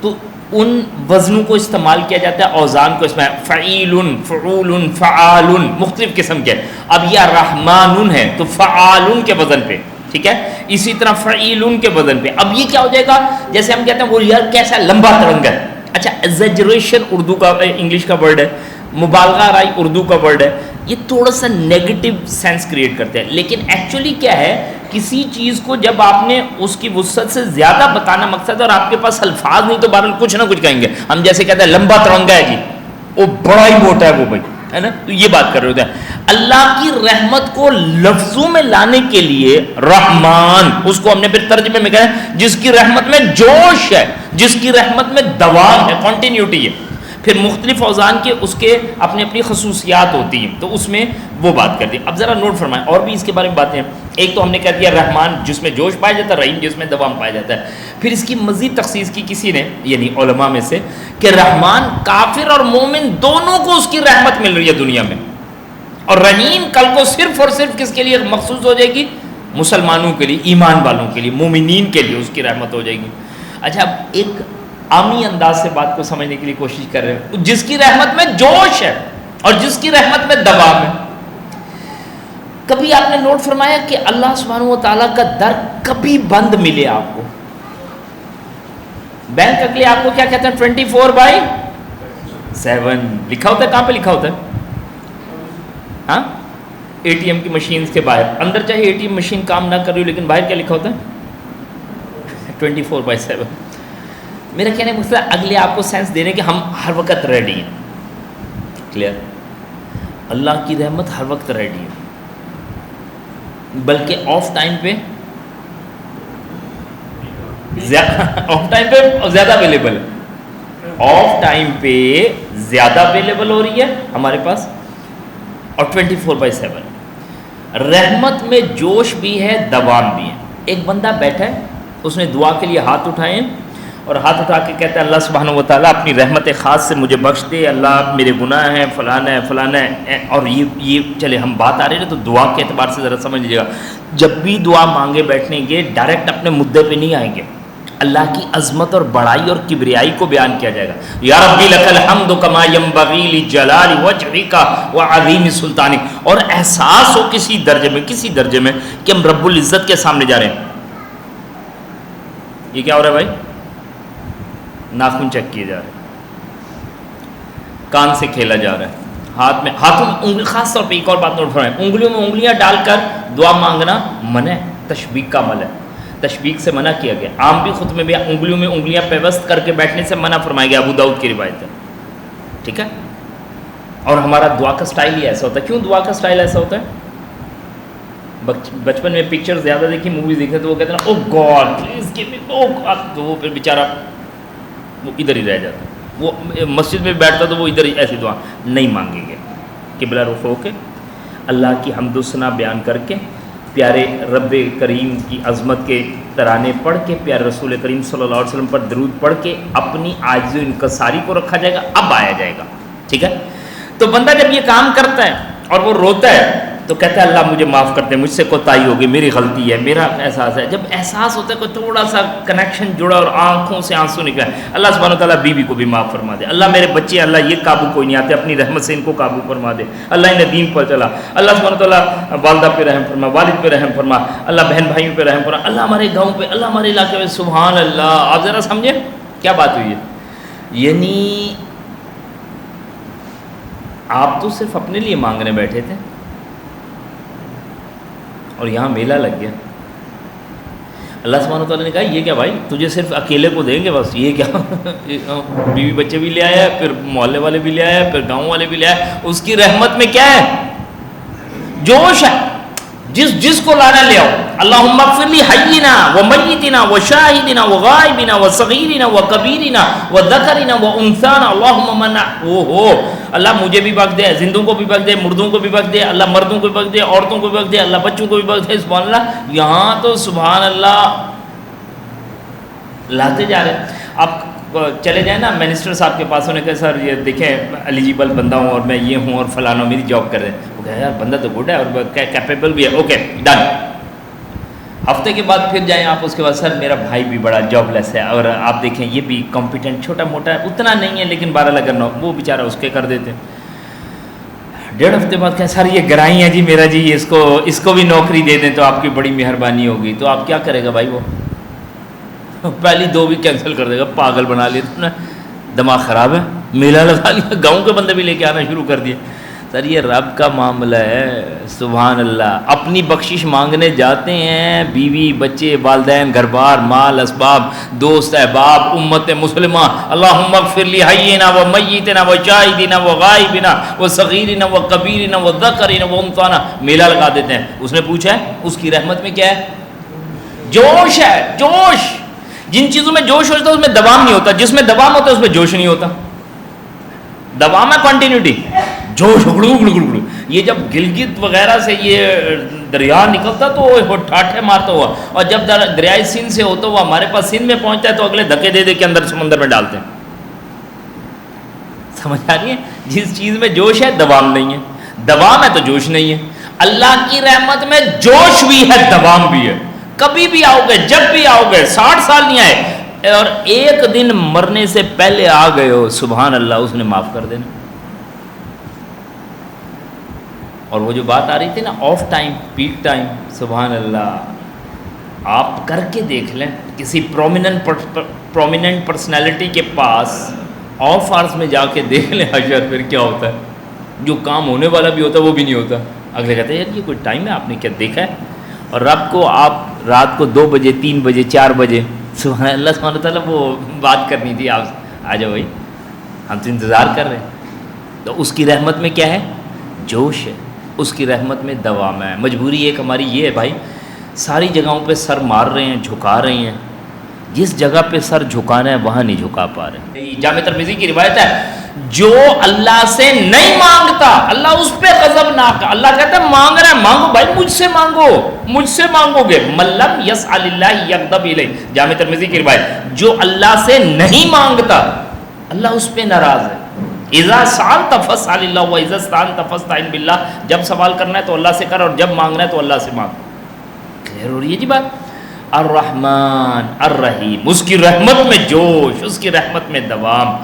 تو ان وزنوں کو استعمال کیا جاتا ہے، اوزان کو. اس میں فعیل، فعول، فعال، مختلف قسم کے. اب یہ رحمان ہے تو فعال کے وزن پہ، ٹھیک ہے؟ اسی طرح فعیل کے وزن پہ. اب یہ کیا ہو جائے گا؟ جیسے ہم کہتے ہیں وہ یار کیسا لمبا ترنگ ہے. اچھا، ایگزیجریشن اردو کا انگلش کا ورڈ ہے، مبالغہ رائی اردو کا ورڈ ہے. یہ تھوڑا سا نیگیٹو سینس کریٹ کرتے ہیں، لیکن ایکچولی کیا ہے، کسی چیز کو جب آپ نے اس کی وسعت سے زیادہ بتانا مقصد ہے اور آپ کے پاس الفاظ نہیں تو بہرحال کچھ نہ کچھ کہیں گے. ہم جیسے کہتے ہیں لمبا ترنگا ہے جی، وہ بڑا ہی موٹا ہے وہ بھائی، ہے نا؟ تو یہ بات کر رہے ہوتے ہیں. اللہ کی رحمت کو لفظوں میں لانے کے لیے رحمان، اس کو ہم نے پھر ترجمے میں کہا جس کی رحمت میں جوش ہے، جس کی رحمت میں دوام ہے، کنٹینیوٹی ہے. پھر مختلف اوزان کے اس کے اپنی اپنی خصوصیات ہوتی ہیں، تو اس میں وہ بات کر دی. اب ذرا نوٹ فرمائیں، اور بھی اس کے بارے میں باتیں ہیں. ایک تو ہم نے کہہ دیا رحمان جس میں جوش پایا جاتا ہے، رحیم جس میں دوام پایا جاتا ہے. پھر اس کی مزید تخصیص کی کسی نے، یعنی علماء میں سے، کہ رحمان کافر اور مومن دونوں کو اس کی رحمت مل رہی ہے دنیا میں، اور رحیم کل کو صرف اور صرف کس کے لیے مخصوص ہو جائے گی؟ مسلمانوں کے لیے، ایمان والوں کے لیے، مومنین کے لیے اس کی رحمت ہو جائے گی. اچھا، اب ایک عامی انداز سے بات کو سمجھنے کے لیے کوشش کر رہے ہیں. جس کی رحمت میں جوش ہے اور جس کی رحمت میں دوام ہے. کبھی آپ نے نوٹ فرمایا کہ اللہ سبحانہ و تعالیٰ کا در کبھی بند ملے آپ کو؟ بینک اگلے آپ کو کیا کہتے ہیں؟ 24/7 لکھا ہوتا ہے. کہاں پہ لکھا ہوتا ہے؟ ہاں، اے ٹی ایم کی مشین کے باہر. اندر چاہے اے ٹی ایم مشین کام نہ کر رہی ہو، لیکن باہر کیا لکھا ہوتا ہے؟ 24/7. میرا کہنے کا مطلب اگلے آپ کو سینس دینے کہ ہم ہر وقت ریڈی ہیں. کلیئر؟ اللہ کی رحمت ہر وقت ریڈی ہے، بلکہ آف ٹائم پہ زیادہ اویلیبل ہے. آف ٹائم پہ زیادہ اویلیبل ہو رہی ہے ہمارے پاس، اور 24/7. رحمت میں جوش بھی ہے، دوام بھی ہے. ایک بندہ بیٹھا ہے، اس نے دعا کے لیے ہاتھ اٹھائے ہیں اور ہاتھ اٹھا کے کہتا ہے اللہ سبحانہ و تعالیٰ اپنی رحمت خاص سے مجھے بخش دے، اللہ میرے گناہ ہیں، فلانا ہے فلانا ہے. اور یہ چلے ہم بات آ رہی ہے تو دعا کے اعتبار سے ذرا سمجھ لیجیے گا. جب بھی دعا مانگے بیٹھنے گے ڈائریکٹ اپنے مدعے پہ نہیں آئیں گے، اللہ کی عظمت اور بڑائی اور کبریائی کو بیان کیا جائے گا. یا ربی لک الحمد کما ینبغی لجلال وجهک وعظیم سلطانک. اور احساس ہو کسی درجے میں کہ ہم رب العزت کے سامنے جا رہے ہیں. یہ کیا ہو رہا ہے بھائی؟ ناخن چیک کیے جا رہے ہیں. کان سے کھیلا جا رہا ہے، ہاتھوں میں انگلی، خاص طور پہ ایک اور بات نوٹ فرمائیں، انگلیوں میں انگلیاں ڈال کر دعا مانگنا منع ہے، تشبیک کا عمل ہے، تشبیک سے منع کیا گیا۔ عام بھی خطبے میں انگلیوں میں انگلیاں پیوست کر کے بیٹھنے سے منع فرمایا گیا، ابو داؤد کی روایت ہے، ٹھیک ہے۔ اور ہمارا دعا کا سٹائل ہی ایسا ہوتا ہے۔ کیوں دعا کا سٹائل ایسا ہوتا ہے؟ بچپن میں پکچر زیادہ دیکھی، موویز دیکھے تو وہ کہتے ہیں oh God please give me, oh God, تو وہ پھر بیچارہ وہ ادھر ہی رہ جاتا ہے، وہ مسجد میں بیٹھتا تو وہ ادھر ہی ایسی دعا نہیں مانگیں گے، قبلہ رخ ہو کے اللہ کی حمد و ثنا بیان کر کے، پیارے رب کریم کی عظمت کے ترانے پڑھ کے، پیارے رسول کریم صلی اللہ علیہ وسلم پر درود پڑھ کے اپنی عاجزی و انکساری کو رکھا جائے گا، اب آیا جائے گا، ٹھیک ہے۔ تو بندہ جب یہ کام کرتا ہے اور وہ روتا ہے تو کہتا ہے اللہ مجھے معاف کر دے، مجھ سے کوتاہی ہوگی، میری غلطی ہے، میرا احساس ہے۔ جب احساس ہوتا ہے کوئی تھوڑا سا کنیکشن جڑا اور آنکھوں سے آنسو نکلا، اللہ سبحانہ تعالیٰ بیوی کو بھی معاف فرما دے، اللہ میرے بچے اللہ یہ قابو کوئی نہیں آتے، اپنی رحمت سے ان کو قابو فرما دے، اللہ انہیں دین پر چلا، اللہ سبحانہ تعالیٰ والدہ پہ رحم فرما، والد پہ رحم فرما، اللہ بہن بھائیوں پہ رحم فرما، اللہ ہمارے گاؤں پہ، اللہ ہمارے علاقے میں، سبحان اللہ۔ آپ ذرا سمجھیں کیا بات ہوئی ہے، یعنی آپ تو صرف اپنے لیے مانگنے بیٹھے تھے اور یہاں میلہ لگ گیا۔ اللہ سبحانہ تعالیٰ نے کہا یہ کیا بھائی، تجھے صرف اکیلے کو دیں گے بس، یہ کیا بیوی بچے بھی لے آیا، پھر محلے والے بھی لے آیا، پھر گاؤں والے بھی لے آیا۔ اس کی رحمت میں کیا ہے؟ جوش ہے، جس کو لانا لے آؤ۔ اللہم اغفر لی حینا و میتنا و شاہدنا و غائبنا و صغیرنا و کبیرنا و ذکرنا و انثانا، اللہم منع اللہ مجھے بھی بخش دے، زندوں کو بھی بخش دے، مردوں کو بھی بخش دے، اللہ مردوں کو بھی بخش دے، عورتوں کو بھی بخش دے، اللہ بچوں کو بھی بخش دے، سبحان اللہ۔ یہاں تو سبحان اللہ لاتے جا رہے ہیں۔ آپ چلے جائیں نا منسٹر صاحب کے پاس، انہیں کہا سر یہ دیکھیں ایلیجیبل بندہ ہوں اور میں یہ ہوں اور فلانا میری جاب کر رہے ہیں، وہ کہا یار بندہ تو گڈ ہے اور کیپیبل بھی ہے، اوکے ڈن۔ ہفتے کے بعد پھر جائیں آپ، اس کے بعد سر میرا بھائی بھی بڑا جاب لیس ہے اور آپ دیکھیں یہ بھی کمپیٹنٹ، چھوٹا موٹا اتنا نہیں ہے لیکن 12 اگر نو وہ بیچارہ اس کے کر دیتے ہیں۔ 1.5 ہفتے بعد کہیں سر یہ گرائی ہے جی میرا جی، اس کو بھی نوکری دے دیں تو آپ کی بڑی مہربانی ہوگی۔ تو آپ کیا کرے گا بھائی؟ وہ پہلی 2 بھی کینسل کر دے گا، پاگل بنا لیا تم نے، دماغ خراب ہے، میلہ لگا لیا، گاؤں کے بندے بھی لے کے آنا شروع کر دیے۔ سر یہ رب کا معاملہ ہے، سبحان اللہ۔ اپنی بخشش مانگنے جاتے ہیں، بیوی بچے والدین گھر بار مال اسباب دوست احباب امت مسلمہ، اللہم اغفر لی حینا و میتنا و شاہدنا و غائبنا و صغیرنا و کبیرنا و ذکرنا و انثانا، میلہ لگا دیتے ہیں۔ اس نے پوچھا ہے اس کی رحمت میں کیا ہے؟ جوش ہے، جوش۔ جن چیزوں میں جوش ہوتا ہے اس میں دوام نہیں ہوتا، جس میں دوام ہوتا ہے اس میں جوش نہیں ہوتا۔ دوام ہے کنٹینیوٹی، جوش اگڑو اگڑو اگڑو۔ یہ جب گلگت وغیرہ سے یہ دریا نکلتا تو وہ ٹھاٹھے مارتا ہوا، اور جب دریائے سندھ سے ہوتا ہوا ہمارے پاس سندھ میں پہنچتا ہے تو اگلے دھکے دے دے کے اندر سمندر میں ڈالتے ہیں۔ سمجھ آ رہی ہے؟ جس چیز میں جوش ہے دوام نہیں ہے، دوام ہے تو جوش نہیں ہے۔ اللہ کی رحمت میں جوش بھی ہے، دوام بھی ہے۔ کبھی بھی آؤ گے، جب بھی آؤ گے، 60 سال نہیں آئے اور ایک دن مرنے سے پہلے آ گئے ہو، سبحان اللہ اس نے معاف کر دینا۔ اور وہ جو بات آ رہی تھی نا آف ٹائم پیک ٹائم، سبحان اللہ آپ کر کے دیکھ لیں، کسی پرومیننٹ پرسنالٹی کے پاس آف آرز میں جا کے دیکھ لیں حشر پھر کیا ہوتا ہے۔ جو کام ہونے والا بھی ہوتا ہے وہ بھی نہیں ہوتا۔ اگلے کہتے ہیں یار یہ کوئی ٹائم ہے، آپ نے کیا دیکھا ہے؟ اور رب کو آپ رات کو 2 بجے 3 بجے 4 بجے سبحان اللہ سبحانہ تعالیٰ وہ بات کرنی تھی، آپ آ جاؤ بھائی ہم تو انتظار کر رہے ہیں۔ تو اس کی رحمت میں کیا ہے؟ جوش ہے، اس کی رحمت میں دوام ہے۔ مجبوری ایک ہماری یہ ہے بھائی، ساری جگہوں پہ سر مار رہے ہیں، جھکا رہے ہیں، جس جگہ پہ سر جھکانا ہے وہاں نہیں جھکا پا رہے۔ جامع ترمذی کی روایت ہے جو اللہ سے نہیں مانگتا اللہ اس پہ غضبناک ہے۔ اللہ کہتا ہے مانگ رہا ہے مانگو بھائی، مجھ سے مانگو، مجھ سے مانگو گے۔ من لم یسأل اللہ یغضب الیہ، جامع ترمذی کی روایت، جو اللہ سے نہیں مانگتا اللہ اس پہ ناراض ہے۔ اذا سألت فاسأل اللہ واذا استعنت فاستعن باللہ، جب سوال کرنا ہے تو اللہ سے کر اور جب مانگنا ہے تو اللہ سے مانگ۔ کلیئر ہو رہی ہے جی بات؟ الرحمن الرحیم، اس کی رحمت میں جوش، اس کی رحمت میں دوام۔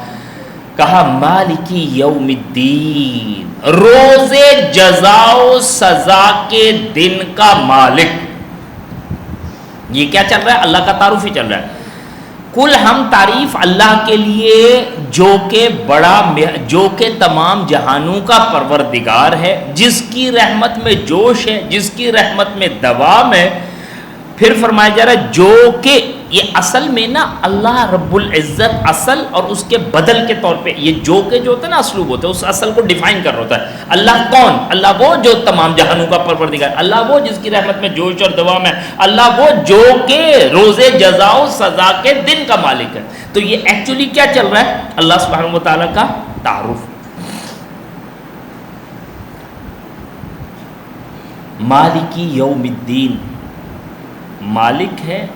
کہا مالکی یوم الدین، روز جزا و سزا کے دن کا مالک۔ یہ کیا چل رہا ہے؟ اللہ کا تعارف ہی چل رہا ہے۔ کل ہم تعریف اللہ کے لیے جو کہ تمام جہانوں کا پروردگار ہے، جس کی رحمت میں جوش ہے، جس کی رحمت میں دوام ہے. پھر فرمایا جا رہا ہے جو کہ یہ اصل میں نا اللہ رب العزت اصل اور اس کے بدل کے طور پہ یہ جو کہ جو ہوتا ہے نا اسلوب ہوتا ہے، اس اصل کو ڈیفائن کر رہا ہوتا ہے. اللہ کون؟ اللہ وہ جو تمام جہانوں کا پروردگار، اللہ وہ جس کی رحمت میں جوش اور دوام ہے، اللہ وہ جو کہ روز جزا و سزا کے دن کا مالک ہے. تو یہ ایکچولی کیا چل رہا ہے؟ اللہ سبحانہ و تعالیٰ کا تعارف. مالکی یوم الدین، مالک ہے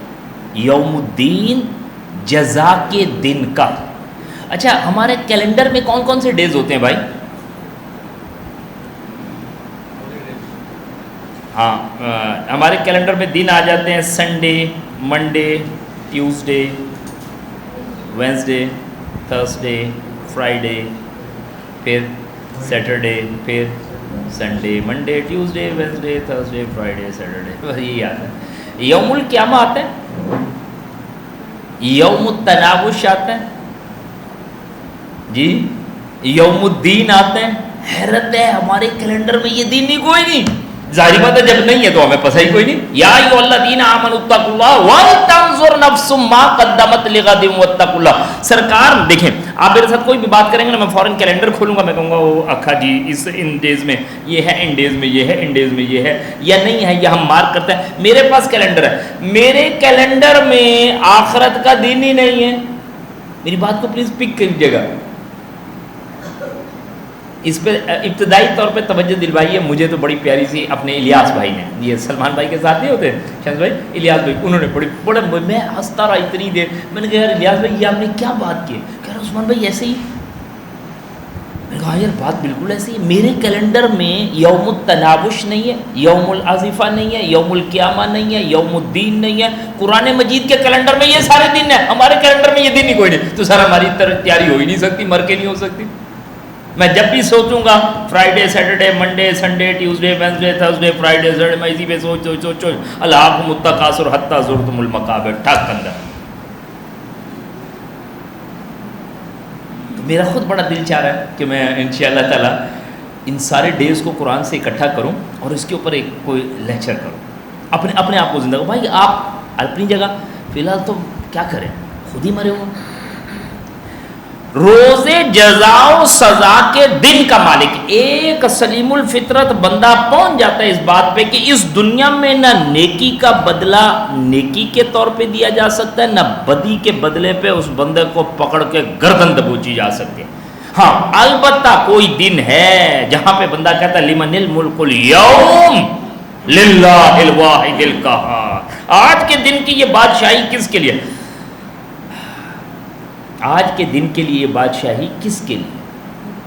یوم الدین، جزا کے دن کا. اچھا ہمارے کیلنڈر میں کون کون سے ڈیز ہوتے ہیں بھائی؟ ہاں ہمارے کیلنڈر میں دن آ جاتے ہیں Sunday, Monday, Tuesday, Wednesday, Thursday, Friday, پھر سیٹرڈے، پھر Sunday, Monday, Tuesday, Wednesday, Thursday, Friday, Saturday, بس یہی آتا ہے. یوم القیامہ آتا ہے، یوم التناوش آتا ہے جی، یوم الدین آتا ہے. حیرت ہے ہمارے کیلنڈر میں یہ دن ہی کوئی نہیں. ظاہری بات ہے جب نہیں ہے تو ہمیں پتہ ہی کوئی نہیں. یا ایھا الذین آمنوا اتقوا اللہ ولتنظر نفس ما قدمت لغد واتقوا اللہ. سرکار دیکھیں آپ میرے ساتھ کوئی بھی بات کریں گے نا، میں فوراً کیلنڈر کھولوں گا، میں کہوں گا وہ اکھا جی اس ان ڈیز میں یہ ہے، ان ڈیز میں یہ ہے، ان ڈیز میں یہ ہے یا نہیں ہے، یہ ہم مارک کرتے ہیں. میرے پاس کیلنڈر ہے، میرے کیلنڈر میں آخرت کا دن ہی نہیں ہے. میری بات کو پلیز پک کیجیے گا، اس پہ ابتدائی طور پہ توجہ دلوائیے. مجھے تو بڑی پیاری سی اپنے الیاس بھائی نے، یہ سلمان بھائی کے ساتھ نہیں ہوتے شمس بھائی، الیاس بھائی، انہوں نے بڑے میں ہنستا رہا اتنی دیر. میں نے کہا یار الیاس بھائی یہ آپ نے کیا بات کی؟ کہہ رہا عثمان بھائی ایسے ہی. میں نے کہا یار بات بالکل ایسی ہے. میرے کیلنڈر میں یوم التناوش نہیں ہے، یوم العزیفہ نہیں ہے، یوم القیامہ نہیں ہے، یوم الدین نہیں ہے. قرآن مجید کے کیلنڈر میں یہ سارے دن ہیں، ہمارے کیلنڈر میں یہ دن ہی کوئی نہیں. تو سر ہماری تیاری ہو ہی نہیں سکتی، مر کے نہیں ہو سکتی. میں جب بھی سوچوں گا Friday, Saturday, Monday, Sunday, Tuesday, Wednesday, Thursday, Friday, Saturday, میں اسی پہ سوچ الہاکم التکاثر حتی زرتم المقابر ٹھاک اندر. تو میرا خود بڑا دل چاہ رہا ہے کہ میں انشاءاللہ تعالیٰ ان سارے ڈیز کو قرآن سے اکٹھا کروں اور اس کے اوپر ایک کوئی لیکچر کروں، اپنے آپ کو زندہ کروں. بھائی آپ اپنی جگہ فی الحال تو کیا کریں، خود ہی مرے ہوں. روز جزا و سزا کے دن کا مالک. ایک سلیم الفطرت بندہ پہنچ جاتا ہے اس بات پہ کہ اس دنیا میں نہ نیکی کا بدلہ نیکی کے طور پہ دیا جا سکتا ہے، نہ بدی کے بدلے پہ اس بندے کو پکڑ کے گردن دبوچی جا سکتی ہے. ہاں البتہ کوئی دن ہے جہاں پہ بندہ کہتا ہے لمن الملک اليوم للہ الواحد القہار. آج کے دن کی یہ بادشاہی کس کے لیے؟ آج کے دن کے لیے بادشاہی کس کے لیے؟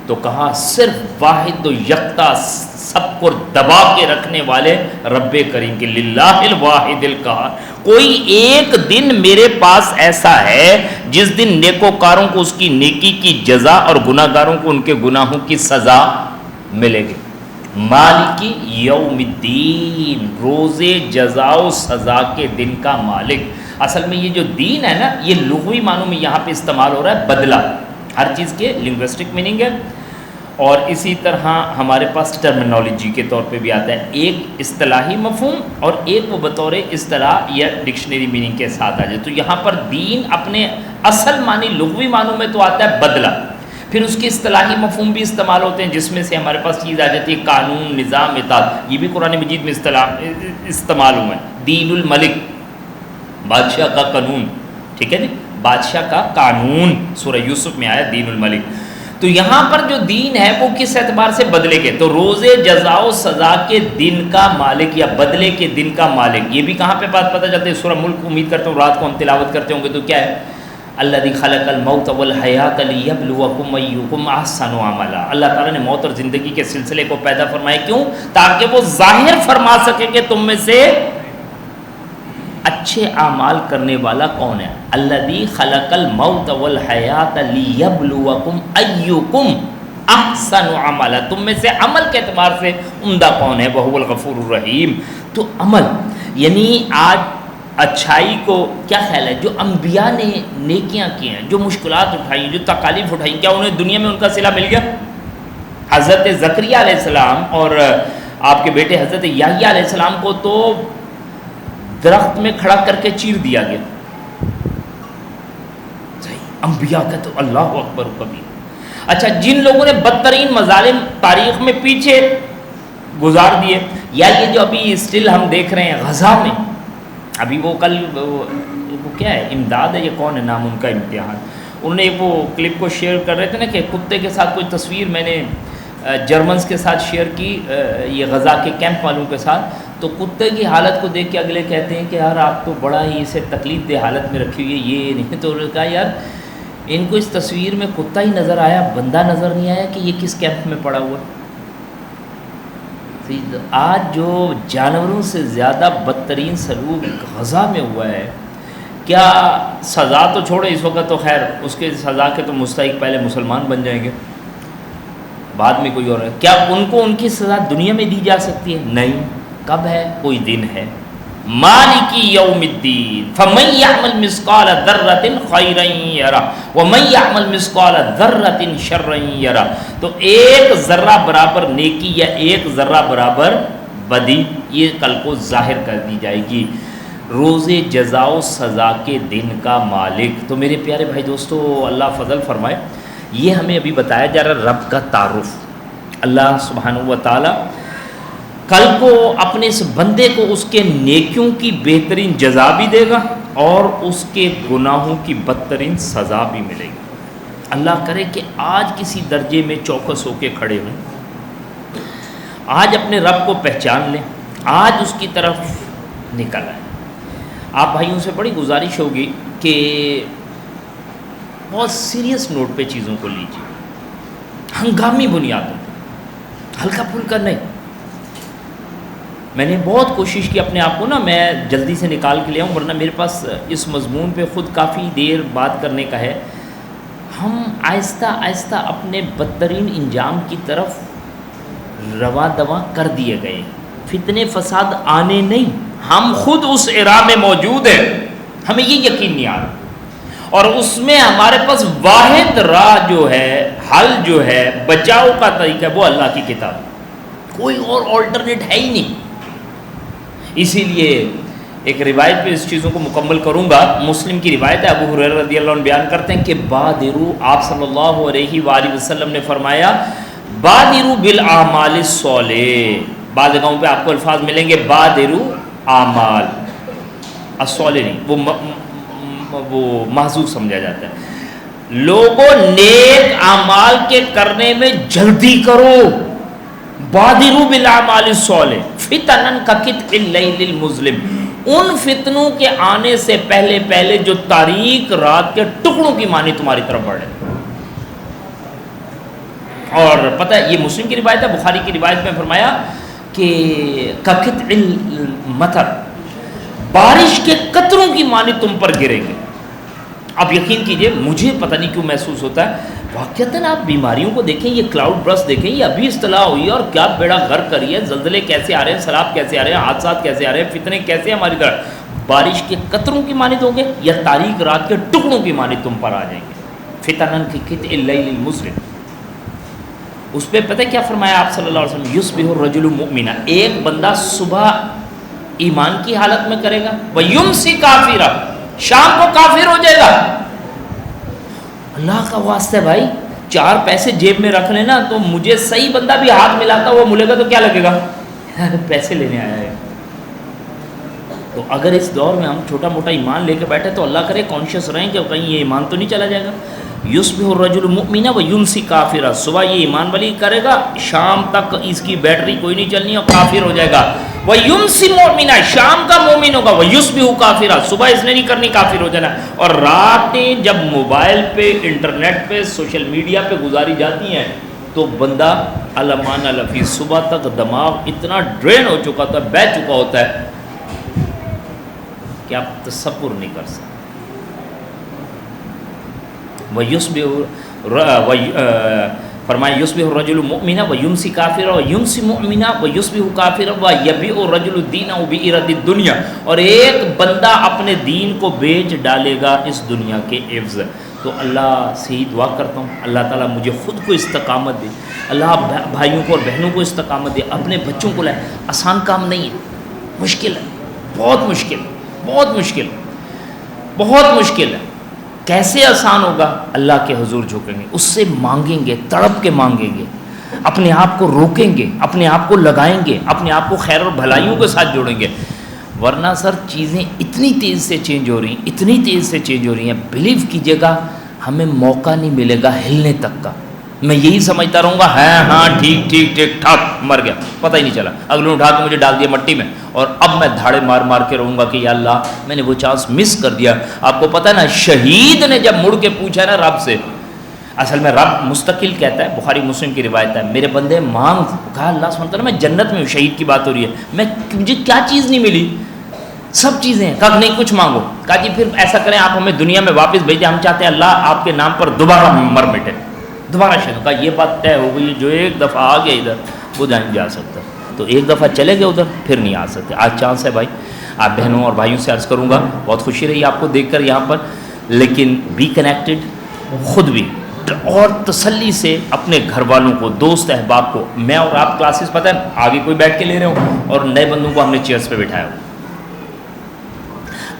تو کہا صرف واحد و یکتا سب کو دبا کے رکھنے والے رب کریم کے للہ الواحد القہار. کوئی ایک دن میرے پاس ایسا ہے جس دن نیکوکاروں کو اس کی نیکی کی جزا اور گناہ گاروں کو ان کے گناہوں کی سزا ملے گی. مالکی یوم الدین، روز جزا و سزا کے دن کا مالک. اصل میں یہ جو دین ہے نا، یہ لغوی معنوں میں یہاں پہ استعمال ہو رہا ہے بدلہ. ہر چیز کے لنگوسٹک میننگ ہے، اور اسی طرح ہمارے پاس ٹرمینالوجی کے طور پہ بھی آتا ہے. ایک اصطلاحی مفہوم اور ایک وہ بطور اصطلاح یا ڈکشنری میننگ کے ساتھ آ جائے. تو یہاں پر دین اپنے اصل معنی لغوی معنوں میں تو آتا ہے بدلہ، پھر اس کے اصطلاحی مفہوم بھی استعمال ہوتے ہیں جس میں سے ہمارے پاس چیز آ جاتی ہے قانون، نظام، اطاعت. یہ بھی قرآن مجید میں استعمال ہوا ہے. دین الملک، بادشاہ کا قانون، ٹھیک ہے جی، بادشاہ کا قانون سورہ یوسف میں آیا دین الملک. تو یہاں پر جو دین ہے وہ کس اعتبار سے بدلے کے؟ تو روز جزا و سزا کے دن کا مالک یا بدلے کے دن کا مالک. یہ بھی کہاں پہ بات پتہ چلتی ہے؟ سورہ ملک. امید کرتا ہوں رات کو ہم تلاوت کرتے ہوں گے تو کیا ہے؟ الذی خلق الموت والحیات لیبلوکم ایکم احسن عملا. اللہ تعالیٰ نے موت اور زندگی کے سلسلے کو پیدا فرمایا. کیوں؟ تاکہ وہ ظاہر فرما سکے کہ تم میں سے اچھے اعمال کرنے والا کون ہے. الذی خلق الموت والحیات لیبلوکم ایکم احسن عملا. تم میں سے عمل کے اعتبار سے عمدہ کون ہے؟ وہو الغفور الرحیم. تو عمل یعنی آج اچھائی کو کیا خیال ہے جو انبیاء نے نیکیاں کی ہیں، جو مشکلات اٹھائیں، جو تکالیف اٹھائیں، کیا انہیں دنیا میں ان کا صلہ مل گیا؟ حضرت زکریا علیہ السلام اور آپ کے بیٹے حضرت یحییٰ علیہ السلام کو تو درخت میں کھڑا کر کے چیر دیا گیا. صحیح، انبیاء کا تو اللہ اکبر کبیر. اچھا، جن لوگوں نے بدترین مظالم تاریخ میں پیچھے گزار دیے، یا یہ جو ابھی اسٹل ہم دیکھ رہے ہیں غزہ میں، ابھی وہ کل وہ کیا ہے، امداد ہے یہ کون ہے نام ان کا، امتحان، انہوں نے وہ کلپ کو شیئر کر رہے تھے نا کہ کتے کے ساتھ کوئی تصویر میں نے جرمنز کے ساتھ شیئر کی، یہ غزہ کے کیمپ والوں کے ساتھ، تو کتے کی حالت کو دیکھ کے اگلے کہتے ہیں کہ یار آپ تو بڑا ہی اسے تکلیف دہ حالت میں رکھی ہوئی ہے، یہ نہیں. تو انہوں نے کہا یار ان کو اس تصویر میں کتا ہی نظر آیا، بندہ نظر نہیں آیا کہ یہ کس کیمپ میں پڑا ہوا. آج جو جانوروں سے زیادہ بدترین سلوک غزہ میں ہوا ہے، کیا سزا تو چھوڑے اس وقت، تو خیر اس کے سزا کے تو مستحق پہلے مسلمان بن جائیں گے، بعد میں کوئی اور ہے. کیا ان کو ان کی سزا دنیا میں دی جا سکتی ہے؟ نہیں. کب ہے؟ کوئی دن ہے، مالک یوم الدین، فمن یعمل مثقال ذرۃ خیرا یرہ ومن یعمل مثقال ذرۃ شرا یرہ. تو ایک ذرہ برابر نیکی یا ایک ذرہ برابر بدی، یہ کل کو ظاہر کر دی جائے گی. روز جزا و سزا کے دن کا مالک. تو میرے پیارے بھائی دوستو، اللہ فضل فرمائے، یہ ہمیں ابھی بتایا جا رہا رب کا تعارف. اللہ سبحانہ و تعالی کل کو اپنے اس بندے کو اس کے نیکیوں کی بہترین جزا بھی دے گا اور اس کے گناہوں کی بدترین سزا بھی ملے گی. اللہ کرے کہ آج کسی درجے میں چوکس ہو کے کھڑے ہوں، آج اپنے رب کو پہچان لیں، آج اس کی طرف نکل آئیں. آپ بھائیوں سے بڑی گزارش ہوگی کہ بہت سیریس نوٹ پہ چیزوں کو لیجیے، ہنگامی بنیادوں پہ، ہلکا پھلکا نہیں. میں نے بہت کوشش کی اپنے آپ کو نا میں جلدی سے نکال کے لے آؤں، ورنہ میرے پاس اس مضمون پہ خود کافی دیر بات کرنے کا ہے. ہم آہستہ آہستہ اپنے بدترین انجام کی طرف رواں دواں کر دیے گئے. فتنے فساد آنے نہیں، ہم خود اس اراء میں موجود ہیں، ہمیں یہ یقین نہیں آ رہا، اور اس میں ہمارے پاس واحد راہ جو ہے، حل جو ہے، بچاؤ کا طریقہ وہ اللہ کی کتاب، کوئی اور آلٹرنیٹ ہے ہی نہیں. اسی لیے ایک روایت پہ اس چیزوں کو مکمل کروں گا. مسلم کی روایت ہے، ابو ہریرہ رضی اللہ عنہ بیان کرتے ہیں کہ بادرو، آپ صلی اللہ علیہ وآلہ وسلم نے فرمایا بادرو بالاعمال الصالح. بعض جگہوں پہ آپ کو الفاظ ملیں گے بادرو اعمال الصالح نہیں، وہ محذوف سمجھا جاتا ہے. لوگوں نیک اعمال کے کرنے میں جلدی کرو. بادروا بالاعمال الصالح فتنا کقطع اللیل المظلم. ان فتنوں کے آنے سے پہلے پہلے جو تاریک رات کے ٹکڑوں کی مانی تمہاری طرف بڑھے. اور پتہ ہے یہ مسلم کی روایت ہے، بخاری کی روایت میں فرمایا کہ کقطع المطر، بارش کے قطروں کی مانی تم پر گریں گے. آپ یقین کیجئے مجھے پتہ نہیں کیوں محسوس ہوتا ہے، واقعتاً آپ بیماریوں کو دیکھیں، یہ کلاؤڈ برسٹ دیکھیں، یہ ابھی اصطلاح ہوئی ہے اور کیا بیڑا غرق کری ہے، زلزلے کیسے آ رہے ہیں، سیلاب کیسے آ رہے ہیں، حادثات کیسے آ رہے ہیں، فتنے کیسے ہماری طرف. بارش کے قطروں کی مانند ہوں گے یا تاریک رات کے ٹکڑوں کی مانند تم پر آ جائیں گے. فتنا کقطع اللیل المظلم. اس پہ پتہ کیا فرمایا آپ صلی اللہ علیہ وسلم، یصبح الرجل مؤمنا، ایک بندہ صبح ایمان کی حالت میں کرے گا، ویمسی کافرا، شام کو کافر ہو جائے گا. اللہ کا واسطہ بھائی 4 پیسے جیب میں رکھ لینا، تو مجھے صحیح بندہ بھی ہاتھ ملاتا وہ ملے گا تو کیا لگے گا، پیسے لینے آیا ہے. تو اگر اس دور میں ہم چھوٹا موٹا ایمان لے کے بیٹھے تو اللہ کرے کانشیس رہیں کہ کہیں یہ ایمان تو نہیں چلا جائے گا. یصبح الرجل مؤمنا ویمسی کافرا، صبح یہ ایمان والی کرے گا، شام تک اس کی بیٹری کوئی نہیں چلنی اور کافر ہو جائے گا. ویمسی مؤمنا، شام کا مومن ہوگا، ویصبح کافرا، صبح اس نے نہیں کرنی، کافر ہو جانا. اور راتیں جب موبائل پہ، انٹرنیٹ پہ، سوشل میڈیا پہ گزاری جاتی ہیں تو بندہ علمان لفی، صبح تک دماغ اتنا ڈرین ہو چکا ہوتا ہے، بہہ چکا ہوتا ہے کہ آپ تصور نہیں کر سکتے. فرمایا یصبح الرجل مؤمنا ویمسی کافرا ویمسی مؤمنا ویصبح کافرا ویبیع الرجل دینہ بعرض الدنیا، اور ایک بندہ اپنے دین کو بیچ ڈالے گا اس دنیا کے عوض. تو اللہ سے ہی دعا کرتا ہوں اللہ تعالیٰ مجھے خود کو استقامت دے، اللہ بھائیوں کو اور بہنوں کو استقامت دے، اپنے بچوں کو لائے. آسان کام نہیں ہے، مشکل ہے، بہت مشکل، بہت مشکل، بہت مشکل ہے. کیسے آسان ہوگا؟ اللہ کے حضور جھکیں گے، اس سے مانگیں گے، تڑپ کے مانگیں گے، اپنے آپ کو روکیں گے، اپنے آپ کو لگائیں گے، اپنے آپ کو خیر اور بھلائیوں کے ساتھ جوڑیں گے. ورنہ سر چیزیں اتنی تیز سے چینج ہو رہی ہیں، اتنی تیز سے چینج ہو رہی ہیں، بلیو کیجیے گا ہمیں موقع نہیں ملے گا ہلنے تک کا. میں یہی سمجھتا رہوں گا ہاں ٹھیک ٹھیک ٹھیک ٹھاک مر گیا، پتہ ہی نہیں چلا، اگلے اٹھا کے مجھے ڈال دیا مٹی میں، اور اب میں دھاڑے مار مار کے رہوں گا کہ یا اللہ میں نے وہ چانس مس کر دیا. آپ کو پتہ ہے نا شہید نے جب مڑ کے پوچھا نا رب سے، اصل میں رب مستقل کہتا ہے، بخاری مسلم کی روایت ہے، میرے بندے مانگ. کہا اللہ سبحانہ وتعالیٰ میں جنت میں ہوں، شہید کی بات ہو رہی ہے، مجھے کیا چیز نہیں ملی؟ سب چیزیں ہیں. کہا نہیں کچھ مانگو. کہا جی پھر ایسا کریں آپ ہمیں دنیا میں واپس بھیجیں، ہم چاہتے ہیں اللہ آپ کے نام پر دوبارہ مر مٹے، دوبارہ شہید. کہا یہ بات طے ہو گئی، جو ایک دفعہ آ گیا ادھر وہ نہیں جا سکتا. تو ایک دفعہ چلے گئے ادھر پھر نہیں آ سکتے. آج چانس ہے بھائی. آپ بہنوں اور بھائیوں سے عرض کروں گا بہت خوشی رہی آپ کو دیکھ کر یہاں پر، لیکن بی کنیکٹڈ خود بھی، اور تسلی سے اپنے گھر والوں کو، دوست احباب کو. میں اور آپ کلاسز پتہ ہے آگے کوئی بیٹھ کے لے رہے ہوں اور نئے بندوں کو ہم نے چیئرز پہ بٹھایا ہو.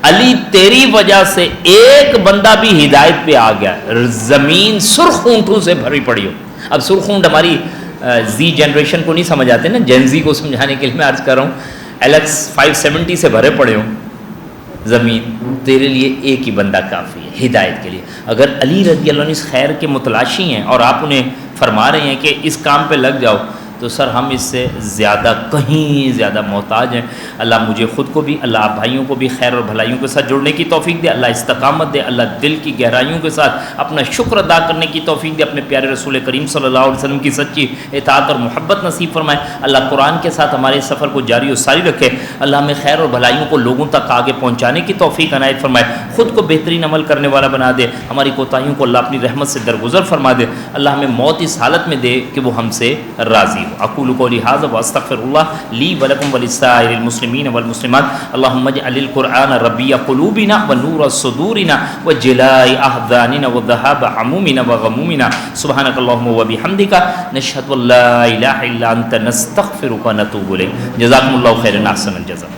علی تیری وجہ سے ایک بندہ بھی ہدایت پہ آ گیا، زمین سرخ اونٹوں سے بھری پڑی ہو. اب سرخ اونٹ ہماری زی جنریشن کو نہیں سمجھ آتے نا، جین زی کو سمجھانے کے لیے میں عرض کر رہا ہوں، LX 570 سے بھرے پڑے ہوں زمین، تیرے لیے ایک ہی بندہ کافی ہے ہدایت کے لیے. اگر علی رضی اللہ عنہ اس خیر کے متلاشی ہیں اور آپ انہیں فرما رہے ہیں کہ اس کام پہ لگ جاؤ، تو سر ہم اس سے زیادہ کہیں زیادہ محتاج ہیں. اللہ مجھے خود کو بھی، اللہ آپ بھائیوں کو بھی خیر اور بھلائیوں کے ساتھ جڑنے کی توفیق دے، اللہ استقامت دے، اللہ دل کی گہرائیوں کے ساتھ اپنا شکر ادا کرنے کی توفیق دے، اپنے پیارے رسول کریم صلی اللہ علیہ وسلم کی سچی اطاعت اور محبت نصیب فرمائے. اللہ قرآن کے ساتھ ہمارے سفر کو جاری و ساری رکھے. اللہ ہمیں خیر اور بھلائیوں کو لوگوں تک آگے پہنچانے کی توفیق عنایت فرمائے، خود کو بہترین عمل کرنے والا بنا دے، ہماری کوتاہیوں کو اللہ اپنی رحمت سے درگزر فرما دے. اللہ ہمیں موت اس حالت میں دے کہ وہ ہم سے راضی ہو. اقول قولی ھذا واستغفر اللہ لی ولکم ولسائر المسلمین والمسلمات. اللهم اجعل القرآن ربیع قلوبنا ونور صدورنا وجلاء احزاننا وذهاب همومنا وغمومنا. سبحانك اللهم وبحمدك نشهد ان لا اله الا انت نستغفرك ونتوب الیک. جزاکم اللہ خیرا، احسن الجزاء.